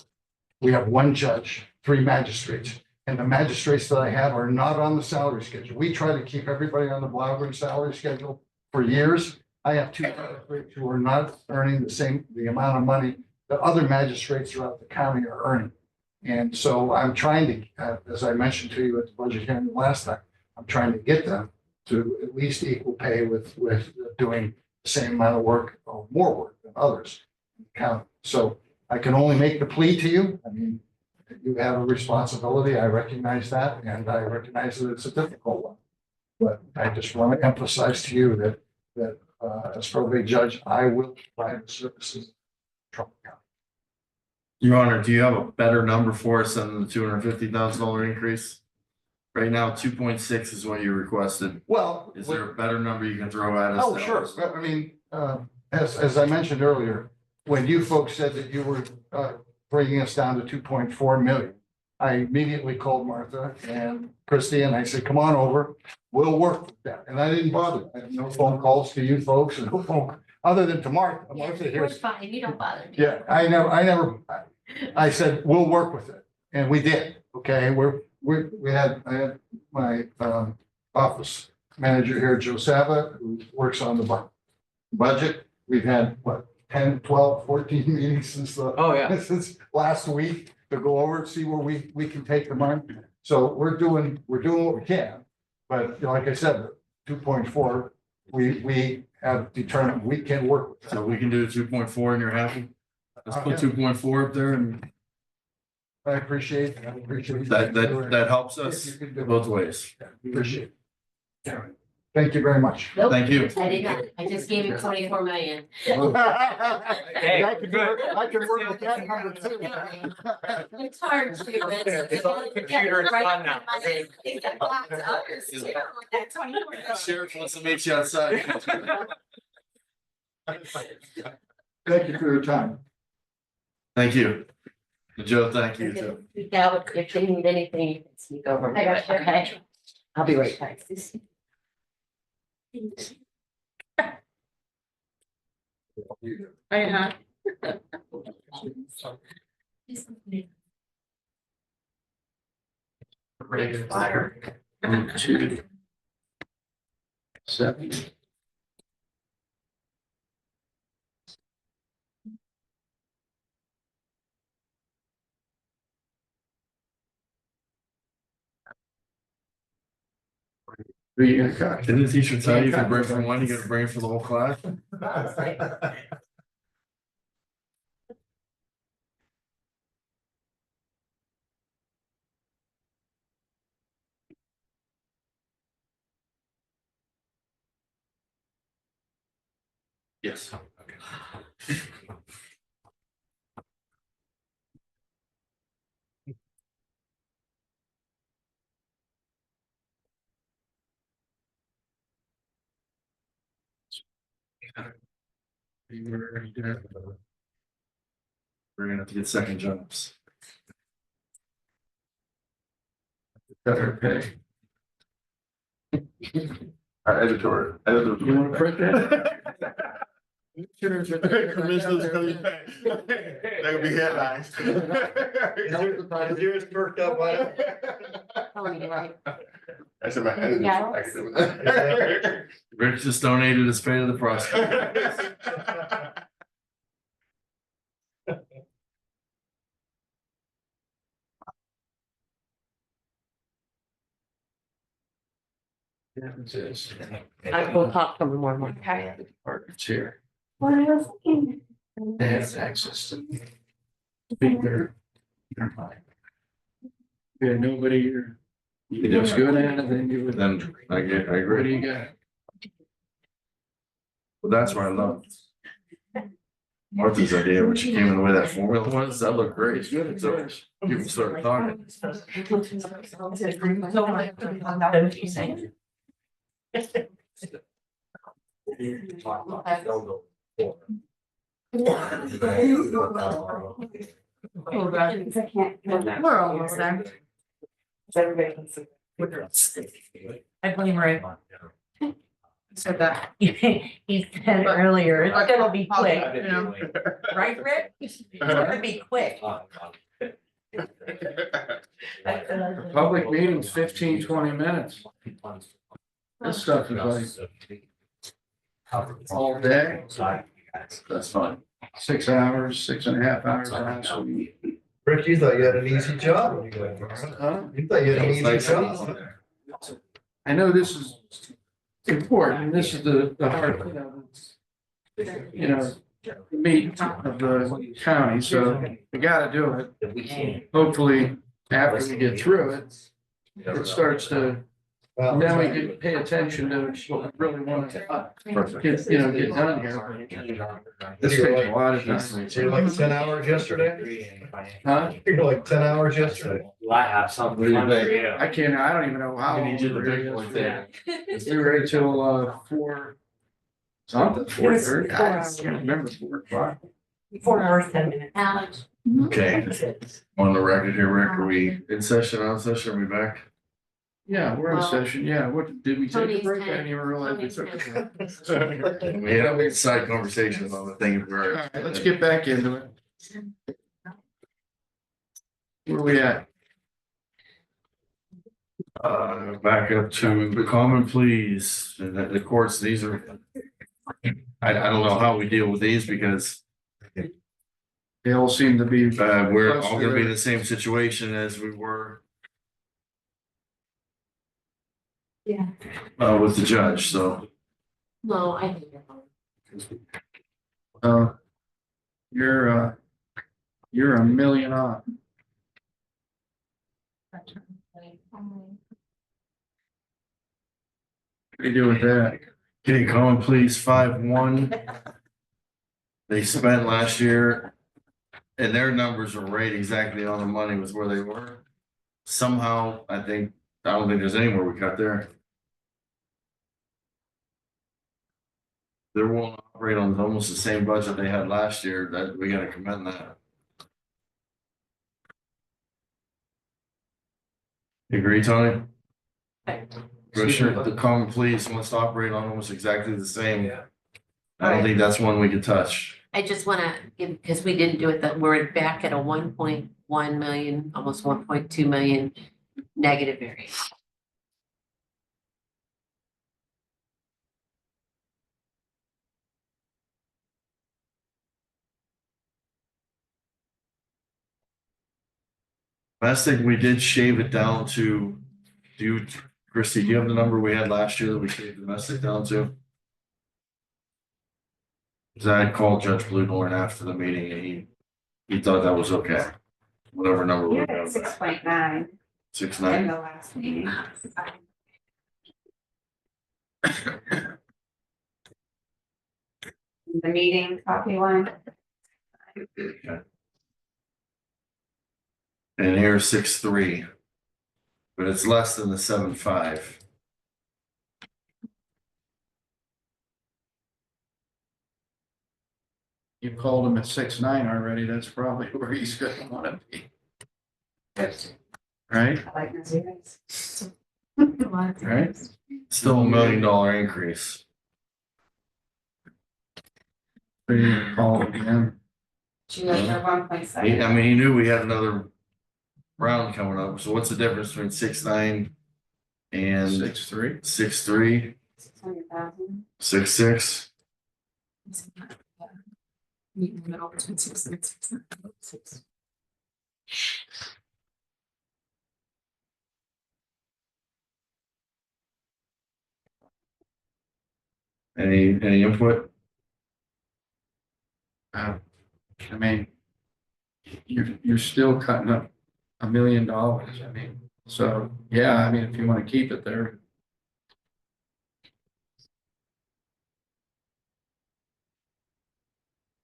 We have one judge, 3 magistrates, and the magistrates that I have are not on the salary schedule. We try to keep everybody on the Blaugreen salary schedule for years. I have two magistrates who are not earning the amount of money that other magistrates throughout the county are earning. And so I'm trying to, as I mentioned to you at the budget hearing last time, I'm trying to get them to at least equal pay with doing the same amount of work or more work than others in the county. So I can only make the plea to you. I mean, you have a responsibility. I recognize that, and I recognize that it's a difficult one. But I just want to emphasize to you that as probate judge, I will provide the services in Trumbull County. Your Honor, do you have a better number for us than the $250,000 increase? Right now, 2.6 is what you requested. Well. Is there a better number you can throw at us? Oh, sure. I mean, as I mentioned earlier, when you folks said that you were bringing us down to 2.4 million, I immediately called Martha and Christie and I said, come on over, we'll work with that. And I didn't bother. I had no phone calls to you folks and no phone, other than to Martha. Martha, You're here's. fine, you don't bother me. Yeah, I said, we'll work with it. And we did. Okay, I had my office manager here, Joe Sava, who works on the budget. We've had, what, 10, 12, 14 meetings since since last week to go over and see where we can take the money. So we're doing what we can. But you know, like I said, 2.4, we have determined we can work with that. So we can do 2.4 and you're happy? Let's put 2.4 up there and I appreciate it. I appreciate that helps us both ways. Appreciate it. Thank you very much. Nope, Thank you. I did not, I just gave you 24 million. I can work with that number too. It's hard to. It's on the computer, it's on now. Sheriff wants to meet you outside. Thank you for your time. Thank you. Joe, thank you too. Speak out, if you need anything, you can speak over me, I got you. okay? I'll be right back. Uh-huh. Fire. 2, 7. Didn't the teacher tell you if you bring for one, you gotta bring it for the whole class? Yes. Okay. We're gonna have to get second jobs. Better pay. Editor. You wanna print that? Commissioners gonna be paid. That could be headlines. Yours perked up, I said my editor. Yeah. I can do it. Rich just donated his pay to the prosecutor. Difference is. I will talk to them more. Okay. Departments here. What else? They have access to. Bigger. Yeah, nobody here. You just good at it, then you would. Then I What do agree. you got? Well, that's what I love. Martha's idea when she came in with that formula was, that looked great. It's good at So this. people started talking. We're almost there. I blame Ray. Said that. He said earlier, it's gonna be quick, You know, right, Rick? It's gonna be quick. Public meetings, 15, 20 minutes. This stuff is like. all day, That's fine. 6 hours, 6.5 hours last week. Rick, you thought you had an easy job when you got here. Huh? You thought you had an It's easy nice job. I know this is important, this is the heart, meat of the county, so we gotta do it. Hopefully, after we get through it, it starts to, then we can pay attention to what we really want to get done here. This takes a lot of time. So you're like 10 hours yesterday? Huh? You're like 10 hours yesterday? I have something. What do you think? I don't even know how. We need you long the we big were boys yesterday. there. We were until 4. Something, 4:30. I can't remember 4 o'clock. 4 hours, 10 minutes. Alex. Okay, on the record here, Rick, are we in session, on session, are we back? Yeah, we're in Well, session. Yeah, what, did we take a Tony's break? I ten- didn't even realize we Tony's took a break. We had a side conversations on the thing All where. right, let's get back into it. Where we at? Back up to the common pleas, and the courts, these are. I don't know how we deal with these because, They all seem to be. we're all gonna be in the same situation as we were. Yeah. With the judge, so. No, I think you're fine. You're a million off. What do you do with that? Okay, common pleas 5-1. They spent last year. And their numbers were right exactly on the money with where they were. Somehow, I don't think there's anywhere we cut there. They're willing to operate on almost the same budget they had last year, that we gotta commend that. You agree, Tony? Commissioner, the common pleas must operate on almost exactly the same. I don't think that's one we could touch. I just wanna give, because we didn't do it, that we're back at a 1.1 million, almost 1.2 million negative variance. Last thing, we did shave it down to, Christie, do you have the number we had last year that we shaved the domestic down to? Cause I called Judge Bluedorn after the meeting and he thought that was okay. Whatever number we You're have. at 6.9 in 6.9. the last meeting. The meeting copy line. And here's 6.3. But it's less than the 7.5. You called him at 6.9 already. That's probably where he's gonna wanna be. Right? I like the zeros. Right? Still $1 million increase. So you call him again. She was at 1.7. I mean, he knew we had another round coming up. So what's the difference between 6.9 and 6.3. 6.3, 600,000. 6.6? Meet in the middle between 6 and 6. Any input? I mean, you're still cutting up $1 million. I mean, so, yeah, I mean, if you want to keep it there.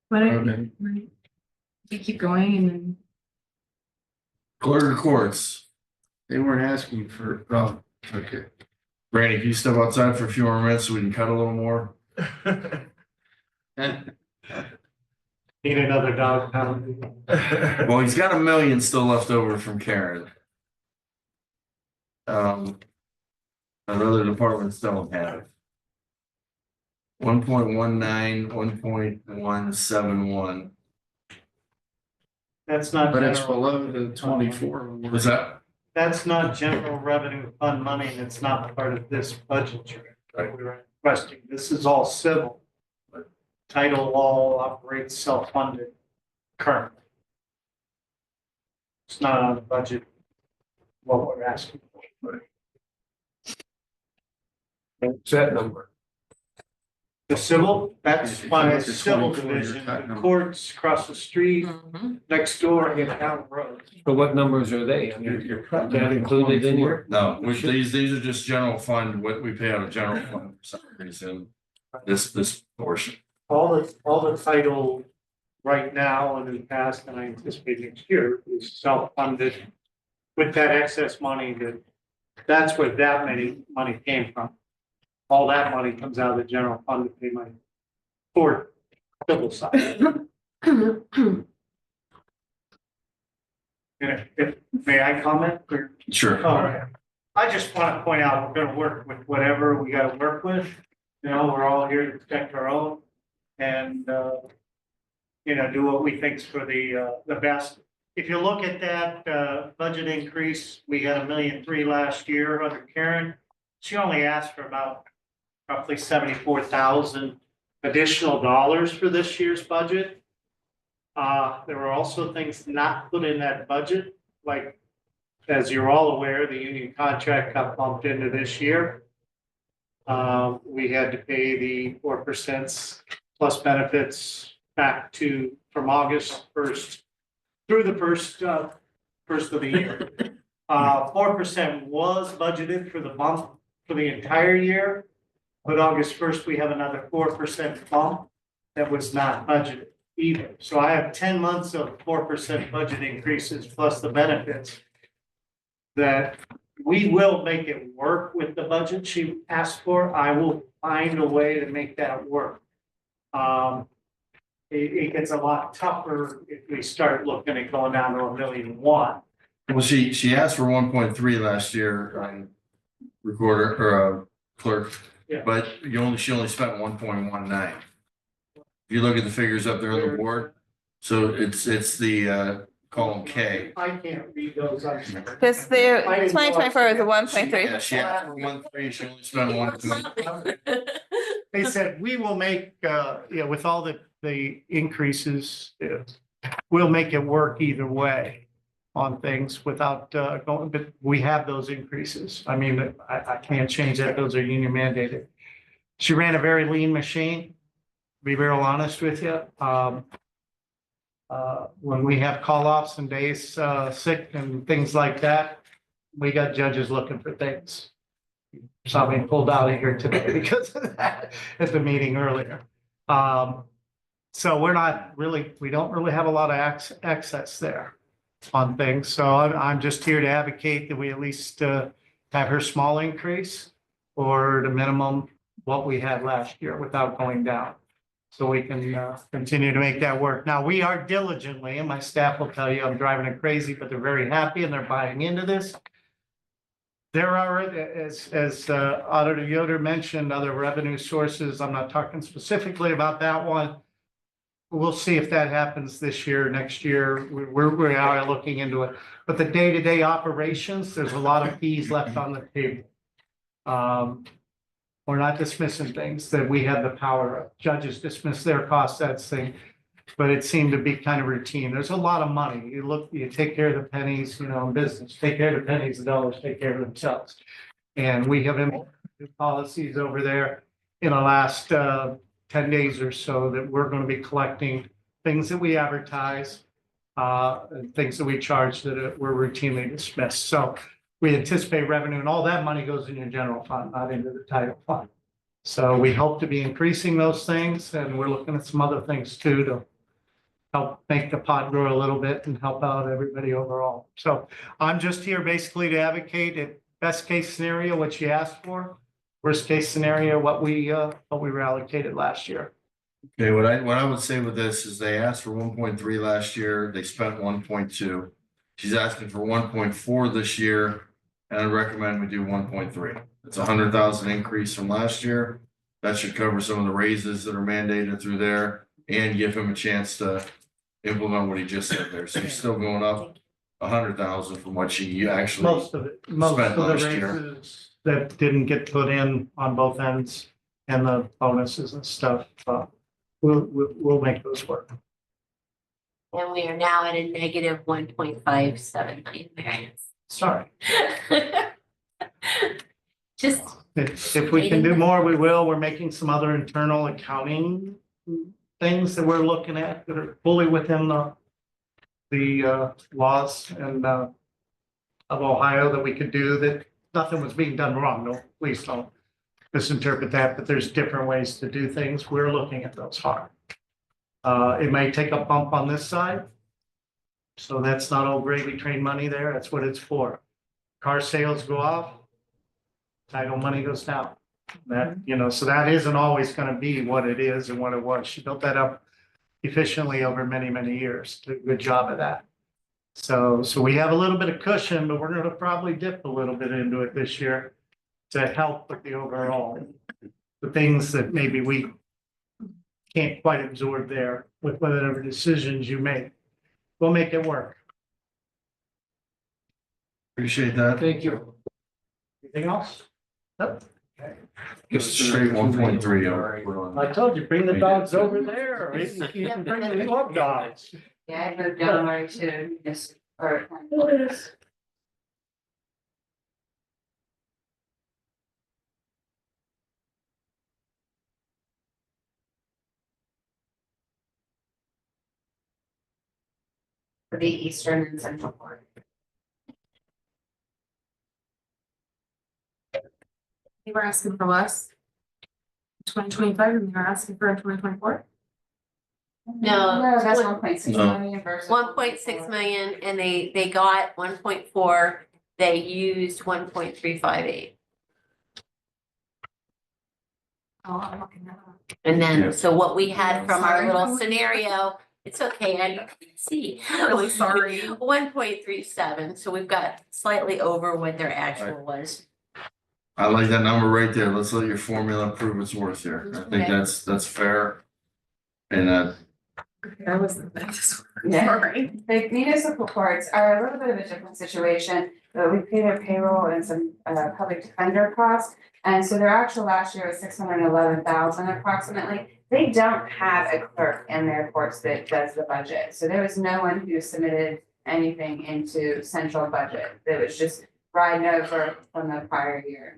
But Okay. you keep going and then. Clerk of courts. They weren't asking for, oh, okay. Brandy, can you step outside for a few more minutes so we can cut a little more? Need another dog pound. Well, he's got $1 million still left over from Karen. Other departments don't have. 1.19, 1.171. That's not. But it's general- below the 24. Was that? That's not general revenue fund money, and it's not part of this budget. Right. requesting. This is all civil. But Title law operates self-funded currently. It's not on the budget, what we're asking for. What's that number? The civil, that's my If you look at civil 24, you're division, cutting the them. courts across the street, next door, and down the road. So what numbers are they? I mean, is that included in here? No, these are just general fund, what we pay out of general fund for some reason. This portion. All the title right now and in the past, and I anticipate next year, is self-funded. With that excess money, that's where that money came from. All that money comes out of the general fund to pay my court civil side. May I comment? Or- Sure. All right. I just want to point out, we're gonna work with whatever we gotta work with. You know, we're all here to protect our own and, do what we think's for the best. If you look at that, budget increase, we had $1.3 million last year under Karen. She only asked for about roughly 74,000 additional dollars for this year's budget. There were also things not put in that budget, like, as you're all aware, the union contract got bumped into this year. We had to pay the 4% plus benefits back from August 1st through the first of the year. 4% was budgeted for the bump for the entire year, but August 1st, we have another 4% bump that was not budgeted either. So I have 10 months of 4% budget increases plus the benefits that we will make it work with the budget she asked for. I will find a way to make that work. It gets a lot tougher if we start looking at going down to $1.1 million. Well, she asked for 1.3 last year on recorder or clerk, Yeah. but she only spent 1.19. If you look at the figures up there on the board, so it's the column K. I can't read those. Because the 2024 was a 1.3. Yeah, she asked for 1.3, she only spent 1.3. They said, we will make, with all the increases, we'll make it work either way on things without going, but we have those increases. I mean, I can't change that. Those are union mandated. She ran a very lean machine, to be real honest with you. When we have call-offs and days sick and things like that, we got judges looking for things. Saw me pulled out of here today because of that at the meeting earlier. So we don't really have a lot of excess there on things. So I'm just here to advocate that we at least have her small increase or the minimum what we had last year without going down. So we can continue to make that work. Now, we are diligently, and my staff will tell you, I'm driving it crazy, but they're very happy and they're buying into this. There are, as Auditor Yoder mentioned, other revenue sources. I'm not talking specifically about that one. We'll see if that happens this year, next year. We are looking into it. But the day-to-day operations, there's a lot of fees left on the table. We're not dismissing things that we have the power of. Judges dismiss their costs, that's thing. But it seemed to be kind of routine. There's a lot of money. You take care of the pennies, in business, take care of the pennies, the dollars take care of themselves. And we have policies over there in the last 10 days or so that we're going to be collecting things that we advertise, and things that we charge that were routinely dismissed. So we anticipate revenue and all that money goes in your general fund, not into the title fund. So we hope to be increasing those things, and we're looking at some other things too to help make the pot grow a little bit and help out everybody overall. So I'm just here basically to advocate at best case scenario, what you asked for, worst case scenario, what we were allocated last year. Okay, what I would say with this is they asked for 1.3 last year, they spent 1.2. She's asking for 1.4 this year, and I recommend we do 1.3. It's $100,000 increase from last year. That should cover some of the raises that are mandated through there and give him a chance to implement what he just said there. So he's still going up $100,000 from what she actually Most of the last year. raises that didn't get put in on both ends and the bonuses and stuff, we'll make those work. And we are now at a negative 1.57 million variance. Sorry. Just, If we can do more, we will. We're making some other internal accounting things that we're looking at that are fully within the laws and of Ohio that we could do, that nothing was being done wrong. No, please don't misinterpret that, but there's different ways to do things. We're looking at those hard. It may take a bump on this side. So that's not all gravy train money there. That's what it's for. Car sales go up, title money goes down. That, so that isn't always going to be what it is and what it was. She built that up efficiently over many, many years. Did a good job of that. So we have a little bit of cushion, but we're going to probably dip a little bit into it this year to help with the overall, the things that maybe we can't quite absorb there with whatever decisions you make. We'll make it work. Appreciate that. Thank you. Anything else? Nope. Just straight 1.3. I told you, bring the dogs over there, or you can bring the club dogs. Yeah, I moved down there to this, or. For the eastern and central part. They were asking for less. 2025, and they were asking for 2024. No, No, that's one- 1.6 No. million versus. 1.6 million, and they got 1.4, they used 1.358. Oh, I'm looking that up. And Yeah. then, so what we had from our Sorry. little scenario, it's okay, I can see. Really sorry. 1.37, so we've got slightly over what their actual was. I like that number right there. Let's let your formula prove its worth here. I think Okay. that's fair. And That was the best. Yeah. Sorry. The municipal courts are a little bit of a different situation, but we pay their payroll and some public defender costs. And so their actual last year was 611,000 approximately. They don't have a clerk in their courts that does the budget. So there was no one who submitted anything into central budget. It was just riding over from the prior year.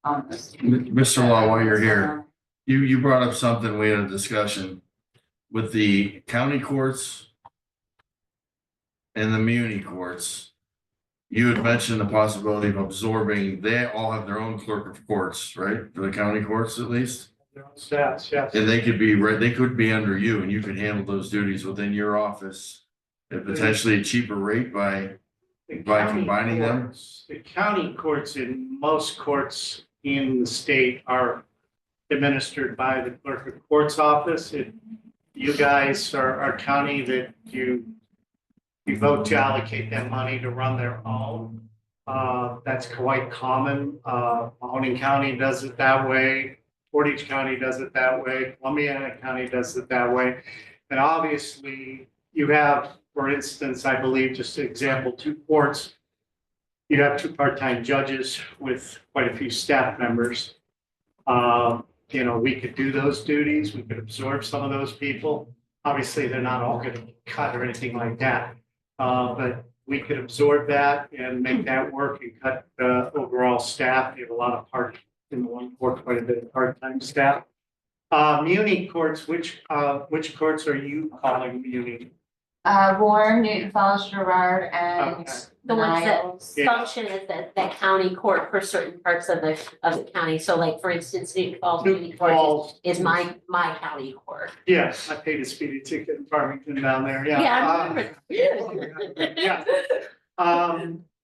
Almost. Mr. Law, while you're here, you brought up something, we had a discussion with the county courts and the muni courts. You had mentioned the possibility of absorbing, they all have their own clerk of courts, right? For the county courts at least. Their own stats, yes. And they could be, they could be under you and you could handle those duties within your office at potentially a cheaper rate by The By county combining them? courts- The county courts in most courts in the state are administered by the clerk of courts office. You guys are county that you vote to allocate that money to run their own. That's quite common. Mahoning County does it that way. Portage County does it that way. Columbiana County does it that way. And obviously you have, for instance, I believe, just an example, 2 courts. You have 2 part-time judges with quite a few staff members. We could do those duties. We could absorb some of those people. Obviously, they're not all going to be cut or anything like that. But we could absorb that and make that work and cut the overall staff. You have a lot of in the one court, quite a bit of part-time staff. Muni courts, which courts are you calling muni? Warren, Newton Falls, Gerard, and Okay. The ones that Niles. Yeah. function as that county court for certain parts of the county. So like, for instance, Newton Falls Newton Community Court Falls. is my county court. Yes, I paid a speeding ticket in Farmington down there, yeah. Yeah, I remember. Yeah.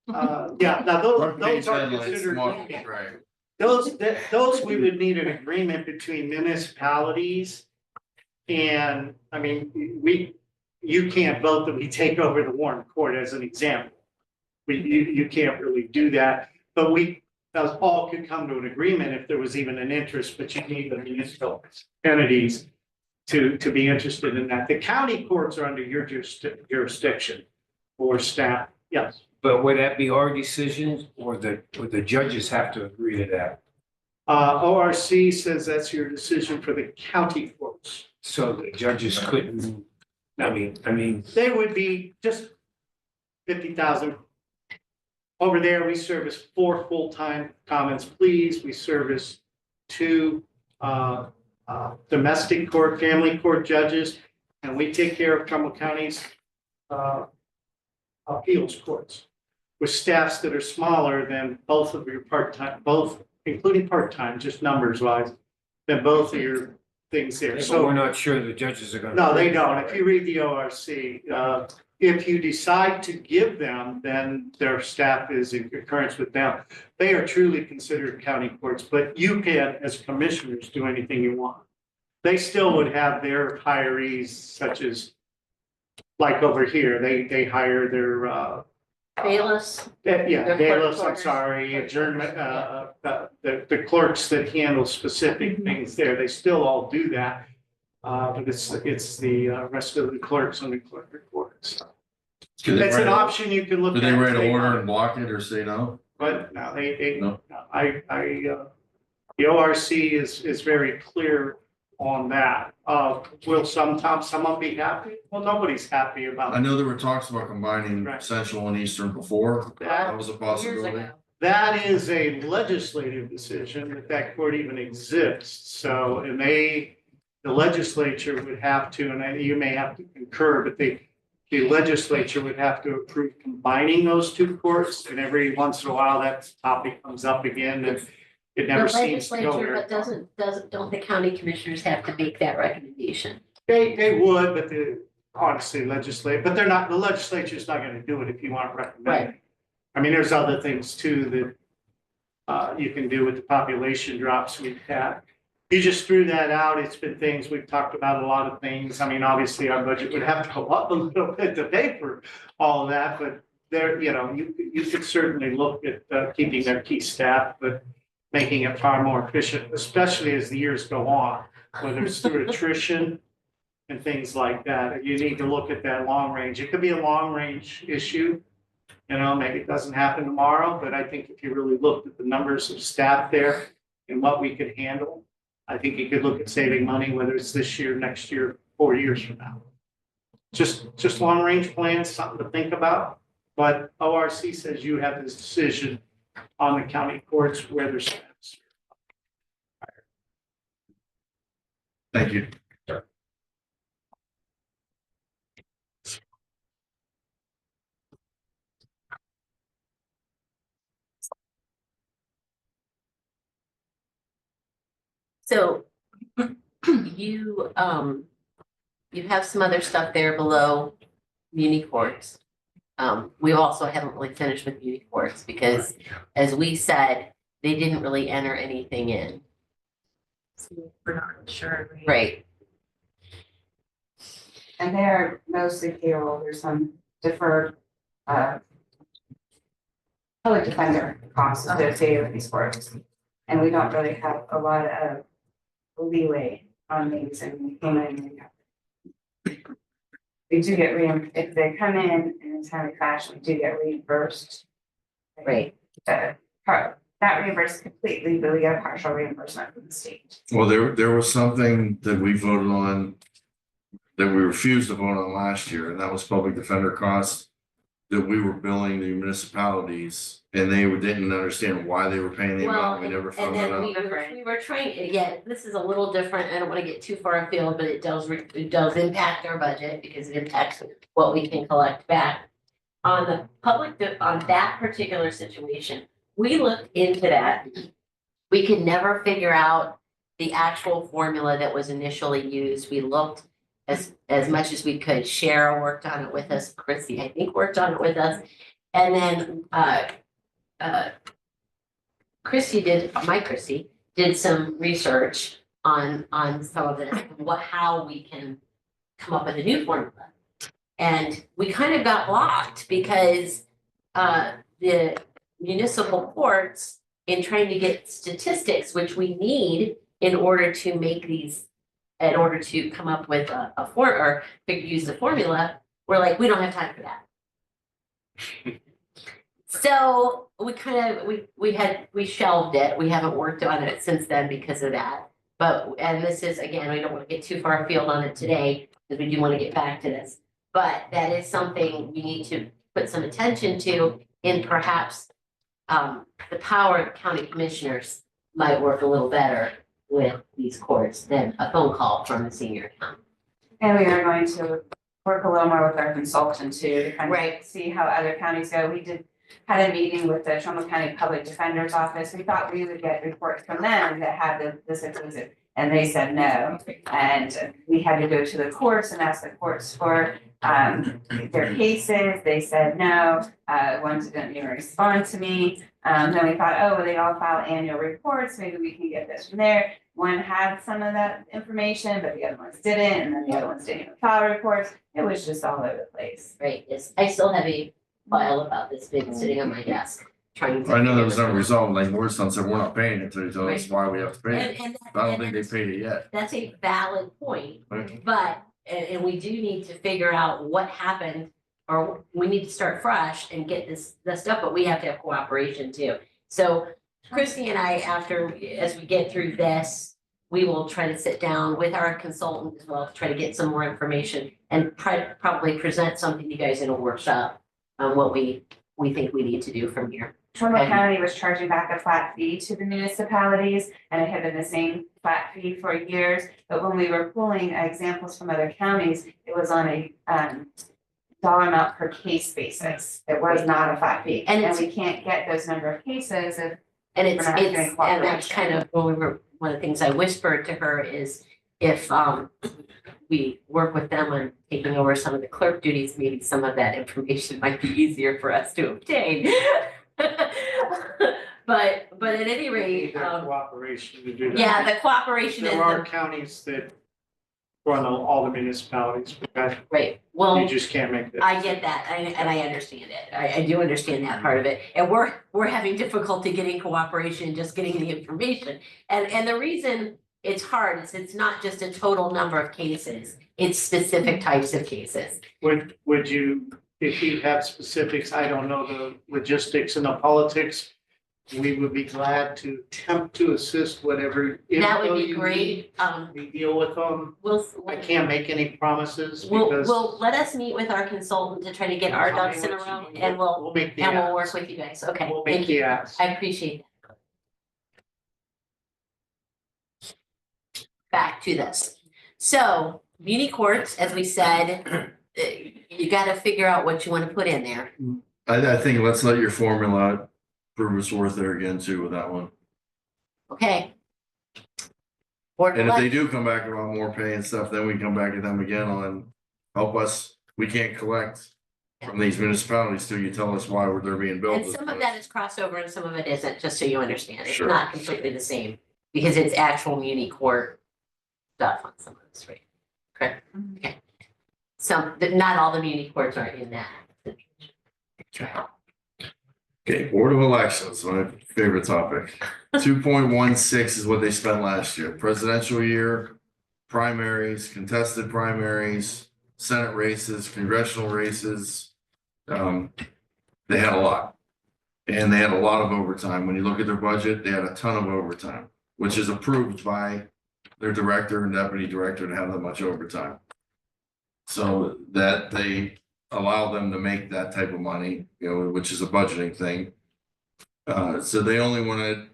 Now those are considered. Right. Those we would need an agreement between municipalities. And I mean, you can't vote that we take over the Warren Court as an example. You can't really do that, but those all could come to an agreement if there was even an interest, but you need the municipal entities to be interested in that. The county courts are under your jurisdiction or staff, yes. But would that be our decision or the judges have to agree to that? ORC says that's your decision for the county courts. So the judges couldn't, I mean, They would be just 50,000. Over there, we service 4 full-time commons pleas. We service 2 domestic court, family court judges, and we take care of Trumbull County's appeals courts with staffs that are smaller than both of your part-time, both, including part-time, just numbers wise, than both of your things there. but So we're not sure the judges are gonna. no, they don't. If you read the ORC, if you decide to give them, then their staff is in concurrence with them. They are truly considered county courts, but you can, as commissioners, do anything you want. They still would have their hirees such as, like over here, they hire their, Bailiffs, yeah, Their clerk bailiffs, I'm quarters. sorry, adjournment, the clerks that handle specific things there, they still all do that. But it's the rest of the clerks on the clerk reports. Could they It's an write a- option you can look at. Do they write if an order want. and block it or say no? But no, No. the ORC is very clear on that. Will sometimes someone be happy? Well, nobody's happy about I it. know there were talks about combining Right. Central and Eastern before. That was a years possibility. ago. That is a legislative decision that court even exists. So, and the legislature would have to, and you may have to concur, but the legislature would have to approve combining those 2 courts. And every once in a while, that topic comes up again and it never The seems to go legislature, there. but don't the county commissioners have to make that recommendation? They would, but honestly legislate, but they're not, the legislature's not gonna do it if you want to recommend it. I mean, there's other things too that you can do with the population drops we've had. You just threw that out. It's been things, we've talked about a lot of things. I mean, obviously our budget would have to go up a little bit to pay for all of that, but there, you could certainly look at keeping their key staff, but making it far more efficient, especially as the years go on, whether it's through attrition and things like that. You need to look at that long range. It could be a long range issue. Maybe it doesn't happen tomorrow, but I think if you really looked at the numbers of staff there and what we could handle, I think you could look at saving money, whether it's this year, next year, 4 years from now. Just long range plans, something to think about. But ORC says you have this decision on the county courts where there's staffs. Thank you. So you, you have some other stuff there below muni courts. We also haven't really finished with muni courts because, as we said, they didn't really enter anything in. We're not sure. Right. And they're mostly payroll. There's some deferred, public defender costs associated with these courts. And we don't really have a lot of leeway on these, and we came in. We do get if they come in a timely fashion, we do get reimbursed. Right. Not reimbursed completely, but we get a partial reimbursement from the state. Well, there was something that we voted on that we refused to vote on last year, and that was public defender costs that we were billing the municipalities, and they didn't understand why they were paying the amount. We never And found that then out. we were trying, yeah, this is a little different. I don't want to get too far afield, but it does impact our budget because it impacts what we can collect back. On the on that particular situation, we looked into that. We could never figure out the actual formula that was initially used. We looked as much as we could. Cheryl worked on it with us. Chrissy, I think, worked on it with us. And then Chrissy did some research on some of this, how we can come up with a new formula. And we kind of got blocked because the municipal courts, in trying to get statistics, which we need in order to make these, in order to come up with use the formula, we're like, we don't have time for that. So we shelved it. We haven't worked on it since then because of that. But, and this is, again, we don't want to get too far afield on it today, because we do want to get back to this. But that is something we need to put some attention to, in perhaps the power of county commissioners might work a little better with these courts than a phone call from the senior accountant. And we are going to work a little more with our consultant too, to kind Right. of see how other counties go. We had a meeting with the Trumbull County Public Defender's Office. We thought we would get reports from them that had this exclusive, and they said no. And we had to go to the courts and ask the courts for their cases. They said no. One didn't even respond to me. Then we thought, oh, well, they all file annual reports. Maybe we can get this from there. One had some of that information, but the other ones didn't, and then the other ones didn't even file reports. It was just all over the place. Right, yes, I still have a file about this been sitting on my desk, trying to. I know that was never resolved, like Morristown said, we're not paying it until you tell us why we have to pay it. And I don't think they paid it yet. that's a valid point, Right. but, and we do need to figure out what happened. Or we need to start fresh and get this stuff, but we have to have cooperation too. So Christy and I, as we get through this, we will try to sit down with our consultant as well to try to get some more information and probably present something to you guys in a workshop on what we think we need to do from here. Trumbull Okay. County was charging back a flat fee to the municipalities, and it had been the same flat fee for years. But when we were pulling examples from other counties, it was on a dollar amount per case basis. It was not a flat fee, And and we can't get those number of cases if And it's, We're not doing and that's cooperation. kind of one of the things I whispered to her is if we work with them on taking over some of the clerk duties, maybe some of that information might be easier for us to obtain. But at any rate, Their cooperation to do that. yeah, the cooperation is There are the, counties that run all the municipalities, but that, right, you well, just can't make that. I get that, and I understand it, I do understand that part of it, and we're having difficulty getting cooperation, just getting the information. And the reason it's hard is it's not just a total number of cases, it's specific types of cases. Would you, if you have specifics, I don't know the logistics and the politics, we would be glad to attempt to assist whatever. That would info be you great, need. We deal with them. I can't make any promises because. We'll let us meet with our consultant to try to get our ducks in a row, and we'll make the work ask. with you guys, okay, We'll make thank you, the ask. I appreciate that. Back to this, so muni courts, as we said, you gotta figure out what you wanna put in there. I think let's let your formula prove its worth there again too with that one. Okay. Or And if they do come back about more pay and stuff, then we come back to them again on, help us, we can't collect from these municipalities till you tell us why they're being built. and some of that is crossover and some of it isn't, just so you understand, it's Sure. not completely the same, because it's actual muni court stuff on some of this, right? Correct, okay. Not all the muni courts are in that. Okay, Board of Elections, my favorite topic. 2.16 is what they spent last year. Presidential year, primaries, contested primaries, Senate races, congressional races. They had a lot. And they had a lot of overtime. When you look at their budget, they had a ton of overtime, which is approved by their director and deputy director to have that much overtime. So that they allow them to make that type of money, you know, which is a budgeting thing. So they only wanted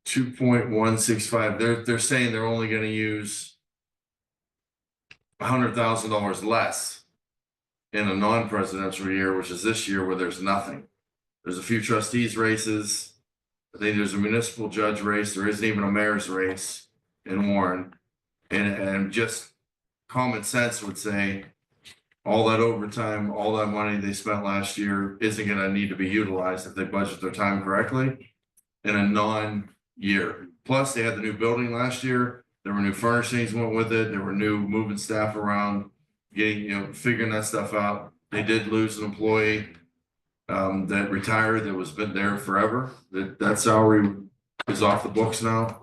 2.165. They're saying they're only gonna use $100,000 less in a non-presidential year, which is this year where there's nothing. There's a few trustees races. I think there's a municipal judge race. There isn't even a mayor's race in Warren. And just common sense would say all that overtime, all that money they spent last year isn't gonna need to be utilized if they budget their time correctly in a non-year. Plus, they had the new building last year. There were new furnishings went with it. There were new moving staff around, getting, figuring that stuff out. They did lose an employee that retired that was been there forever. That salary is off the books now.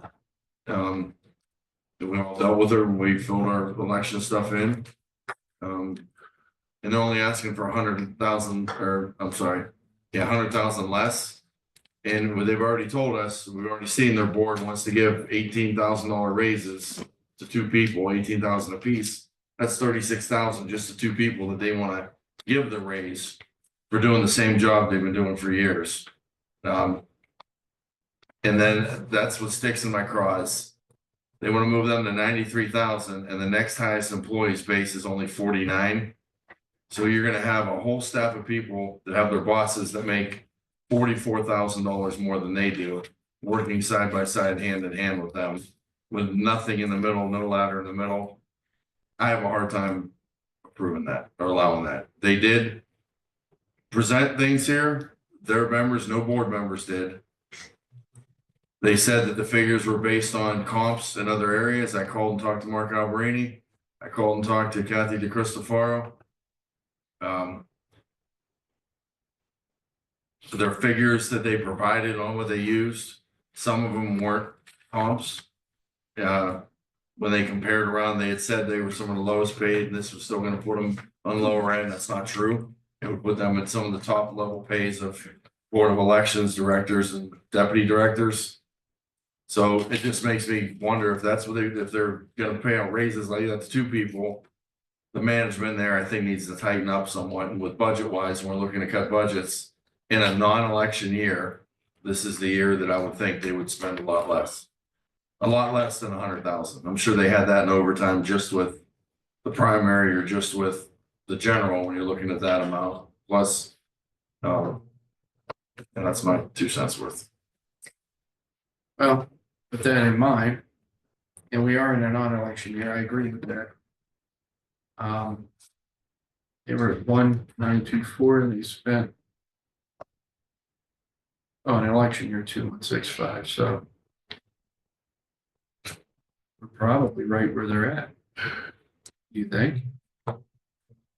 We all dealt with her when we filled our election stuff in. and they're only asking for 100,000, or I'm sorry, yeah, 100,000 less. And what they've already told us, we've already seen their board wants to give $18,000 raises to two people, 18,000 apiece. That's 36,000 just to two people that they want to give the raise for doing the same job they've been doing for years. And then that's what sticks in my craw is they want to move them to 93,000, and the next highest employee's base is only 49. So you're gonna have a whole staff of people that have their bosses that make $44,000 more than they do, working side by side, hand in hand with them, with nothing in the middle, no ladder in the middle. I have a hard time approving that or allowing that. They did present things here. Their members, no board members did. They said that the figures were based on comps in other areas. I called and talked to Mark Alberini. I called and talked to Kathy DeCristofaro. Their figures that they provided on what they used, some of them weren't comps. When they compared around, they had said they were some of the lowest paid, and this was still gonna put them on the lower end. That's not true. It would put them at some of the top level pays of Board of Elections directors and deputy directors. So it just makes me wonder if that's what if they're gonna pay out raises like that to two people. The management there, I think, needs to tighten up somewhat, and with budget wise, when we're looking to cut budgets in a non-election year, this is the year that I would think they would spend a lot less than 100,000. I'm sure they had that in overtime just with the primary or just with the general when you're looking at that amount plus. And that's my 2 cents worth. Well, with that in mind, and we are in a non-election year, I agree with that. They were at 1,924 and they spent on an election year 2,165, so we're probably right where they're at. You think?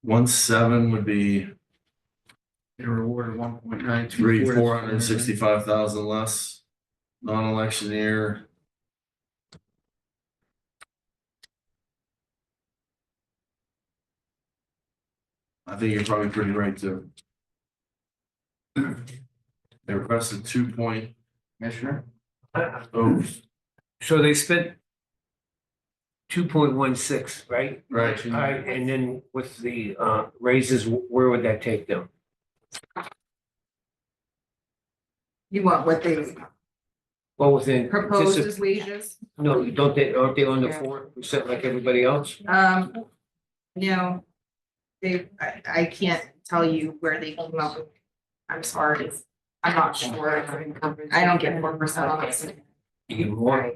1.7 would be They were awarded 1.924. 465,000 less non-election year. I think you're probably pretty right too. They requested 2 point. Commissioner? Oh, So they spent 2.16, right? right. All right, and then with the raises, where would that take them? You want what they Well, within. proposed as wages? No, aren't they on the 4% like everybody else? No. I can't tell you where they came up with. I'm sorry, I'm not sure. I don't get 4% on this. You get more?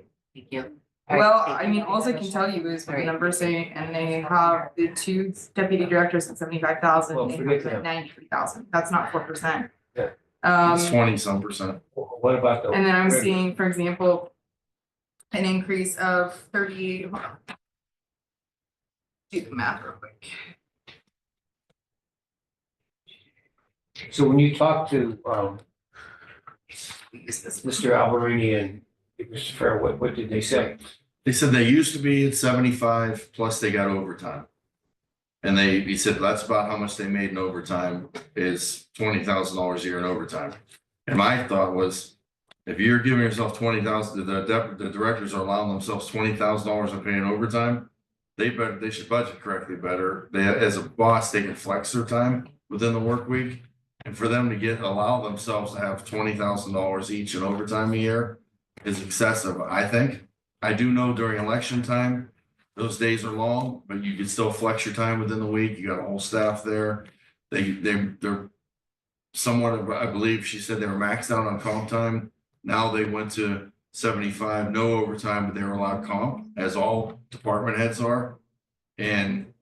Well, I mean, all I can tell you is what the numbers say, and they have the two deputy directors at 75,000, Well, they forget have that. 93,000, that's not 4%. Yeah. It's 20-some%. What about the? And then I'm seeing, for example, an increase of 38. Hold on. Do the math real quick. So when you talk to Mr. Alberini and Mr. Fair, what did they say? They said they used to be at 75 plus they got overtime. And he said that's about how much they made in overtime is $20,000 a year in overtime. And my thought was, if you're giving yourself 20,000, the directors are allowing themselves $20,000 in paying overtime. They should budget correctly better. As a boss, they can flex their time within the work week. And for them to allow themselves to have $20,000 each in overtime a year is excessive, I think. I do know during election time, those days are long, but you can still flex your time within the week. You got a whole staff there. They're somewhat of, I believe she said they were maxed out on comp time. Now they went to 75, no overtime, but they were allowed comp, as all department heads are. And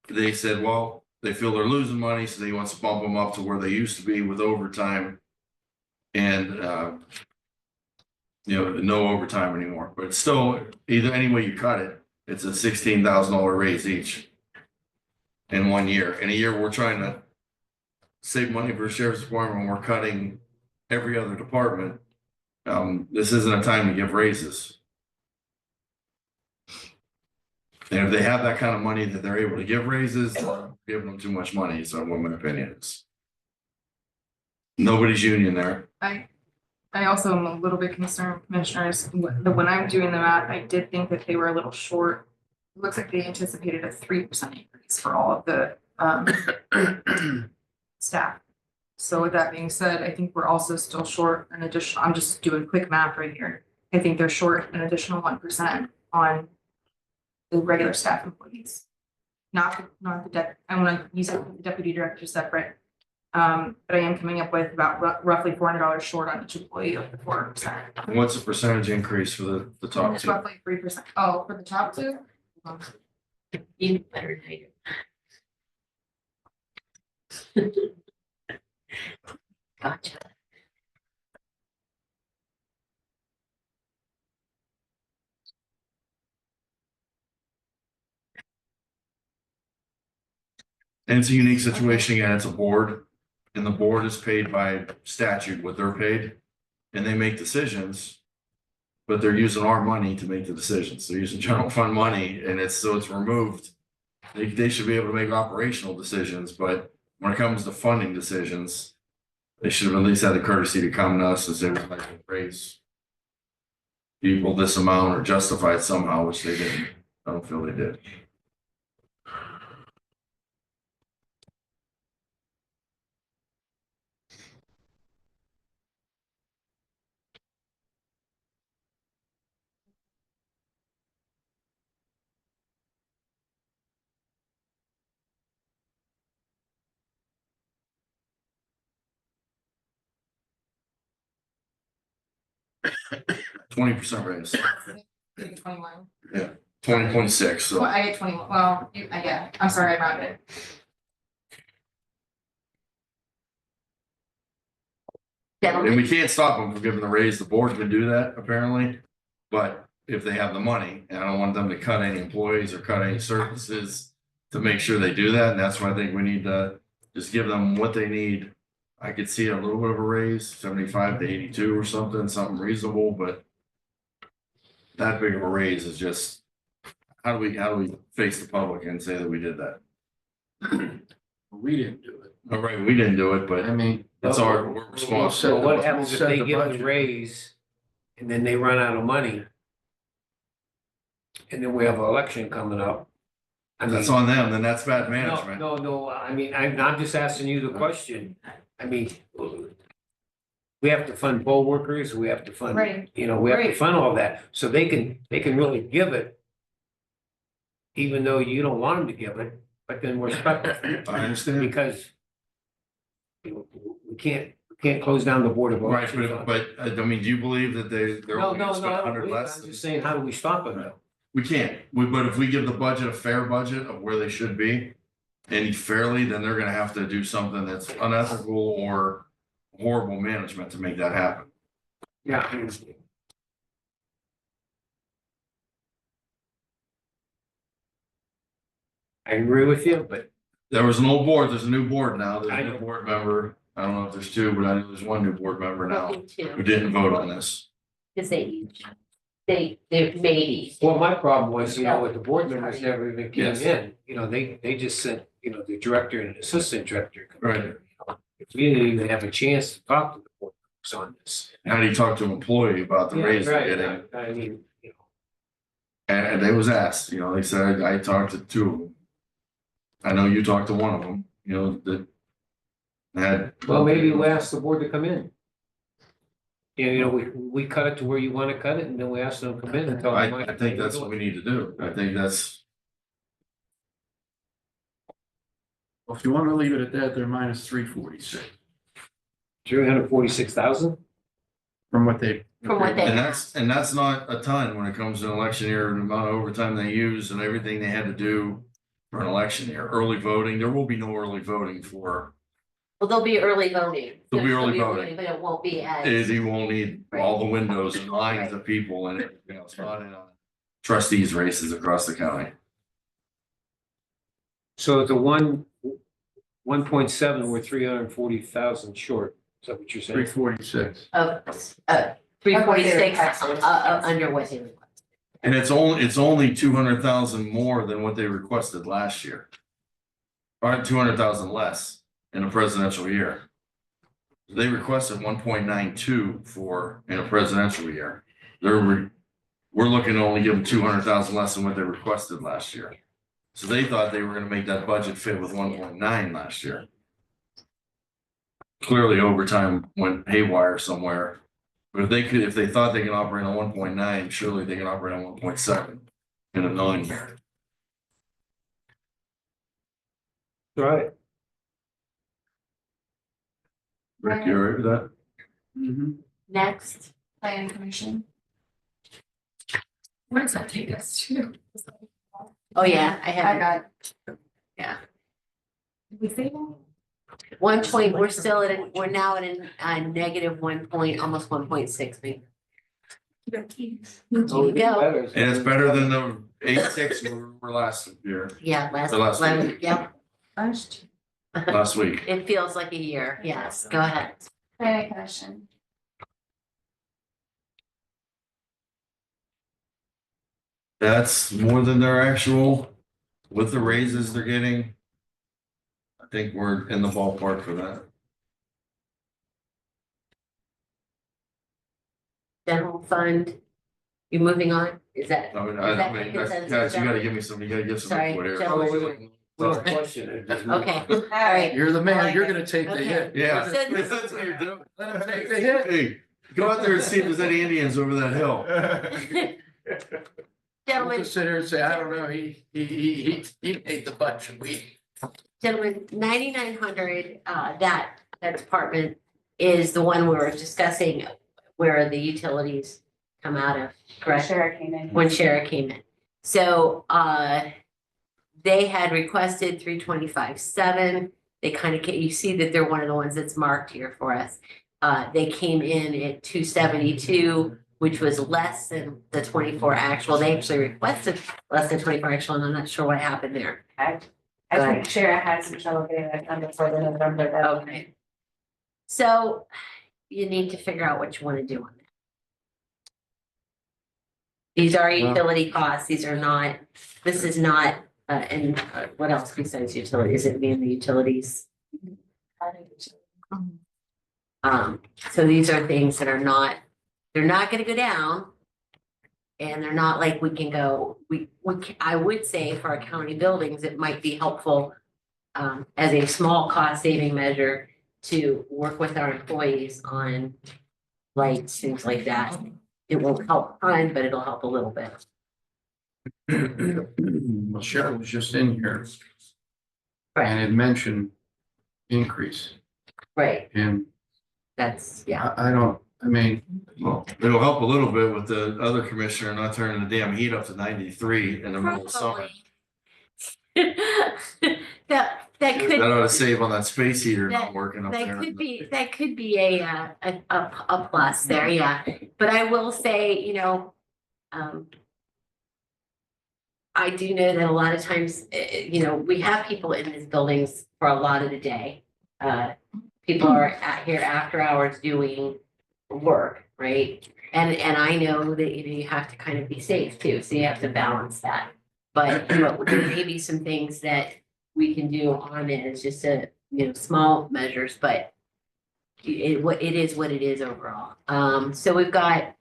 they said, well, they feel they're losing money, so they want to bump them up to where they used to be with overtime. And no overtime anymore, but it's still any way you cut it, it's a $16,000 raise each in 1 year. In a year, we're trying to save money for a sheriff's department when we're cutting every other department. This isn't a time to give raises. And if they have that kind of money that they're able to give raises, giving them too much money, so what my opinion is. Nobody's union there. I also am a little bit concerned, commissioners, when I'm doing the math, I did think that they were a little short. It looks like they anticipated a 3% increase for all of the staff. So with that being said, I think we're also still short an additional, I'm just doing quick math right here. I think they're short an additional 1% on the regular staff employees. Not the I want to use the deputy director separate. But I am coming up with about roughly $400 short on each employee of the 4%. What's the percentage increase for the top It's two? roughly 3%. Oh, for the top two? You better know. Gotcha. And it's a unique situation again, it's a board, and the board is paid by statute what they're paid, and they make decisions. But they're using our money to make the decisions, they're using general fund money, and it's removed. They should be able to make operational decisions, but when it comes to funding decisions, they should have at least had the courtesy to come to us and say, we'd like to raise equal this amount or justify it somehow, which they didn't. I don't feel they did. %20 raise, 21. 2026, so. I had 21. Well, yeah, I'm sorry, I rounded it. And we can't stop them from giving the raise, the board can do that apparently, but if they have the money, and I don't want them to cut any employees or cut any services to make sure they do that, and that's why I think we need to just give them what they need. I could see a little bit of a raise, 75 to 82 or something reasonable, but that big of a raise is just, how do we face the public and say that we did that? We didn't do it. All right, we didn't do it, but I mean, that's we're responsible. So what happens if Set they the give budget. a raise and then they run out of money? And then we have an election coming up. I mean, That's on them, then that's bad management. No, I mean, I'm just asking you the question. I mean, we have to fund poll workers, we have to fund, Right. we have to Right. fund all that, so they can really give it. Even though you don't want them to give it, but then we're stuck with it. I understand. Because we can't close down the board of Right, elections. but I mean, do you believe that they're No, only no, gonna spend no, I don't 100 believe it. less? I'm just saying, how do we stop it though? We can't, but if we give the budget a fair budget of where they should be, and fairly, then they're gonna have to do something that's unethical or horrible management to make that happen. Yeah. I understand. I agree with you, but There was an old board, there's a new board now, there's I a new know. board member, I don't know if there's two, but I know there's one new board member now who Too, didn't vote on this. because they maybe. well, my problem was, with the board members never even came Yes. in, they just sent, the director and assistant director. Right. If we didn't even have a chance to talk to the board members on this. How do you talk to an employee about the Yeah, raise they're right, getting? I mean, And they was asked, they said, I talked to two of them. I know you talked to one of them, that had. well, maybe we'll ask the board to come in. We cut it to where you want to cut it, and then we ask them to come in and tell them. I think that's what we need to do. I think that's, Well, if you want to leave it at that, they're minus 346 $346,000? from what they. From what they- and that's not a ton when it comes to an election year, and the amount of overtime they use and everything they had to do for an election year. Early voting, there will be no early voting for, Well, there'll be early voting. There'll be There'll early still voting. But it won't be as. you won't need all the windows and lines of people and everything else. Not in trustees races across the county. So the 1.7, we're 340,000 short. Is that what you're saying? 346. Of, 346, under what they request. And it's only 200,000 more than what they requested last year. Or 200,000 less in a presidential year. They requested 1.92 for in a presidential year. We're looking to only give them 200,000 less than what they requested last year. So they thought they were gonna make that budget fit with 1.9 last year. Clearly overtime went haywire somewhere. But if they thought they could operate on 1.9, surely they can operate on 1.7 in a non-year. Right. Rick, you all right with that? Next, Plan commission. What does that take us to? oh yeah, I I have got. Yeah. Did we say that? 1 point, we're now at a negative 1 point, almost 1.6. There you go. And it's better than the 8.6 we were last year, Yeah, last week. yep. Last week. It feels like a year. Yes, go ahead. Planning commission. That's more than their actual, with the raises they're getting. I think we're in the ballpark for that. General fund. You moving on? Is that? I mean, is that I mean, the consensus, guys, you gotta John? give me some, you gotta give some Sorry, input here. gentlemen. Well, question. Okay, all right. You're the man, you're gonna take the Okay. hit. Yeah. So- That's what you're doing. Let him take the hit. Hey, go out there and see if there's any Indians over that hill. We'll Gentlemen, just sit here and say, I don't know, he made the budget, gentlemen, 9,900, that department is the one we were discussing where the utilities come out of, correct? Shara came in. When Shara came in. So, they had requested 325.7. They kind of, you see that they're one of the ones that's marked here for us. They came in at 272, which was less than the 24 actual. They actually requested less than 24 actual, and I'm not sure what happened there. I think Shara had some trouble getting that number for the November. Okay. So you need to figure out what you want to do on that. These are utility costs. These are not, this is not, and what else besides utilities? Is it being the utilities? So these are things that are not, they're not gonna go down. And they're not like we can go, I would say for our county buildings, it might be helpful as a small cost saving measure to work with our employees on lights, things like that. It won't help a ton, but it'll help a little bit. Well, Cheryl was just in here Right, and it mentioned increase, right, and that's, yeah. I don't, I mean, Well, it'll help a little bit with the other commissioner not turning the damn heat up to 93 in the middle of summer. That could. That ought to save on that space heater not That- working up That there. could be a plus there, yeah. But I will say, you know, I do know that a lot of times, you know, we have people in these buildings for a lot of the day. People are here after hours doing work, right? And I know that, you know, you have to kind of be safe too, so you have to balance that. But, you know, there may be some things that we can do on it, it's just you know, small measures, but it is what it is overall. So we've got,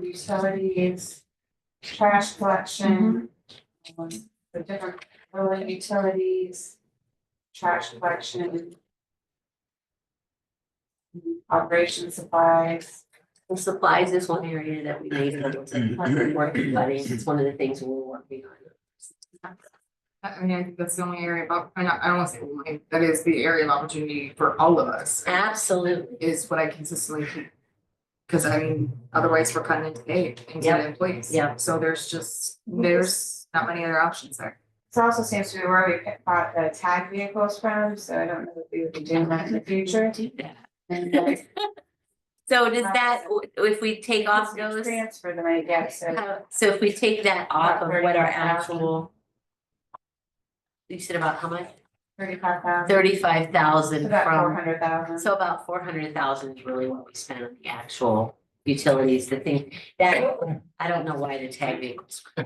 Utilities, trash collection. The different rural utilities, trash collection. Operation supplies. the supplies is one area that we made a little bit working, but it's one of the things we're working on. I mean, I think that's the only area about, I don't want to say only, that is the area of opportunity for all of us. Absolutely, Is what I consistently keep. Cause I mean, otherwise we're cutting into pay into Yep. the employees. Yep. So there's not many other options there. This also seems to be where we bought the tag vehicles from, so I don't know if we would be doing that in the future. do that. And So does that, if we take off those, transfer them, I guess, so. so if we take that off of About what our 35,000. actual. You said about how much? 35,000. 35,000 About from, 400,000. so about 400,000 is really what we spent on the actual utilities, the thing that, I don't know why the tag vehicles. I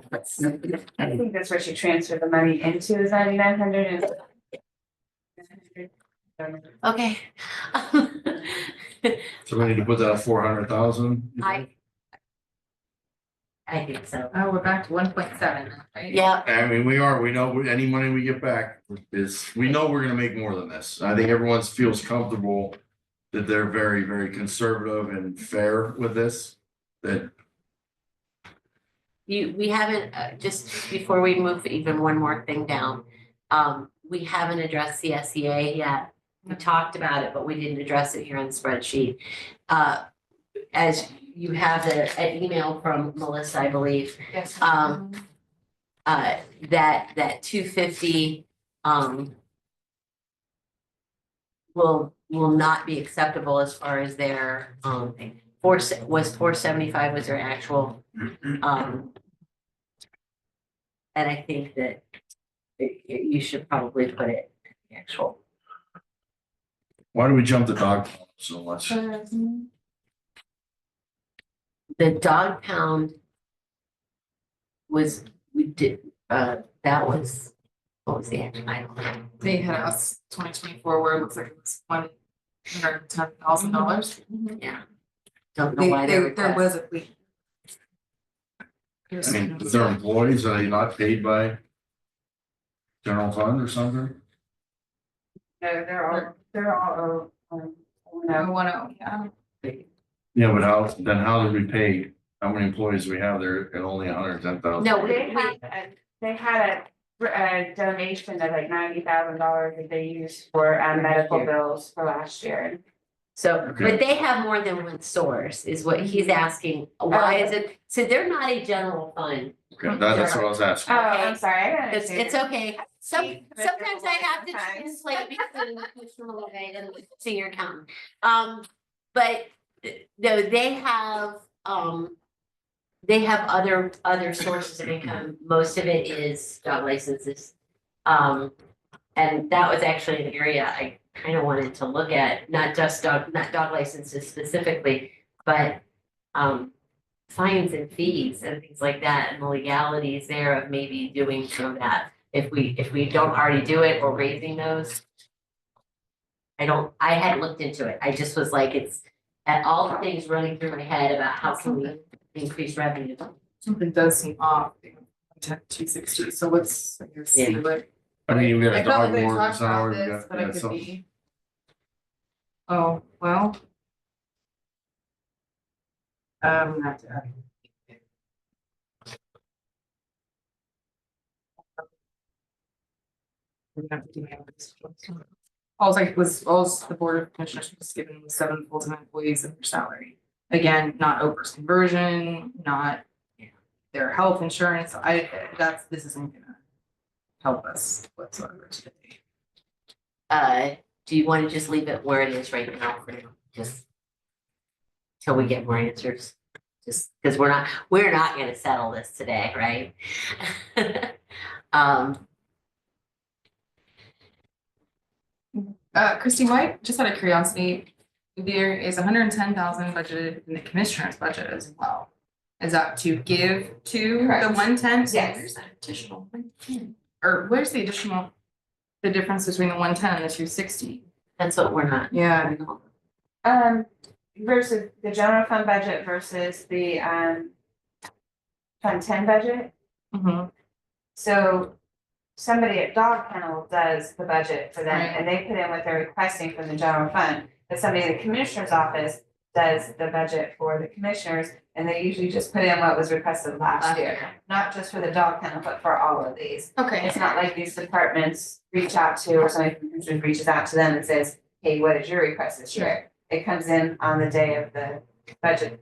think that's where she transferred the money into is 9,900 and. Okay. So we need to put that at 400,000. I think so. Oh, we're back to 1.7, right? Yeah, I mean, we know any money we get back we know we're gonna make more than this. I think everyone feels comfortable that they're very, very conservative and fair with this, that we haven't, just before we move even one more thing down, we haven't addressed the SEA yet. We talked about it, but we didn't address it here on the spreadsheet. As you have an email from Melissa, I believe, Yes. that 250, will not be acceptable as far as their, 475 was their actual, and I think that you should probably put it in the actual. why do we jump the dog so much? The dog pound was, that was, what was the actual, I don't know. They had us 2024 where it looks like it was $110,000. Yeah. Don't know why they There request. was a plea. I mean, if they're employees, are they not paid by general fund or something? They're all, No, 10, yeah. Yeah, but how did we pay? How many employees do we have there at only 110,000? No, they had a donation of like $90,000 that they used for medical bills for last year. so, Okay. but they have more than one source is what he's asking. Why is it, so they're not a general fund. Okay, that's what I was asking. Oh, I'm sorry, I gotta It's okay. Sometimes I have to Sometimes. translate between commissioner Levy and senior accountant. But no, they have other sources of income. Most of it is dog licenses. And that was actually an area I kind of wanted to look at, not dog licenses specifically, but fines and fees and things like that, and the legalities there of maybe doing some of that. If we don't already do it or raising those. I hadn't looked into it. I just was like, it's at all the things running through my head about how can we increase revenue. Something does seem off. 260, so let's, I guess, see Yeah. what. I mean, we I got a felt dog like they board, talked it's not about already this, got, but I yeah, could so. be. Oh, well. Not to- We have to do this. All the board of commissioners was given 7 full-time employees and their salary. Again, not Oprah's conversion, not their health insurance. This isn't gonna help us whatsoever today. Do you want to just leave it where it is right now for now? Just till we get more answers? Just because we're not gonna settle this today, right? Christy White, just out of curiosity, there is 110,000 budgeted in the commissioner's budget as well. Is that to give to the Correct. 110? So Yes. where's that additional 110? Or where's the additional, the difference between the 110 and the 260? That's what we're not. Yeah. Versus the general fund budget versus the Fund 10 budget. Mhm. So somebody at Dog Kennel does the budget for them Right. and they put in what they're requesting from the general fund. But somebody in the commissioner's office does the budget for the commissioners and they usually just put in what was requested last year. Not just for the Dog Kennel, but for all of these. Okay. It's not like these departments reach out to, or somebody from the commission reaches out to them and says, hey, what is your request this year? It comes in on the day of the budgetary,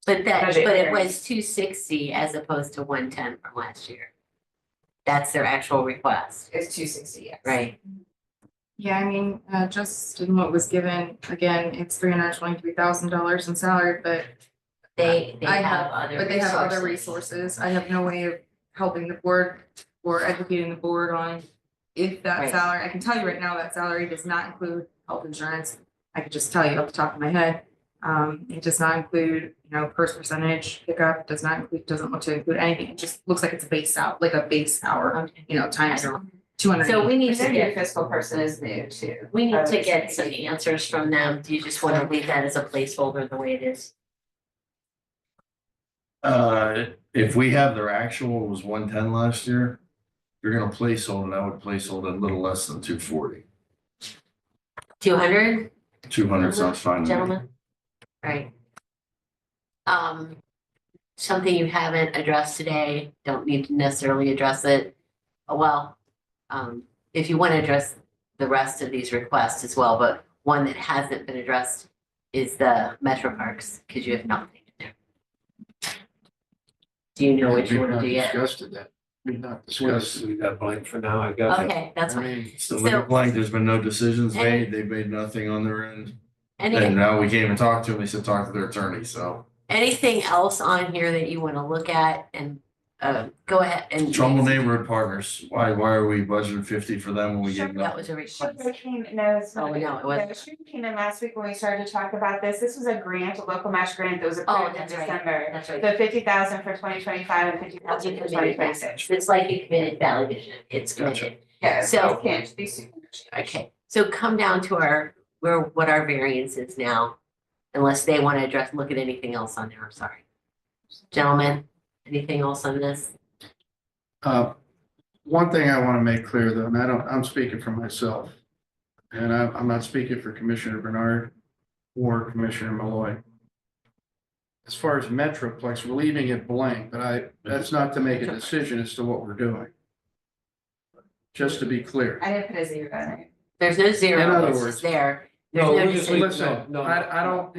But it Budget was 260 as opposed to 110 from last year. That's their actual request, it's 260, yes. right? Yeah, I mean, just in what was given, again, it's $323,000 in salary, but They I have other. but they have other resources. I have no way of helping the board or educating the board on if that Right. salary, I can tell you right now, that salary does not include health insurance. I could just tell you off the top of my head. It does not include, PERS percentage pickup, doesn't look to include anything. It just looks like it's a base out, like a base hour, times 200. So we need to The new get, fiscal person is new too. we need to get some answers from them. Do you just want to leave that as a placeholder the way it is? If we have their actual, it was 110 last year. If you're gonna placehold it, I would placehold a little less than 240. 200, 200 sounds fine. to me. gentlemen? Right. Something you haven't addressed today, don't need to necessarily address it. Well, if you want to address the rest of these requests as well, but one that hasn't been addressed is the Metro Parks, because you have nothing to do. Do you know what you We've want to not do yet? discussed that. We've not We'll discussed. just leave that blank for now, I guess. Okay, that's I fine. mean, It's the limit blank, there's been no decisions And- made, they've made nothing on their end. And Any, now we can't even talk to them, they said talk to their attorney, so. anything else on here that you want to look at and, go ahead and. Trumbull Neighborhood Partners, why are we budgeting 50 for them when we get That nothing? was a request. Sugar came, no, it's Oh, not. no, it wasn't. No, Sugar came in last week when we started to talk about this. This was a grant, a local match grant that was Oh, approved in that's right. December. That's right. The 50,000 for 2025 and 50,000 for 2026. It's like a committed Valley Vision. It's committed. Yeah, So- so can't be super. Okay, so come down to what our variance is now. Unless they want to look at anything else on there, I'm sorry. Gentlemen, anything else on this? One thing I want to make clear though, and I'm speaking for myself. And I'm not speaking for Commissioner Bernard or Commissioner Malloy. As far as Metroplex, we're leaving it blank, but that's not to make a decision as to what we're doing. Just to be clear. I didn't put a zero on it. There's no In zero, other it's words- just there. There's No, no we're just decision. Listen, No, no. I don't,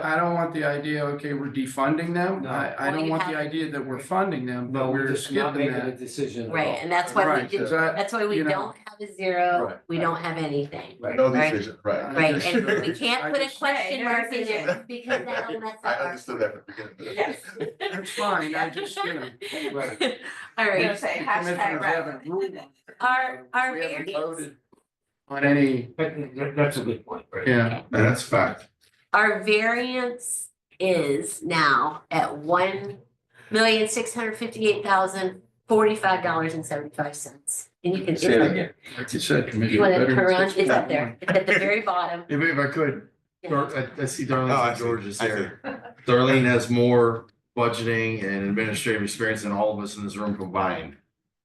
I don't want the idea, okay, we're defunding them. No. I Well, don't you want the have- idea that we're funding them, but No, we're we're just not skipping making a that. decision at all. Right, and that's why we Right, do, 'cause that's why we you know- don't have a zero, Right, we don't have anything. Right. No Right. decision, right. Right, and we can't I put a just- question no mark in there decision. because that'll mess up I our. understood that from the beginning. Yes. That's fine, I just, All I'm right, gonna say hashtag Commissioners right. haven't ruled on it. our We haven't variance, voted on any, That's a good point, right? yeah, And that's a fact. our variance is now at $1,658,045.75. And you can, Say it again. like you said, you Commissioner. want to Veterans turn around, Tax it's up Credit there, One. it's at the very bottom. If I could, I see Darlene Oh, I and see. George is I see. here. Darlene has more budgeting and administrative experience than all of us in this room combined.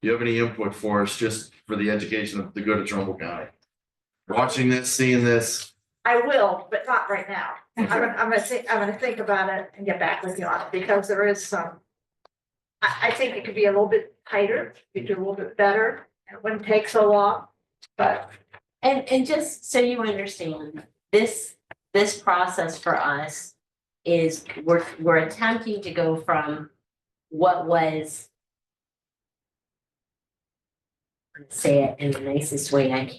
Do you have any input for us, just for the education of the good of Trumbull County? Watching this, seeing this, I will, but not right now. I'm gonna think about it and get back with you on it, because there is some. I think it could be a little bit tighter, you could do a little bit better, it wouldn't take so long, but. And just so you understand, this process for us is, we're attempting to go from what was. Let's say it in the nicest way I can,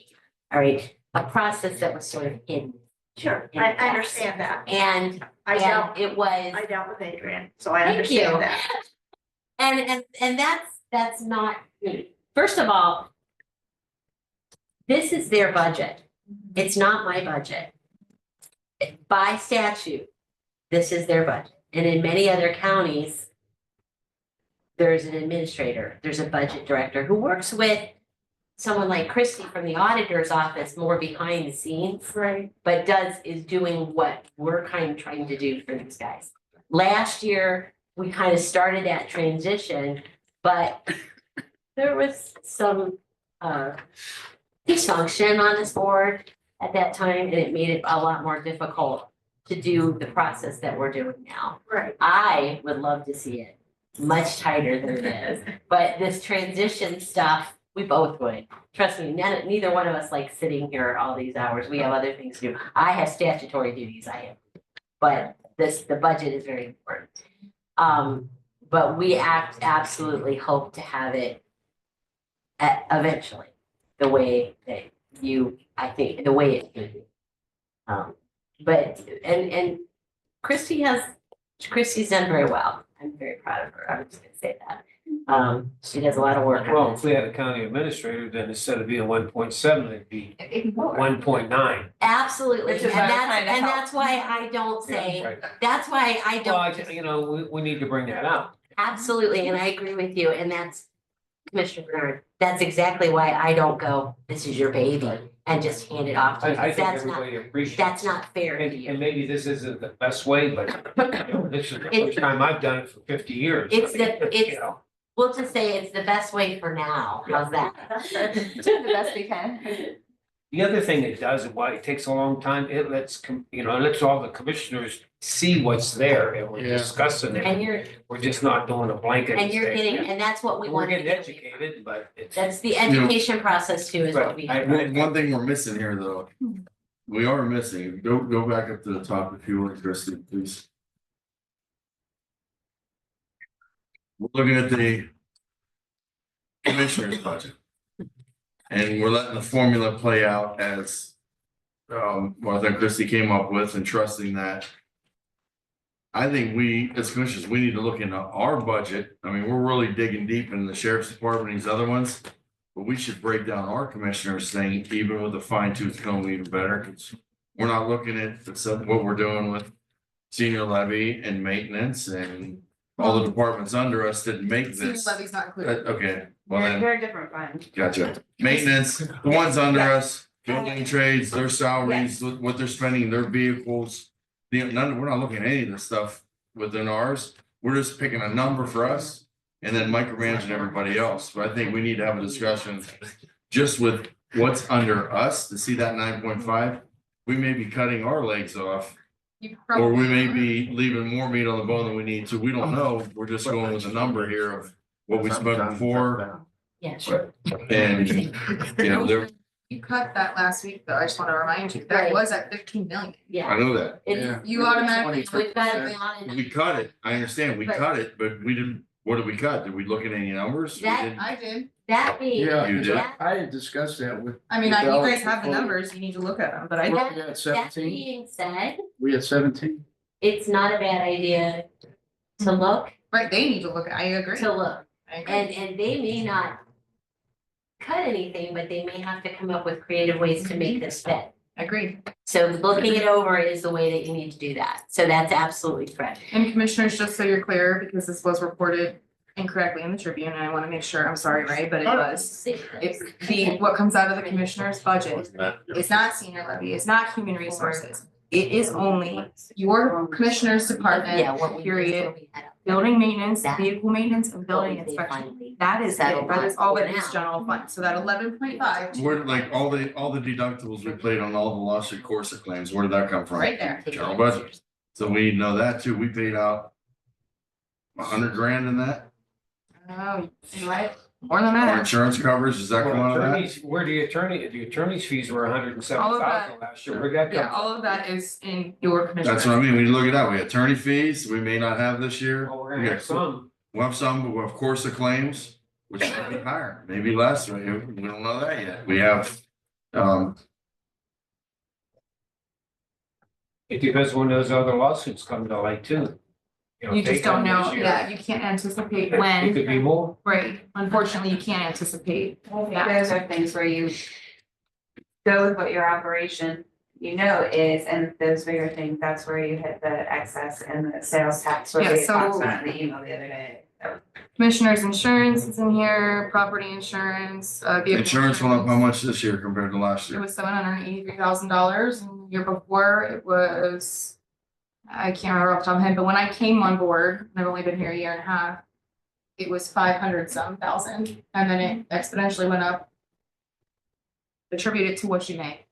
all right, a process that was sort of hidden. Sure, I understand that. And I dealt, it was. I dealt with Adrian, so I Thank you. understand that. And that's not, first of all, this is their budget. It's not my budget. By statute, this is their budget. And in many other counties, there's an administrator, there's a budget director who works with someone like Christie from the auditor's office more behind the scenes. Right. But is doing what we're kind of trying to do for these guys. Last year, we kind of started that transition, but there was some dysfunction on this board at that time, and it made it a lot more difficult to do the process that we're doing now. Right. I would love to see it much tighter than it is, but this transition stuff, we both would. Trust me, neither one of us likes sitting here all these hours. We have other things to do. I have statutory duties, but the budget is very important. But we absolutely hope to have it eventually, the way that I think, the way it should be. But Christie's done very well. I'm very proud of her. I'm just gonna say that. She does a lot of work. Well, if we had a county administrator, then instead of being 1.7, it'd be Even more. 1.9. Absolutely, Which and is why I'm that's, trying to and help. that's why I don't say, Right. that's why I Well, don't. you know, we need to bring that up. Absolutely, and I agree with you, and that's, Commissioner Bernard, that's exactly why I don't go, this is your baby, and just hand it off to you. I think That's not, everybody appreciates. that's not fair to And you. maybe this isn't the best way, but this is the first time I've done it for 50 years. It's the- it's- You know. We'll just say it's the best way for now, how's that? The best we can. The other thing it does, and why it takes a long time, it lets, it lets all the commissioners see what's there and we're Yeah. discussing And it. you're, We're just not doing a blanket. and you're statement. getting, and that's what we We're want to getting get. educated, but it's. That's the education process too, is what we. Right. One thing we're missing here, though. We are missing, go back up to the top if you would, Christie, please. We're looking at the commissioner's budget. And we're letting the formula play out as what I think Christie came up with and trusting that. I think we, as commissioners, we need to look into our budget. I mean, we're really digging deep in the sheriff's department and these other ones. But we should break down our commissioners thing, even with a fine tooth comb, even better, because we're not looking at what we're doing with senior levy and maintenance and all the departments under us didn't make Senior this. levy's not included. Okay, well then, They're a different fund. gotcha. Maintenance, the ones under us, building trades, their salaries, what they're spending, their vehicles. We're not looking at any of this stuff within ours. We're just picking a number for us. And then micromanaging everybody else, but I think we need to have a discussion just with what's under us to see that 9.5. We may be cutting our legs off, You or we probably- may be leaving more meat on the bone than we need to. We don't know. We're just going with a number here of what we spent before. Yeah, sure. And, there, You cut that last week, though. I just want to remind you, that Right. was at 15 million. Yeah. I know that. It's, You automatically. we've got it on. We cut it. I understand. We But- cut it, but we didn't, what did we cut? Did we look at any numbers? We That- didn't- I did. That being, Yeah, You did? that, I had discussed that with. I mean, with you Alex guys have the before. numbers. You need to look at them, but I. What, we had that 17? being said, We had 17. it's not a bad idea to look, Right, they need to look. I agree. to look. I agree. And they may not cut anything, but they may have to come up with creative ways to make this fit. Agreed. So looking it over is the way that you need to do that. So that's absolutely correct. And commissioners, just so you're clear, because this was reported incorrectly in the Tribune, and I want to make sure, I'm sorry, right, but it was. It's what comes out of the commissioner's budget. It's not senior levy, it's not human resources. It is only your commissioner's department, Yeah, what we. period. what we had up building maintenance, That- vehicle maintenance, and there, building what we inspection. finally That is it. settled That on is all for that is now. general fund. So that 11.5. Where, like, all the deductibles we paid on all the lawsuit Corsa claims, where did that come from? Right there. General budget. So we need to know that too. We paid out $100,000 in that. Oh, you right? More than Our that. insurance coverage, does that come out of that? Attorneys, where the attorney's fees were All of 170,000 last year, where'd that Yeah, come from? all of that is in your commissioner. That's what I mean. We look at that. We had attorney fees, we may not have this year. Well, we're gonna have some. We'll have some, but we'll have Corsa claims, which may be higher, maybe less. We don't know that yet. We have, It depends when those other lawsuits come to light too. know, You if they just don't come know, this year, yeah, you can't anticipate It when, could be more. right, unfortunately, you can't anticipate. Yeah. Those are things where you go with what your operation, you know, is, and those bigger things, that's where you hit the excess and the sales tax, where Yeah, we so- talked about in the email the other day. Commissioner's insurance is in here, property insurance, vehicle Insurance went up how insurance. much this year compared to last It year? was $783,000, and the year before it was, I can't remember off the top of my head, but when I came on board, and I've only been here a year and a half, it was 500 thousand, and then it exponentially went up. Attribute it to what you make.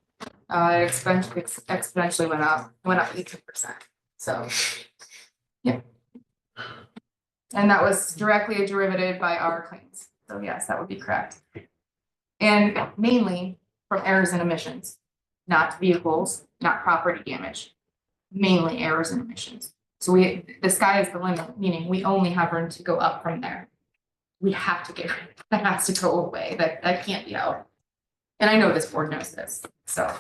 Exponentially went up 18%, so. Yep. And that was directly derivative by our claims, so yes, that would be correct. And mainly from errors and omissions, not vehicles, not property damage, mainly errors and omissions. So the sky is the limit, meaning we only have room to go up from there. We have to that has to go away, that can't be out. And I know this board knows this, so.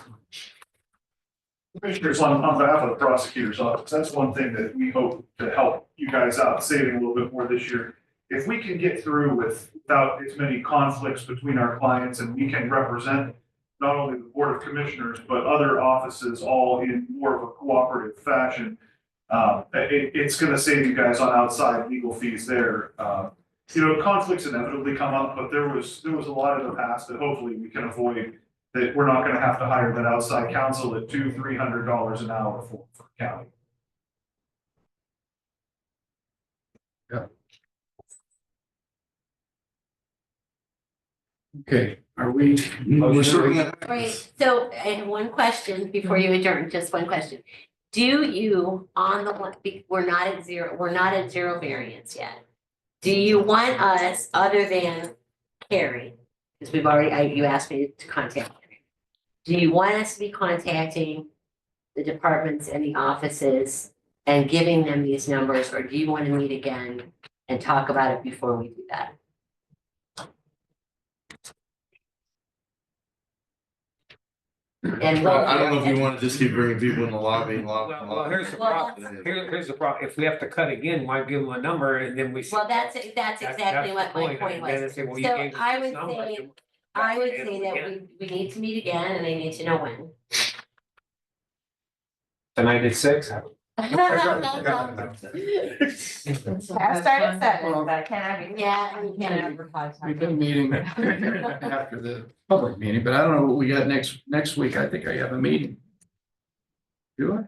Commissioners, on behalf of the prosecutor's office, that's one thing that we hope to help you guys out, saving a little bit more this year, if we can get through without as many conflicts between our clients and we can represent not only the Board of Commissioners, but other offices all in more of a cooperative fashion, it's gonna save you guys on outside legal fees there. Conflicts inevitably come up, but there was a lot in the past that hopefully we can avoid, that we're not gonna have to hire that outside counsel at $200-300 an hour for county. Okay, are we? We're circling that. Right, so I have one question before you adjourn, just one question. Do you, on the one, we're not at zero variance yet. Do you want us, other than Carrie, because we've already, you asked me to contact Carrie. Do you want us to be contacting the departments and the offices and giving them these numbers, or do you want to meet again and talk about it before we do that? And Well, I don't know if you want to just keep bringing people in the lobby and Well, here's the Well, problem. Here's the problem. If we have to cut again, why give them a number and then we. Well, that's exactly what my point was. So I would say that we need to meet again, and I need to know when. Tonight at 6. I started 7, but I can't have. Yeah, we can. We've been meeting after the public meeting, but I don't know what we got next week. I think I have a meeting. Do I?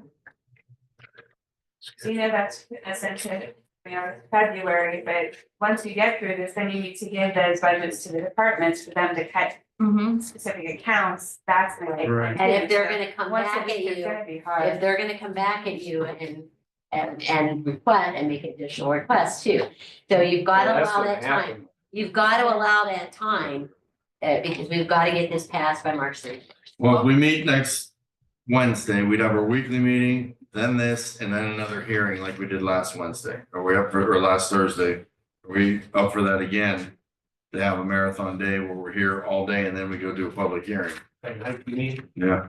So that's essentially, February, but once you get through this, then you need to give those budgets to the departments for them to cut specific accounts. That's the way. Right. And if they're gonna come Once back a at week, it's you, gonna be hard. if they're gonna come back at you and request and make additional requests too. So you've got to allow that time. You've got to allow that time, because we've got to get this passed by March 31st. Well, if we meet next Wednesday, we'd have our weekly meeting, then this, and then another hearing like we did last Wednesday. Are we up for, or last Thursday? Are we up for that again? To have a marathon day where we're here all day and then we go do a public hearing? Yeah.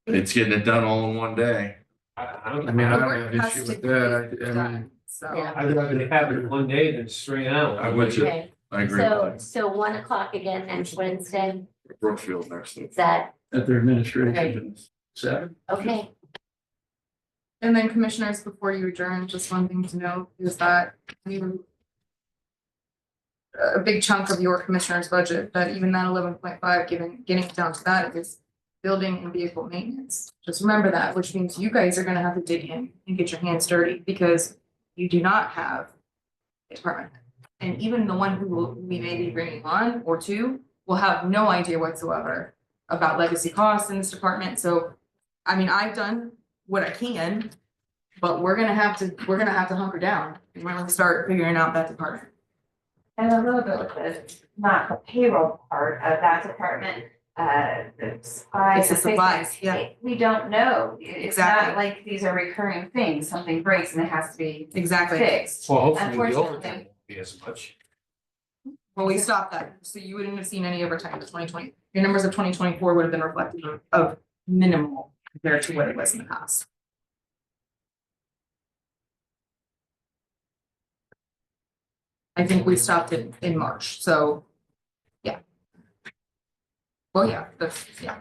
It's getting it done all in one day. I mean, I don't have an issue with that. I mean, So. Yeah. I'd rather have it one day than straight out. I would too. Okay, I agree with so 1 o'clock again next Wednesday, that. Brookfield next week. is that, at their administration, 7. okay? And then commissioners, before you adjourn, just one thing to note is that a big chunk of your commissioner's budget, but even that 11.5, getting it down to that is building and vehicle maintenance. Just remember that, which means you guys are gonna have to dig in and get your hands dirty because you do not have a department. And even the one we may be bringing on or two will have no idea whatsoever about legacy costs in this department. So, I mean, I've done what I can, but we're gonna have to hunker down and we're gonna start figuring out that department. And a little bit with the, not the payroll part of that department, the supplies. It's the supplies, yeah. We don't know. It's Exactly. not like these are recurring things. Something breaks and it has to be Exactly. fixed. Well, hopefully the Unfortunately. overtime won't be as much. Well, we stopped that, so you wouldn't have seen any overtime in 2020. Your numbers of 2024 would have been reflective of minimal compared to what it was in the past. I think we stopped it in March, so, yeah. Well, yeah, yeah.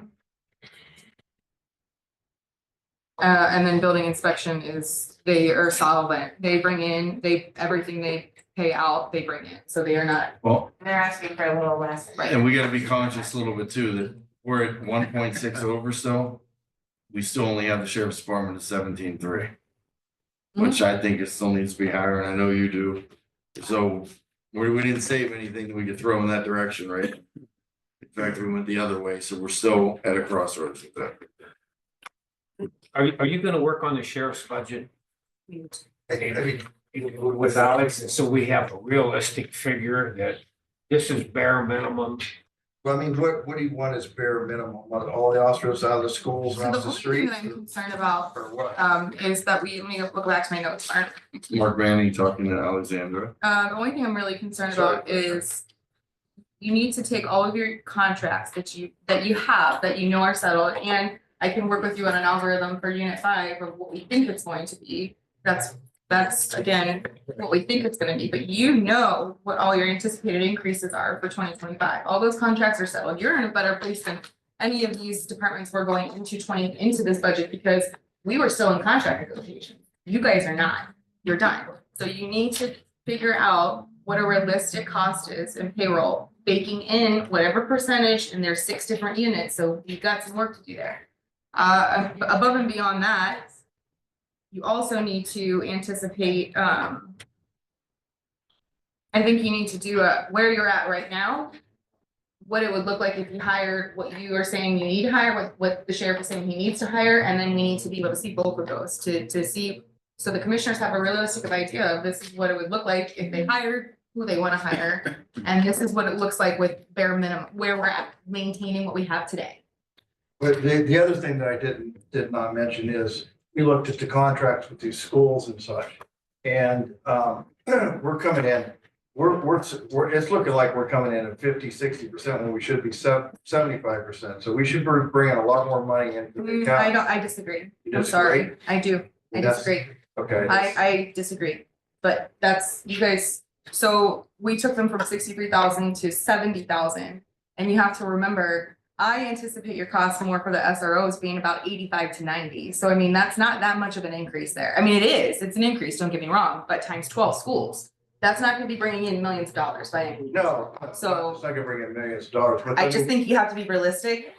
And then building inspection is, they are solvent, they bring in, everything they pay out, they bring in, so they are not. Well, They're asking for a little less. and we gotta be conscious a little bit too, that we're at 1.6 over still. We still only have the sheriff's department at 17.3. Which I think it still needs to be higher, and I know you do. So we didn't save anything that we could throw in that direction, right? In fact, we went the other way, so we're still at a crossroads with that. Are you gonna work on the sheriff's budget with Alex, so we have a realistic figure that this is bare minimum? Well, I mean, what do you want as bare minimum? Want all the officers out of the schools, So off the the only thing streets? that I'm concerned about, Or what? is that let me look back to my notes, Mark. Mark Manning talking to Alexandra. The only thing I'm really concerned about is you need to take all of your contracts that you have, that you know are settled, and I can work with you on an algorithm for unit 5 of what we think it's going to be. That's That's again, what we think it's gonna be, but you know what all your anticipated increases are for 2025. All those contracts are settled. You're in a better place than any of these departments were going into this budget because we were still in contract negotiations. You guys are not. You're done. So you need to figure out what a realistic cost is in payroll, baking in whatever percentage, and there's 6 different units, so you've got some work to do there. Above and beyond that, you also need to anticipate, I think you need to do where you're at right now, what it would look like if you hired what you are saying you need to hire, what the sheriff is saying he needs to hire, and then we need to be able to see both of those to see. So the commissioners have a realistic idea of this is what it would look like if they hired who they want to hire. And this is what it looks like with bare minimum, where we're at, maintaining what we have today. But the other thing that I did not mention is we looked at the contracts with these schools and such. And we're coming in, it's looking like we're coming in at 50-60% when we should be 75%. So we should be bringing a lot more money into the account. I disagree. You I'm sorry. disagree? I do. I That's- disagree. Okay. I disagree, but that's, you guys, so we took them from 63,000 to 70,000. And you have to remember, I anticipate your cost more for the SROs being about 85 to 90. So I mean, that's not that much of an increase there. I mean, it's an increase, don't get me wrong, but times 12 schools. That's not gonna be bringing in millions of dollars by any means. No, So- it's not gonna bring in millions of dollars. But I just think you have to be realistic,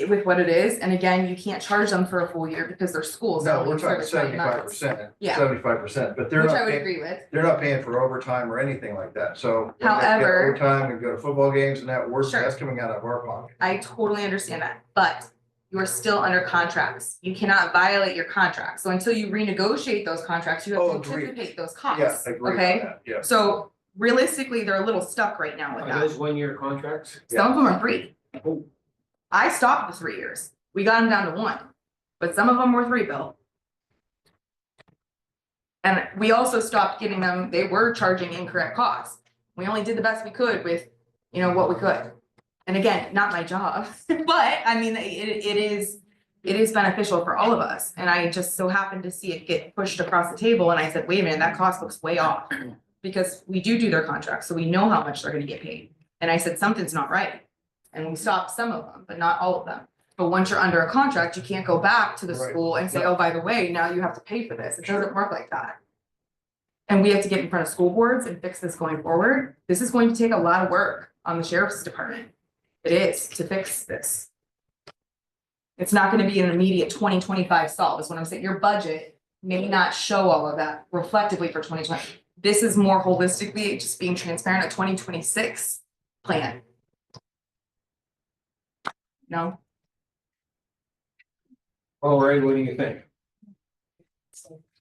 with what it is. And again, you can't charge them for a full year because they're schools. No, only we're talking service 9 months, 75%. Yeah. 75%, but they're Which I not would paying, agree with. they're not paying for overtime or anything like that. So. we get However- Overtime and go to football games and that work, Sure. that's coming out of our pocket. I totally understand that, but you are still under contracts. You cannot violate your contracts. So until you renegotiate those contracts, you have Oh, to agreed. anticipate those Yeah, costs, I agree okay? with that, yeah. So realistically, they're a little stuck right now with Are those that. 1-year contracts? Some of them are 3. Oh. I stopped the 3 years. We got them down to 1, but some of them were 3, Bill. And we also stopped giving them, they were charging incorrect costs. We only did the best we could with, what we could. And again, not my job, but I mean, it is beneficial for all of us. And I just so happened to see it get pushed across the table and I said, wait a minute, that cost looks way off. Because we do their contracts, so we know how much they're gonna get paid. And I said, something's not right. And we stopped some of them, but not all of them. But once you're under a contract, you can't go back to the Right. school and say, oh, by the way, now you have to pay for this. It doesn't work like that. And we have to get in front of school boards and fix this going forward. This is going to take a lot of work on the sheriff's department. It is to fix this. It's not gonna be an immediate 2025 solve, is what I'm saying. Your budget may not show all of that reflectively for 2020. This is more holistically, just being transparent, a 2026 plan. No? All right, what do you think?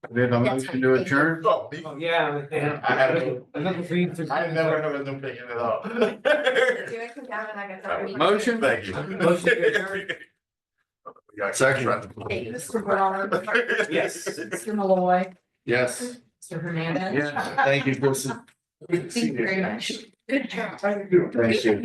We have a motion to adjourn. Oh, yeah. I had a- I'm looking for you to. I never have an opinion at all. Motion? Thank you. Motion to adjourn? Second. Mr. Bernard, Yes. Mr. Malloy, Yes. Mr. Hernandez. Yeah. Thank you, Kristen. Thank you very much. Thank you. Thank you.